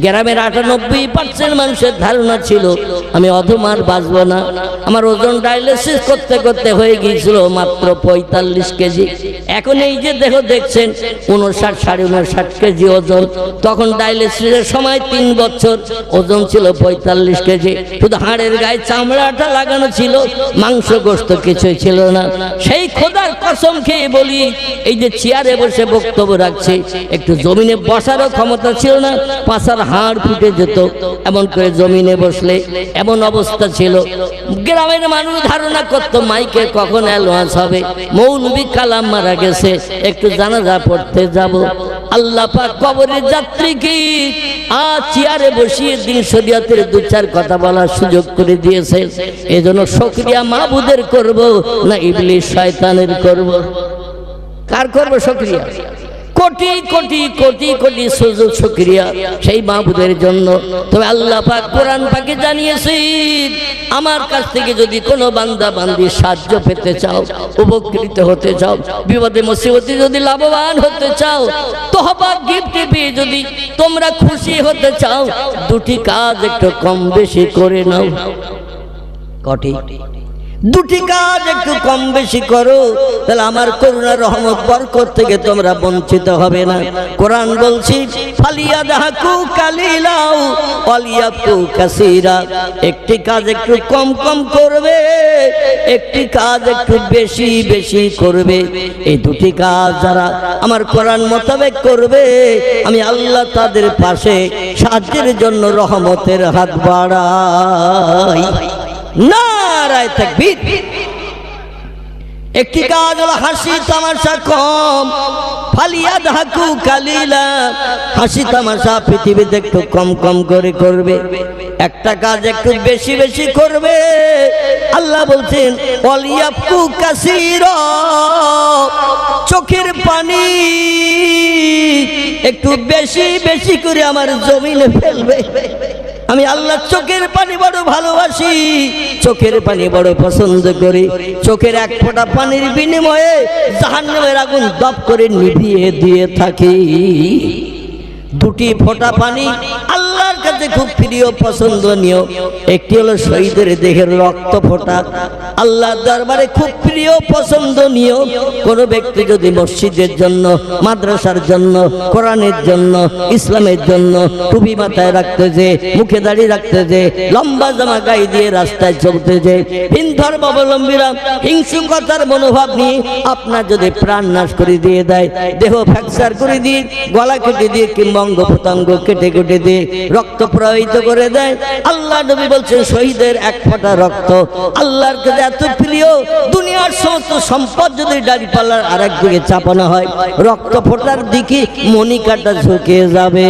গ্রামের 98% মানুষের ধারণা ছিল আমি অধম আর বাঁচব না। আমার ওজন ডায়ালিসিস করতে করতে হয়ে গিয়েছিল মাত্র 45 কেজি। এখন এই যে দেহ দেখছেন 59-59.5 কেজি ওজন। তখন ডায়ালিসিসের সময় 3 বছর ওজন ছিল 45 কেজি। শুধু হাড়ের গায়ে চামড়াটা লাগানো ছিল, মাংস গোস্ত কিছুই ছিল না। সেই খোদার কসম খেয়ে বলি, এই যে চেয়ারে বসে বক্তব্য রাখছে, একটু জমিনে বসারও ক্ষমতা ছিল না, পাছার হাড় ফুটে যেত এমন করে জমিনে বসলে। এমন অবস্থা ছিল। গ্রামের মানুষ ধারণা করতো মাইকে কখন অ্যালোয়ান্স হবে, মৌলবি কালাম মারা গেছে, একটু জানাজা পড়তে যাব। আল্লাহ পাক কবরের যাত্রীকে আজ চেয়ারে বসিয়ে দিন শরীয়তের 2-4 কথা বলার সুযোগ করে দিয়েছে। এজন্য শুকরিয়া মাবুদের করব না ইবলিস শয়তানের করব? কার করব শুকরিয়া? কোটি কোটি কোটি কোটি সুযোগ শুকরিয়া সেই মাবুদের জন্য। তবে আল্লাহ পাক কোরআন পাকে জানিয়েছেন, আমার কাছ থেকে যদি কোনো বান্দা বান্দি সাহায্য পেতে চাও, উপকৃত হতে চাও, বিপদে মুসিবতে যদি লাভবান হতে চাও, তোহবা গিফট পেয়ে যদি তোমরা খুশি হতে চাও, 2টি কাজ একটু কম বেশি করে নাও। কটি? 2টি কাজ একটু কম বেশি করো, তাহলে আমার করুণা রহমত বরকত থেকে তোমরা বঞ্চিত হবে না। কোরআন বলছি, ফালিয়াদহাকু কালিলাও ওয়ালিয়াবকু কাসীরা। একটি কাজ একটু কম কম করবে, একটি কাজ একটু বেশি বেশি করবে। এই 2টি কাজ যারা আমার কোরআন মোতাবেক করবে, আমি আল্লাহ তাদের পাশে সাহায্যের জন্য রহমতের হাত বাড়াই। নারায়ে তাকবীর। একটি কাজ হলো হাসি তামাশা কম, ফালিয়াদহাকু কালিলা। হাসি তামাশা পৃথিবীতে একটু কম কম করে করবে, একটা কাজ একটু বেশি বেশি করবে। আল্লাহ বলছেন ওয়ালিয়াবকু কাসীরা। চোখের পানি একটু বেশি বেশি করে আমার জমিনে ফেলবে। আমি আল্লাহ চোখের পানি বড় ভালোবাসি, চোখের পানি বড় পছন্দ করি। চোখের এক ফোঁটা পানির বিনিময়ে জাহান্নামের আগুন দপ করে নিভিয়ে দিয়ে থাকি। 2টি ফোঁটা পানি আল্লাহর কাছে খুব প্রিয় পছন্দনীয়। একটি হলো শহীদের দেহের রক্ত ফোঁটা, আল্লাহর দরবারে খুব প্রিয় পছন্দনীয়। কোন ব্যক্তি যদি মসজিদের জন্য, মাদ্রাসার জন্য, কোরআনের জন্য, ইসলামের জন্য টুপি মাথায় রাখতে যে, মুখে দাড়ি রাখতে যে, লম্বা জামা গায়ে দিয়ে রাস্তায় চলতে যে, ভিন ধর্মাবলম্বীরা হিংসুকতার মনোভাব নিয়ে আপনার যদি প্রাণ নাশ করে দিয়ে দেয়, দেহ ফ্র্যাকচার করে দিয়ে, গলা কেটে দিয়ে কিংবা অঙ্গ প্রত্যঙ্গ কেটে কেটে দিয়ে রক্ত প্রবাহিত করে দেয়, আল্লাহ নবী বলছেন শহীদের এক ফোঁটা রক্ত আল্লাহর কাছে এত প্রিয়, দুনিয়ার সমস্ত সম্পদ যদি দাড়িপাল্লার আরেক দিকে চাপানো হয়, রক্ত ফোঁটার দিকে মণিকাটা ঝুঁকে যাবে।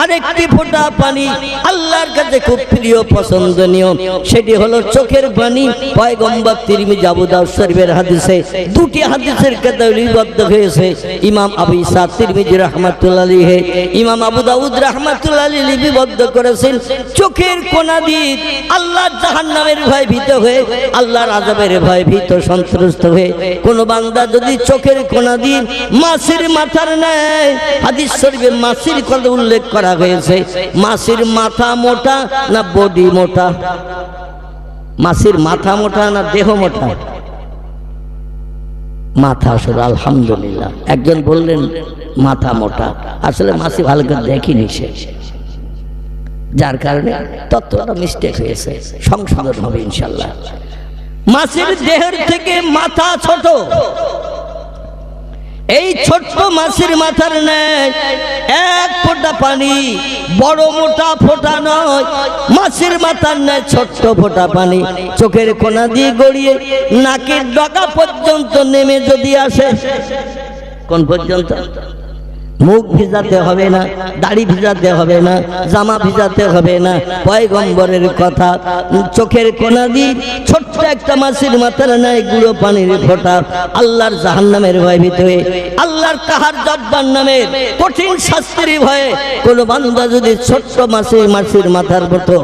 আরেকটি ফোঁটা পানি আল্লাহর কাছে খুব প্রিয় পছন্দনীয়, সেটি হলো চোখের পানি। পয়গম্বর তিরমিজি আবু দাউদ শরীফের হাদিসে 2টি হাদিসের কিতাবে লিপিবদ্ধ হয়েছে। ইমাম আবু ঈসা তিরমিজি রাহমাতুল্লাহ আলাইহি, ইমাম আবু দাউদ রাহমাতুল্লাহ আলাইহি লিপিবদ্ধ করেছেন, চোখের কোনা দিয়ে আল্লাহ জাহান্নামের ভয় ভীত হয়ে, আল্লাহর আযাবের ভয় ভীত সন্ত্রস্ত হয়ে কোন বান্দা যদি চোখের কোনা দিয়ে মাছির মাথার নেয়, হাদিস শরীফে মাছির কথা উল্লেখ করা হয়েছে। মাছির মাথা মোটা না বডি মোটা? মাছির মাথা মোটা না দেহ মোটা? মাথা আসলে আলহামদুলিল্লাহ। একজন বললেন মাথা মোটা, আসলে মাছি ভালো করে দেখিনি সে, যার কারণে তত্ত্বটা মিস্টেক হয়েছে, সংশোধন হবে ইনশাল্লাহ। মাছির দেহের থেকে মাথা ছোট। এই ছোট্ট মাছের মাথার নেয় এক ফোঁটা পানি, বড় মোটা ফোঁটা নয়, মাছের মাথার নেয় ছোট্ট ফোঁটা পানি চোখের কোনা দিয়ে গড়িয়ে নাকের ডগা পর্যন্ত নেমে যদি আসে, কোন পর্যন্ত? মুখ ভিজাতে হবে না, দাড়ি ভিজাতে হবে না, জামা ভিজাতে হবে না, পয়গম্বরের কথা। চোখের কোনা দিয়ে ছোট্ট একটা মাছের মাথার নাই গুঁড়ো পানির ফোঁটা, আল্লাহর জাহান্নামের ভয় ভিতরে, আল্লাহর কাহার জব্বার নামের কঠিন শাস্তির ভয়ে কোন বান্দা যদি ছোট্ট মাছের মাথার মতো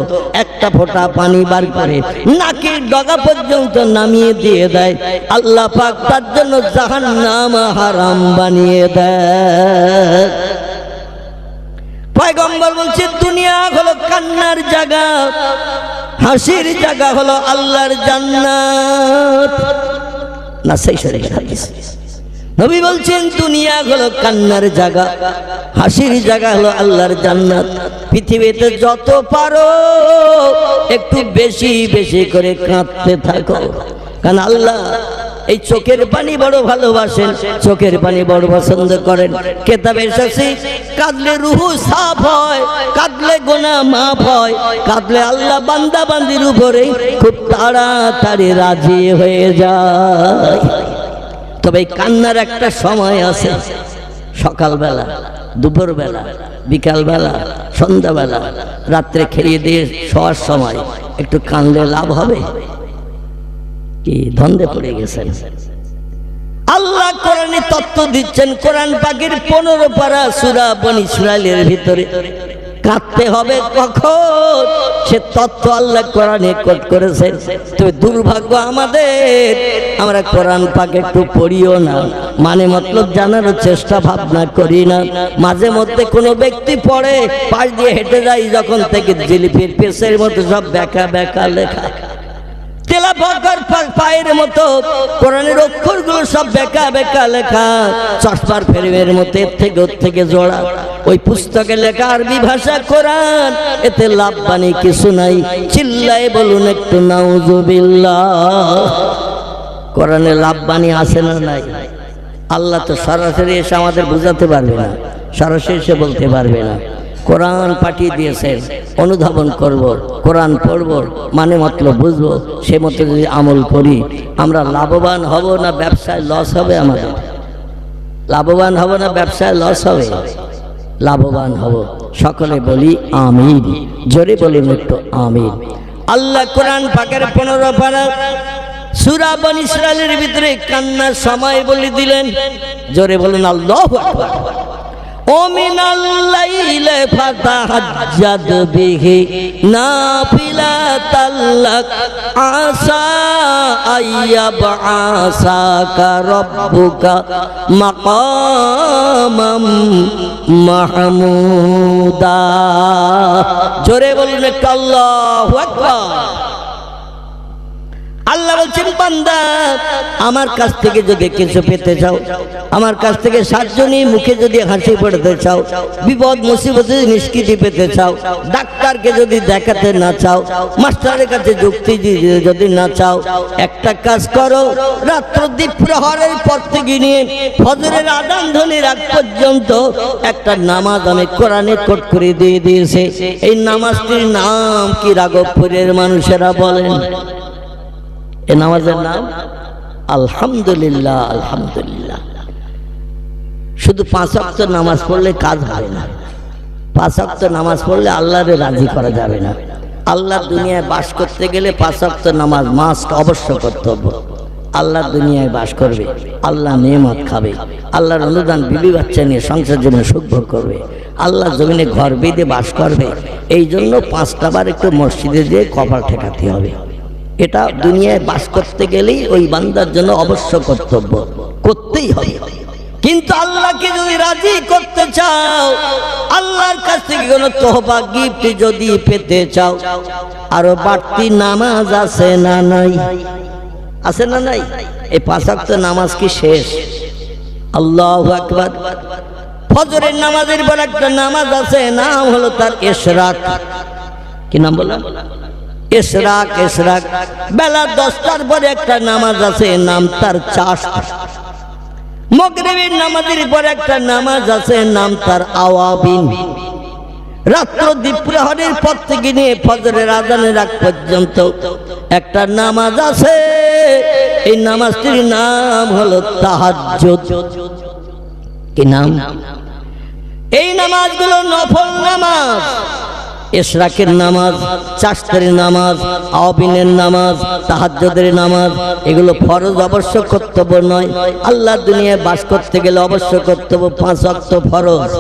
একটা ফোঁটা পানি বার করে নাকের ডগা পর্যন্ত নামিয়ে দিয়ে দেয়, আল্লাহ পাক তার জন্য জাহান্নাম হারাম বানিয়ে দেয়। পয়গম্বর বলছে দুনিয়া হলো কান্নার জায়গা, হাসির জায়গা হলো আল্লাহর জান্নাত। না সেই শরীফের হাদিস। নবী বলছেন দুনিয়া হলো কান্নার জায়গা, হাসির জায়গা হলো আল্লাহর জান্নাত। পৃথিবীতে যত পারো একটু বেশি বেশি করে কাঁদতে থাকো, কারণ আল্লাহ এই চোখের পানি বড় ভালোবাসেন, চোখের পানি বড় পছন্দ করেন। কেতাবে এসেছে কাঁদলে রুহু সাফ হয়, কাঁদলে গুনাহ মাফ হয়, কাঁদলে আল্লাহ বান্দা বান্দির উপরে খুব তাড়াতাড়ি রাজি হয়ে যায়। তবে এই কান্নার একটা সময় আছে, সকালবেলা, দুপুরবেলা, বিকালবেলা, সন্ধ্যাবেলা, রাত্রে খেয়ে দিয়ে শোয়ার সময় একটু কাঁদলে লাভ হবে কি? ধন্দে পড়ে গেছেন। আল্লাহ কোরআনে তত্ত্ব দিচ্ছেন, কোরআন পাকের 15 পারা সূরা বনী ইসরাইলের ভিতরে কাঁদতে হবে কখন সে তত্ত্ব আল্লাহ কোরআনে কোট করেছেন। তবে দুর্ভাগ্য আমাদের, আমরা কোরআন পাক একটু পড়িও না, মানে মতলব জানার চেষ্টা ভাবনা করি না। মাঝে মধ্যে কোনো ব্যক্তি পড়ে, পাশ দিয়ে হেঁটে যায়, যখন থেকে জিলিপির পেছের মতো সব বেকা বেকা লেখা, তেলা পাকার পায়ের মতো কোরআনের অক্ষরগুলো সব বেকা বেকা লেখা, চশমার ফ্রেমের মতো এর থেকে ওর থেকে জোড়া। ওই পুস্তকে লেখা আরবি ভাষা কোরআন, এতে লাভ বানি কিছু নাই। চিল্লায় বলুন একটু নাউজুবিল্লাহ। কোরআনে লাভ বানি আছে না নাই? আল্লাহ তো সরাসরি এসে আমাদের বুঝাতে পারবে না, সরাসরি এসে বলতে পারবে না। কোরআন পাঠিয়ে দিয়েছেন, অনুধাবন করব, কোরআন পড়ব, মানে মতলব বুঝবো, সে মতো যদি আমল করি আমরা লাভবান হব না ব্যবসায় লস হবে? আমাদের লাভবান হব না ব্যবসায় লস হবে? লাভবান হব। সকলে বলি আমিন, জোরে বলুন একটু আমিন। আল্লাহ কোরআন পাকের 15 পারা সূরা বনী ইসরাইলের ভিতরে কান্নার সময় বলে দিলেন, জোরে বলুন আল্লাহু আকবার। ومن الليل فتهجد به نافلة لك عسى أن يبعثك ربك مقاما محمودا। জোরে বলুন একটু আল্লাহু আকবার। আল্লাহ বলছেন বান্দা আমার কাছ থেকে যদি কিছু পেতে চাও, আমার কাছ থেকে সাতজনই মুখে যদি হাসি পড়তে চাও, বিপদ মুসিবতে নিষ্কৃতি পেতে চাও, ডাক্তারকে যদি দেখাতে না চাও, মাস্টারের কাছে যুক্তি যদি না চাও, একটা কাজ করো, রাত্র দ্বীপ প্রহরের পর থেকে নিয়ে ফজরের আযান ধ্বনির আগ পর্যন্ত একটা নামাজ আমি কোরআনে কোট করে দিয়ে দিয়েছে। এই নামাজটির নাম কি রাঘবপুরের মানুষেরা বলেন? এ নামাজের নাম আলহামদুলিল্লাহ। আলহামদুলিল্লাহ। শুধু 5 ওয়াক্ত নামাজ পড়লে কাজ হয় না, 5 ওয়াক্ত নামাজ পড়লে আল্লাহরে রাজি করা যাবে না। আল্লাহ দুনিয়ায় বাস করতে গেলে 5 ওয়াক্ত নামাজ মাস্ট, অবশ্য কর্তব্য। আল্লাহ দুনিয়ায় বাস করবে, আল্লাহ নেয়ামত খাবে, আল্লাহর অনুদান বিবি বাচ্চা নিয়ে সংসার জন্য সুখ ভোগ করবে, আল্লাহ জমিনে ঘর বেঁধে বাস করবে। এই জন্য 5টা বার একটু মসজিদে যেয়ে কপাল ঠেকাতে হবে। এটা দুনিয়ায় বাস করতে গেলেই ওই বান্দার জন্য অবশ্য কর্তব্য, করতেই হবে। কিন্তু আল্লাহকে যদি রাজি করতে চাও, আল্লাহর কাছ থেকে কোনো তোহফা গিফট যদি পেতে চাও, আরো বাড়তি নামাজ আছে না নাই? আছে না নাই? এই 5 ওয়াক্ত নামাজ কি শেষ? আল্লাহু আকবার। ফজরের নামাজের পর একটা নামাজ আছে, নাম হলো তার ইশরাক। কি নাম বললাম? ইশরাক। ইশরাক বেলা 10টার পরে একটা নামাজ আছে, নাম তার চাষ। মাগরিবের নামাজের পর একটা নামাজ আছে, নাম তার আওয়াবিন। রাত্র দ্বীপ্রহরের পর থেকে নিয়ে ফজরের আজানের আগ পর্যন্ত একটা নামাজ আছে, এই নামাজটির নাম হলো তাহাজ্জুদ। কি নাম? এই নামাজগুলো নফল নামাজ, ইশরাকের নামাজ, চাশতের নামাজ, আওয়াবিনের নামাজ, তাহাজ্জুদের নামাজ। এগুলো ফরজ, অবশ্য কর্তব্য নয়। আল্লাহর দুনিয়ায় বাস করতে গেলে অবশ্য কর্তব্য 5 ওয়াক্ত ফরজ,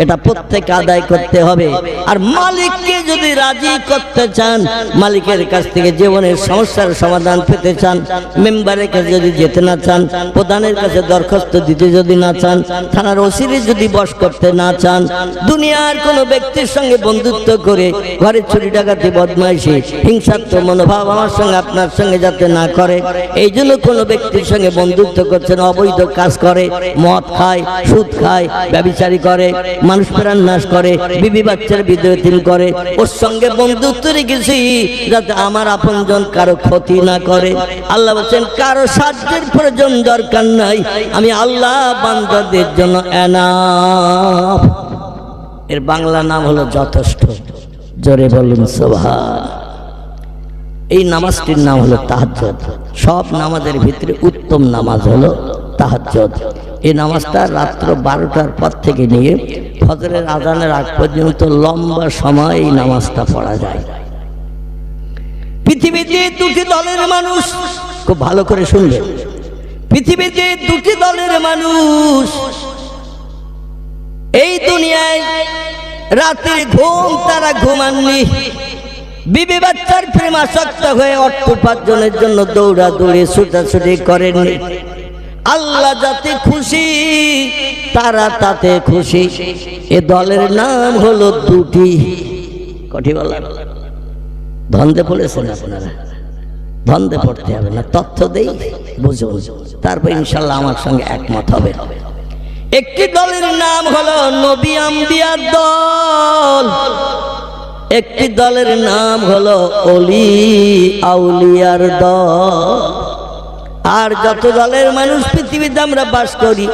এটা প্রত্যেক আদায় করতে হবে। আর মালিককে যদি রাজি করতে চান, মালিকের কাছ থেকে জীবনের সমস্যার সমাধান পেতে চান, মেম্বারের কাছে যদি যেতে না চান, প্রধানের কাছে দরখাস্ত দিতে যদি না চান, থানার ওসিরে যদি বশ করতে না চান, দুনিয়ার কোনো ব্যক্তির সঙ্গে বন্ধুত্ব করে ঘরে চুরি ডাকাতি বদমাইশি হিংসাত্মক মনোভাব আমার সঙ্গে আপনার সঙ্গে যাতে না করে, এই জন্য কোনো ব্যক্তির সঙ্গে বন্ধুত্ব করছেন, অবৈধ কাজ করে, মদ খায়, সুদ খায়, ব্যভিচারী করে, মানুষ প্রাণ নাশ করে, বিবি বাচ্চার বিদ্রোহীন করে, ওর সঙ্গে বন্ধুত্ব রেখেছি যাতে আমার আপনজন কারো ক্ষতি না করে। আল্লাহ বলছেন কারো সাহায্যের প্রয়োজন দরকার নাই, আমি আল্লাহ বান্দাদের জন্য এনাফ। এর বাংলা নাম হলো যথেষ্ট। জোরে বলুন সুবহান। এই নামাজটির নাম হলো তাহাজ্জুদ। সব নামাজের ভিতরে উত্তম নামাজ হলো তাহাজ্জুদ। এই নামাজটা রাত্র 12টার পর থেকে নিয়ে ফজরের আজানের আগ পর্যন্ত লম্বা সময় এই নামাজটা পড়া যায়। পৃথিবীতে দুটি দলের মানুষ, খুব ভালো করে শুনবেন, পৃথিবীতে দুটি দলের মানুষ এই দুনিয়ায় রাতের ঘুম তারা ঘুমাননি, বিবি বাচ্চার প্রেমাসক্ত হয়ে অর্থ উপার্জনের জন্য দৌড়াদৌড়ি ছুটাছুটি করেননি। আল্লাহ যাতে খুশি তারা তাতে খুশি। এ দলের নাম হলো দুটি। কটি বলা? ধন্দে পড়েছেন আপনারা? ধন্দে পড়তে হবে না, তথ্য দেই বুঝুন, তারপর ইনশাল্লাহ আমার সঙ্গে একমত হবে। একটি দলের নাম হলো নবী আম্বিয়ার দল, একটি দলের নাম হলো ওলি আউলিয়ার দল। আর যত দলের মানুষ পৃথিবীতে আমরা বাস করি,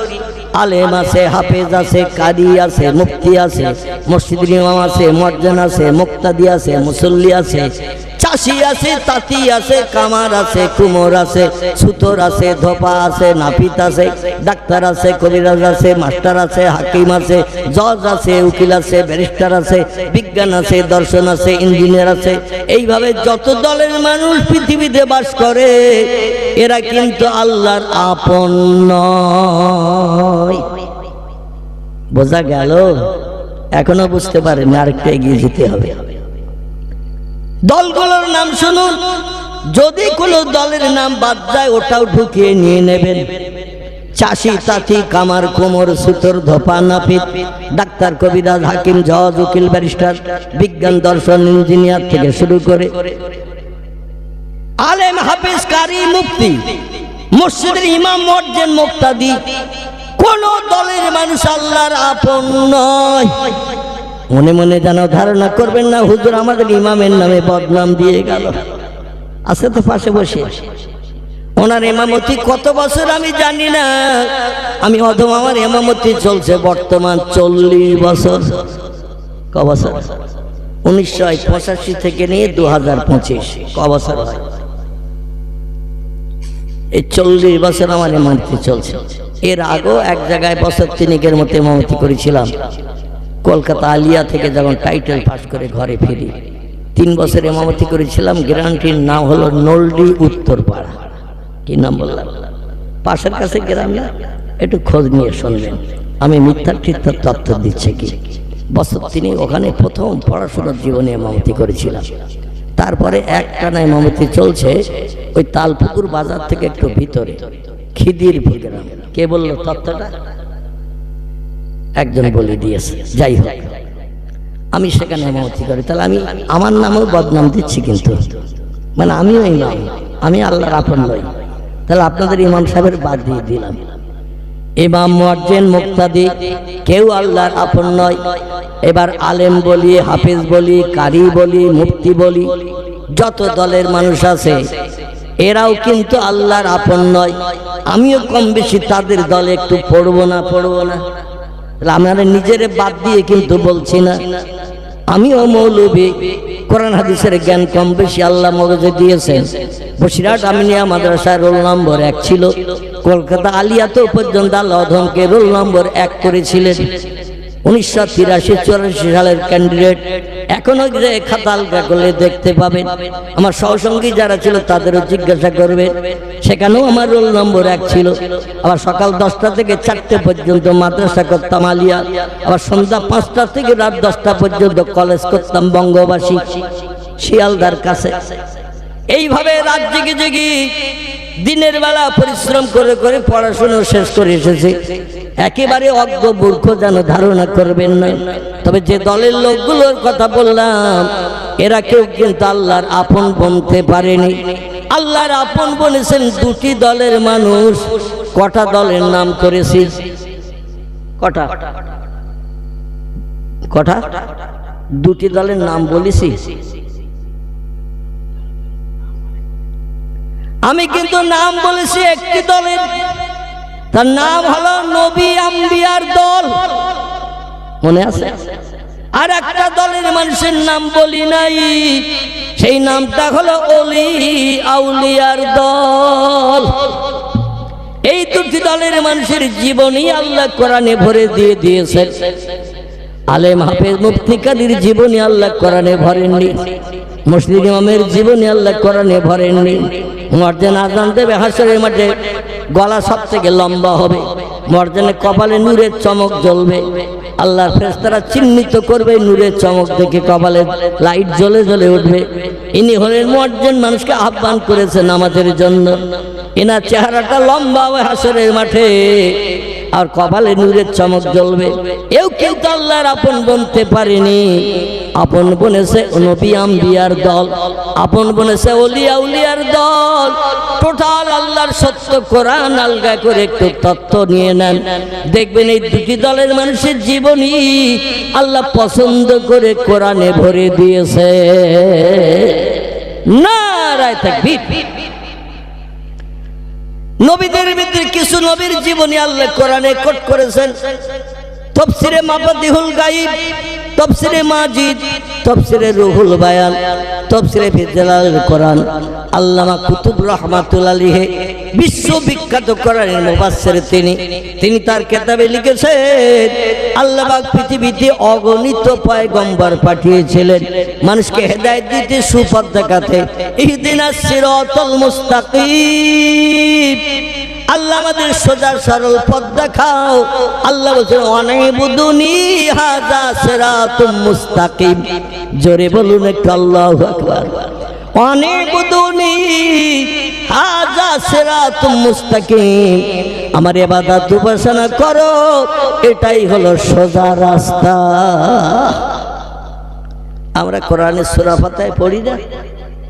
আলেম আছে, হাফেজ আছে, কারি আছে, মুফতি আছে, মসজিদের ইমাম আছে, মুয়াজ্জিন আছে, মুক্তাদি আছে, মুসল্লি আছে, চাষি আছে, তাঁতি আছে, কামার আছে, কুমোর আছে, সুতোর আছে, ধোপা আছে, নাপিত আছে, ডাক্তার আছে, কবিরাজ আছে, মাস্টার আছে, হাকিম আছে, জজ আছে, উকিল আছে, ব্যারিস্টার আছে, বিজ্ঞান আছে, দর্শন আছে, ইঞ্জিনিয়ার আছে। এইভাবে যত দলের মানুষ পৃথিবীতে বাস করে এরা কিন্তু আল্লাহর আপন নয়। বোঝা গেল? এখনো বুঝতে পারেন, আরেকটা এগিয়ে যেতে হবে। দলগুলোর নাম শুনুন, যদি কোনো দলের নাম বাদ যায় ওটাও ঢুকিয়ে নিয়ে নেবেন। চাষি, তাঁতি, কামার, কুমোর, সুতোর, ধোপা, নাপিত, ডাক্তার, কবিরাজ, হাকিম, জজ, উকিল, ব্যারিস্টার, বিজ্ঞান, দর্শন, ইঞ্জিনিয়ার থেকে শুরু করে আলেম, হাফেজ, কারি, মুফতি, মসজিদের ইমাম, মুয়াজ্জিন, মুক্তাদি, কোন দলের মানুষ আল্লাহর আপন নয়। মনে মনে যেন ধারণা করবেন না হুজুর আমাদের ইমামের নামে বদনাম দিয়ে গেল। আছে তো পাশে বসে, ওনার ইমামতি কত বছর আমি জানি না, আমি অধম আমার ইমামতি চলছে বর্তমান 40 বছর। ক বছর? 1985 থেকে নিয়ে 2025। ক বছর হয়? এই 40 বছর আমার ইমামতি চলছে। এর আগেও এক জায়গায় বছর 3 মতো ইমামতি করেছিলাম, কলকাতা আলিয়া থেকে যখন টাইটেল পাস করে ঘরে ফিরি। 3 বছর ইমামতি করেছিলাম। গ্রামটির নাম হলো নলডি উত্তরপাড়া। কি নাম বললাম? পাশের কাছে গ্রাম না, একটু খোঁজ নিয়ে শুনবেন আমি মিথ্যার ঠিকঠাক তথ্য দিচ্ছে কি। বছর 3 ওখানে প্রথম পড়াশোনার জীবনে ইমামতি করেছিলাম। তারপরে একটানা ইমামতি চলছে ওই তালপুকুর বাজার থেকে একটু ভিতরে খিদিরপুর গ্রাম। কে বললো তথ্যটা? একজন বলে দিয়েছে। যাই হোক, আমি সেখানে ইমামতি করি। তাহলে আমি আমার নামেও বদনাম দিচ্ছি, কিন্তু মানে আমিও ইমাম, আমি আল্লাহর আপন নই। তাহলে আপনাদের ইমাম সাহেবের বাদ দিয়ে দিলাম। ইমাম, মুয়াজ্জিন, মুক্তাদি কেউ আল্লাহর আপন নয়। এবার আলেম বলি, হাফেজ বলি, কারি বলি, মুফতি বলি, যত দলের মানুষ আছে এরাও কিন্তু আল্লাহর আপন নয়। আমিও কম বেশি তাদের দলে একটু পড়বো না। আমার নিজের বাদ দিয়ে কিন্তু বলছি না, আমিও মৌলবী, কোরআন হাদিসের জ্ঞান কম বেশি আল্লাহ মগজে দিয়েছেন। বসিরহাট আমিনিয়া মাদ্রাসায় রোল নম্বর 1 ছিল, কলকাতা আলিয়াতেও পর্যন্ত আল্লাহ অধমকে রোল নম্বর 1 করেছিলেন। 1983-84 সালের ক্যান্ডিডেট, এখনো যে খাতা আলগা করলে দেখতে পাবেন। আমার সহসঙ্গী যারা ছিল তাদেরও জিজ্ঞাসা করবে, সেখানেও আমার রোল নম্বর 1 ছিল। আবার সকাল 10টা থেকে 4টে পর্যন্ত মাদ্রাসা করতাম আলিয়া, আবার সন্ধ্যা 5টা থেকে রাত 10টা পর্যন্ত কলেজ করতাম বঙ্গবাসী শিয়ালদার কাছে। এইভাবে রাত জেগে জেগে দিনের বেলা পরিশ্রম করে করে পড়াশোনা শেষ করে এসেছে। একেবারে অজ্ঞ মূর্খ যেন ধারণা করবেন না। তবে যে দলের লোকগুলোর কথা বললাম, এরা কেউ কিন্তু আল্লাহর আপন বনতে পারেনি। আল্লাহর আপন বনেছেন 2টি দলের মানুষ। কটা দলের নাম করেছি? কটা? 2টি দলের নাম বলেছি। আমি কিন্তু নাম বলেছি একটি দলের, তার নাম হলো নবী আম্বিয়ার দল, মনে আছে? আর একটা দলের মানুষের নাম বলি নাই, সেই নামটা হলো ওলি আউলিয়ার দল। এই 2টি দলের মানুষের জীবনী আল্লাহ কোরআনে ভরে দিয়ে দিয়েছেন। আলেম হাফেজ মুফতি কাদির জীবনী আল্লাহ কোরআনে ভরেননি, মুসলিম ইমামের জীবনী আল্লাহ কোরআনে ভরেননি। মুয়াজ্জিন আযান দেবে, হাসরের মাঠে গলা সব থেকে লম্বা হবে, মুয়াজ্জিনের কপালে নূরের চমক জ্বলবে, আল্লাহর ফেরেশতারা চিহ্নিত করবে, নূরের চমক দেখে কপালে লাইট জ্বলে জ্বলে উঠবে। ইনি হলেন মুয়াজ্জিন, মানুষকে আহ্বান করেছে নামাজের জন্য। এনার চেহারাটা লম্বা হবে হাসরের মাঠে, আর কপালে নূরের চমক জ্বলবে। এও কিন্তু আল্লাহর আপন বনতে পারেনি। আপন বনেছে নবী আম্বিয়ার দল, আপন বনেছে ওলি আউলিয়ার দল। টোটাল আল্লাহর সত্য কোরআন আলগা করে একটু তত্ত্ব নিয়ে নেন, দেখবেন এই 2টি দলের মানুষের জীবনী আল্লাহ পছন্দ করে কোরআনে ভরে দিয়েছে। নারায়ে তাকবীর। নবীদের ভিতরে কিছু নবীর জীবনী আল্লাহ কোরআনে কোট করেছেন। তাফসিরে মাফাতিহুল গায়ব, তাফসিরে মাজিদ, তাফসিরে রুহুল বায়ান, তাফসিরে ফিজালাল কোরআন। আল্লামা কুতুব রাহমাতুল্লাহ আলাইহি বিশ্ববিখ্যাত কোরআনের মুফাসসির তিনি তার কিতাবে লিখেছেন, আল্লাহ পাক পৃথিবীতে অগণিত পয়গম্বর পাঠিয়েছিলেন মানুষকে হেদায়েত দিতে, সুপথ দেখাতে। ইহদিনাস সিরাতাল মুস্তাকিম, আল্লাহ আমাদের সোজা সরল পথ দেখাও। আল্লাহ বলেন ওয়ানাইবুদুনি হাযা সিরাতুম মুস্তাকিম। জোরে বলুন একটু আল্লাহু আকবার। ওয়ানাইবুদুনি হাযা সিরাতুম মুস্তাকিম, আমার ইবাদত উপাসনা করো, এটাই হলো সোজা রাস্তা। আমরা কোরআনের সূরা ফাতিহায় পড়ি না,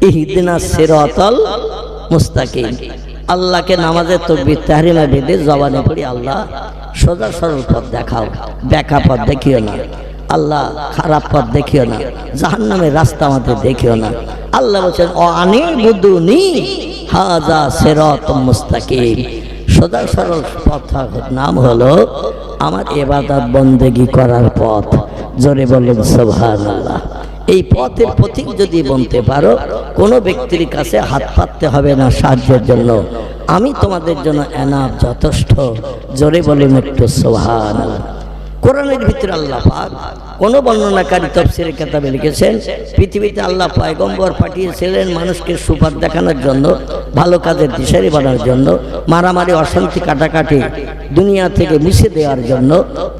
ইহদিনাস সিরাতাল মুস্তাকিম। আল্লাহকে নামাজের তাকবীর তাহরিমা বেঁধে জবানে পড়ি, আল্লাহ সোজা সরল পথ দেখাও, বেঁকা পথ দেখিও না, আল্লাহ খারাপ পথ দেখিও না, জাহান্নামের রাস্তা আমাদের দেখিও না। আল্লাহ বলছেন ওয়ানিবুদুনি হাযা সিরাতুম মুস্তাকিম, সোজা সরল পথের নাম হলো আমার ইবাদত বন্দেগী করার পথ। জোরে বলুন সুবহানাল্লাহ। এই পথের পথিক যদি বলতে পারো, কোনো ব্যক্তির কাছে হাত পাততে হবে না সাহায্যের জন্য। আমি তোমাদের জন্য এনাফ, যথেষ্ট। জোরে বলুন একটু সুবহানাল্লাহ। কোরআনের ভিতরে আল্লাহ পাক কোন বর্ণনাকারী তাফসীরের কিতাবে লিখেছেন, পৃথিবীতে আল্লাহ পয়গম্বর পাঠিয়েছিলেন মানুষকে সুপথ দেখানোর জন্য, ভালো কাজের দিশারি বানানোর জন্য, মারামারি অশান্তি কাটাকাটি দুনিয়া থেকে মুছে দেওয়ার জন্য।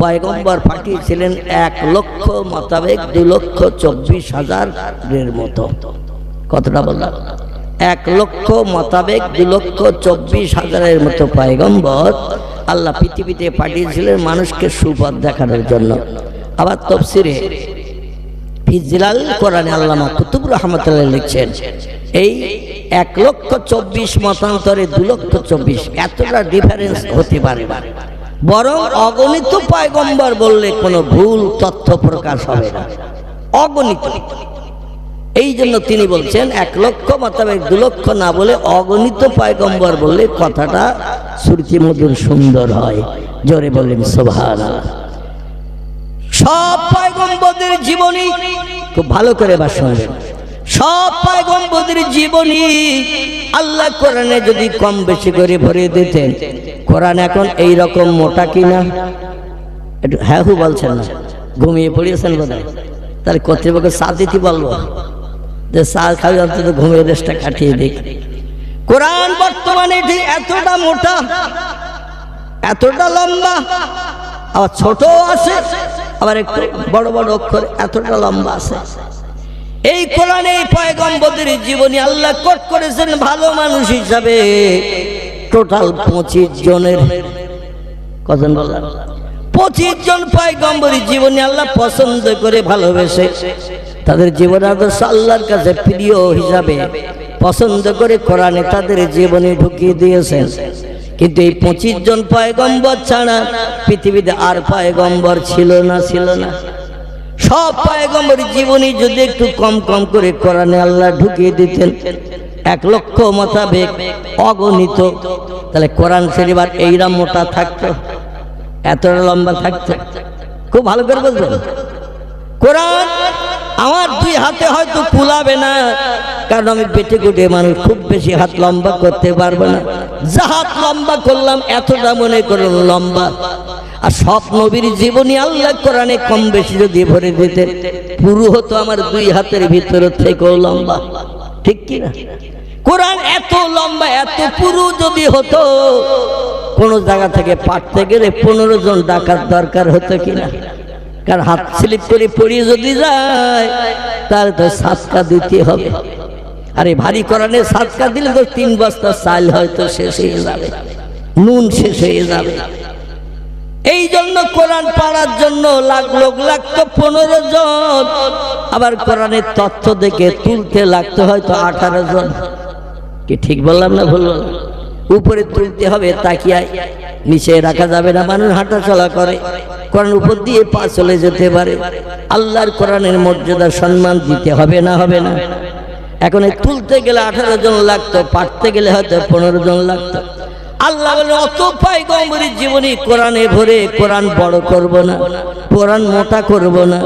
পয়গম্বর পাঠিয়েছিলেন 1,00,000 মোতাবেক 2,24,000-এর মতো। কতটা বললাম? 1,00,000 মোতাবেক 2,24,000-এর মতো পয়গম্বর আল্লাহ পৃথিবীতে পাঠিয়েছিলেন মানুষকে সুপথ দেখানোর জন্য। আবার তাফসীরে ফিজিলাল কোরআনে আল্লামা কুতুব রাহমাতুল্লাহ লিখছেন, এই 1,24,000 মতান্তরে 2,24,000, এতটা ডিফারেন্স হতে পারে না। বরং অগণিত পয়গম্বর বললে কোনো ভুল তথ্য প্রকাশ হবে না, অগণিত। এই জন্য তিনি বলছেন 1 লক্ষ মোতাবেক 2 লক্ষ না বলে অগণিত পয়গম্বর বললে কথাটা শ্রুতি মধুর সুন্দর হয়। জোরে বলেন সুবহানাল্লাহ। সব পয়গম্বরদের জীবনী খুব ভালো করে শুনবেন। সব পয়গম্বরদের জীবনী আল্লাহ কোরআনে যদি কম বেশি করে ভরে দিতেন, কোরআন এখন এই রকম মোটা কিনা? একটু হ্যাঁ হু বলছেন না, ঘুমিয়ে পড়িয়েছেন বোধহয়। তাহলে কর্তৃপক্ষ চা দিতে বলবো যে চা খাওয়া অন্তত ঘুমিয়ে দেশটা কাটিয়ে দিক। কোরআন বর্তমানে ঠিক এতটা মোটা, এতটা লম্বা, আবার ছোট আছে, আবার একটু বড় বড় অক্ষর এতটা লম্বা আছে। এই কোরআনে পয়গম্বরদের জীবনী আল্লাহ কোট করেছেন ভালো মানুষ হিসাবে টোটাল 25 জনের। কজন বললাম? 25 জন পয়গম্বরের জীবনী আল্লাহ পছন্দ করে ভালোবেসে তাদের জীবন আদর্শ আল্লাহর কাছে প্রিয় হিসাবে পছন্দ করে কোরআনে তাদের জীবনে ঢুকিয়ে দিয়েছেন। কিন্তু এই 25 জন পয়গম্বর ছাড়া পৃথিবীতে আর পয়গম্বর ছিল না। সব পয়গম্বরের জীবনী যদি একটু কম কম করে কোরআনে আল্লাহ ঢুকিয়ে দিতেন 1 লক্ষ মোতাবেক অগণিত, তাহলে কোরআন শরীফ আর এইরকম মোটা থাকতো, এতটা লম্বা থাকতো? খুব ভালো করে বলবেন। কোরআন আমার 2 হাতে হয়তো কুলাবে না, কারণ আমি পেটে কুটে মানুষ, খুব বেশি হাত লম্বা করতে পারবো না। যা হাত লম্বা করলাম এতটা মনে করুন লম্বা। আর সব নবীর জীবনী আল্লাহ কোরআনে কম বেশি যদি ভরে দিতে পুরো হতো আমার 2 হাতের ভিতরে থেকেও লম্বা, ঠিক কি না? কোরআন এত লম্বা, এত পুরো যদি হতো, কোন জায়গা থেকে পাঠতে গেলে 15 জন ডাকার দরকার হতো কিনা? কারণ হাত স্লিপ করে পড়িয়ে যদি যায় তাহলে তো সাদকা দিতে হবে। আরে ভারী কোরআনে সাদকা দিলে তো 3 বস্তা চাল হয়তো শেষ হয়ে যাবে, নুন শেষ হয়ে যাবে। এই জন্য কোরআন পড়ার জন্য লাগতো 15 জন, আবার কোরআনের তথ্য দেখে তুলতে লাগতো হয়তো 18 জন। কি ঠিক বললাম না ভুল বললাম? উপরে তুলতে হবে তাকিয়ায়, নিচে রাখা যাবে না। মানুষ হাঁটা চলা করে, কোরআন উপর দিয়ে পা চলে যেতে পারে। আল্লাহর কোরআনের মর্যাদা সম্মান দিতে হবে না? হবে না? এখন তুলতে গেলে 18 জন লাগতো, পাঠতে গেলে হয়তো 15 জন লাগতো। আল্লাহ বলে অত পয়গম্বরের জীবনী কোরআনে ভরে কোরআন বড় করব না, কোরআন মোটা করব না।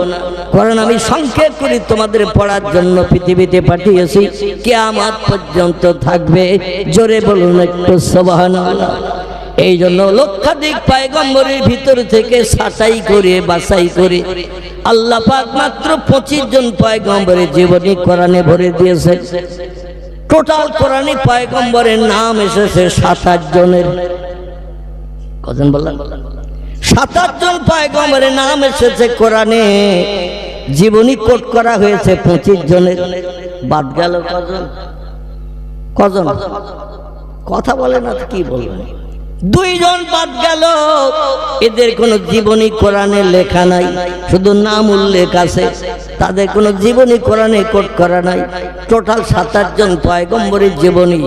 কোরআন আমি সংক্ষেপ করে তোমাদের পড়ার জন্য পৃথিবীতে পাঠিয়েছি, কিয়ামত পর্যন্ত থাকবে। জোরে বলুন একটু সুবহানাল্লাহ। এই জন্য লক্ষাধিক পয়গম্বরের ভিতর থেকে ছাঁটাই করে বাছাই করে আল্লাহ পাক মাত্র 25 জন পয়গম্বরের জীবনী কোরআনে ভরে দিয়েছেন। টোটাল কোরআনে পয়গম্বরের নাম এসেছে 27 জনের। কজন বললাম? 27 জন পয়গম্বরের নাম এসেছে কোরআনে, জীবনী কোট করা হয়েছে 25 জনের। বাদ গেল কজন? কজন কথা বলে না, কি বলবেন? 2 জন বাদ গেল, এদের কোনো জীবনী কোরআনে লেখা নাই, শুধু নাম উল্লেখ আছে, তাদের কোনো জীবনী কোরআনে কোট করা নাই। টোটাল 27 জন পয়গম্বরের জীবনী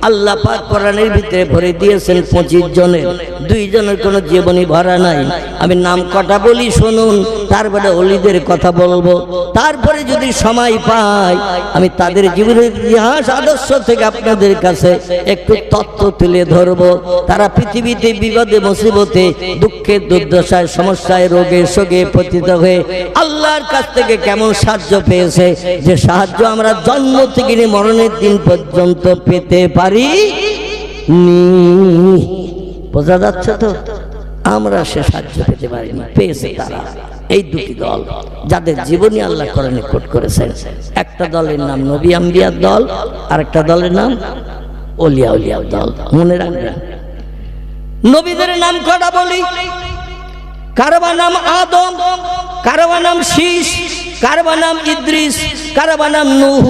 আল্লাহ পাক কোরআনের ভিতরে ভরে দিয়েছেন 25 জনের। 2 জনের কোনো জীবনী ভরা নাই। আমি নাম কটা বলি শুনুন, তারপরে ওলিদের কথা বলবো। তারপরে যদি সময় পাই আমি তাদের জীবনের ইতিহাস আদর্শ থেকে আপনাদের কাছে একটু তথ্য তুলে ধরবো। তারা পৃথিবীতে বিপদে মুসিবতে দুঃখে দুর্দশায় সমস্যায় রোগে শোকে পতিত হয়ে আল্লাহর কাছ থেকে কেমন সাহায্য পেয়েছে, যে সাহায্য আমরা জন্ম থেকে মরণের দিন পর্যন্ত পেতে পারি। বোঝা যাচ্ছে তো? আমরা সে সাহায্য পেতে পারিনি, পেয়েছে তারা। এই 2টি দল যাদের জীবনী আল্লাহ কোরআনে কোট করেছেন। একটা দলের নাম নবী আম্বিয়ার দল, আর একটা দলের নাম ওলিয়া উলিয়ার দল। মনে রাখবেন, নবীদের নাম কটা বলি? কারবা নাম আদম, কারবা নাম শীষ, কারবা নাম ইদ্রিস, কারবা নাম নূহ,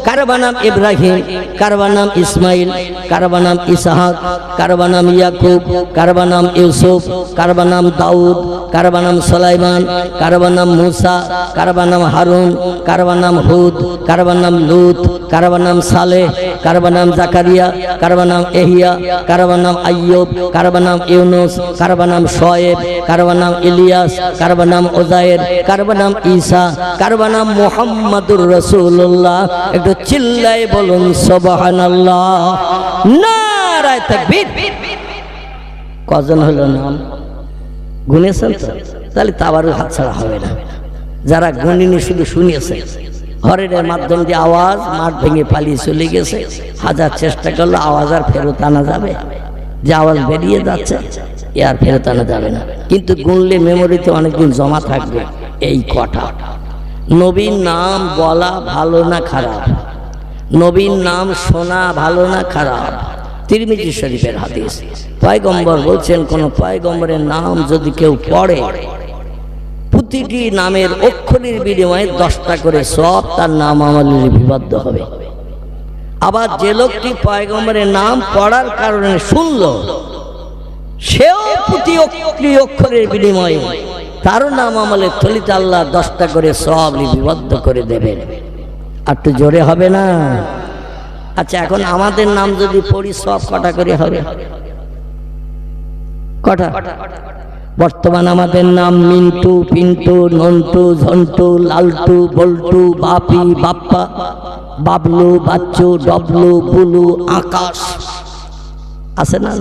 কারবা নাম ইব্রাহিম, কারবা নাম ইসমাইল, কারবা নাম ইসহাক, কারবা নাম ইয়াকুব, কারবা নাম ইউসুফ, কারবা নাম দাউদ, কারবা নাম সুলাইমান, কারবা নাম মুসা, কারবা নাম হারুন, কারবা নাম হুদ, কারবা নাম লুত, কারবা নাম সালেহ, কারবা নাম জাকারিয়া, কারবা নাম এহিয়া, কারবা নাম আইয়ুব, কারবা নাম ইউনুস, কারবা নাম শোয়েব, কারবা নাম ইলিয়াস, কারবা নাম উযায়ের, কারবা নাম ঈসা, কারবা নাম মুহাম্মাদুর রাসূলুল্লাহ। একটু চিল্লায় বলুন সুবহানাল্লাহ, নারায়ে তাকবীর। কজন হলো নাম গুনেছেন তো? তাহলে তাবারও হাত ছাড়া হবে না। যারা গুনিনি শুধু শুনিয়েছে, হরেনের মাধ্যম দিয়ে আওয়াজ মাঠ ভেঙে পালিয়ে চলে গেছে, হাজার চেষ্টা করলে আওয়াজ আর ফেরত আনা যাবে? যে আওয়াজ বেরিয়ে যাচ্ছে এ আর ফেরত আনা যাবে না। কিন্তু গুনলে মেমোরিতে অনেকদিন জমা থাকবে এই কটা। নবীর নাম বলা ভালো না খারাপ? নবীর নাম শোনা ভালো না খারাপ? তিরমিজি শরীফের হাদিস, পয়গম্বর বলছেন কোন পয়গম্বরের নাম যদি কেউ পড়ে, প্রতিটি নামের অক্ষরের বিনিময়ে 10টা করে সওয়াব তার নাম আমলে লিপিবদ্ধ হবে। আবার যে লোকটি পয়গম্বরের নাম পড়ার কারণে শুনল, সেও প্রতি অক্ষরের বিনিময়ে তারও নাম আমলে থলিতে আল্লাহ 10টা করে সওয়াব লিপিবদ্ধ করে দেবেন। আর তো জোরে হবে না? আচ্ছা, এখন আমাদের নাম যদি পড়ি সব কটা করে হবে? কটা? বর্তমান আমাদের নাম মিন্টু, পিন্টু, নন্টু, ঝন্টু, লালটু, বল্টু, বাপি, বাপ্পা, বাবলু, বাচ্চু, ডবলু, বুলু, আকাশ। আছে না?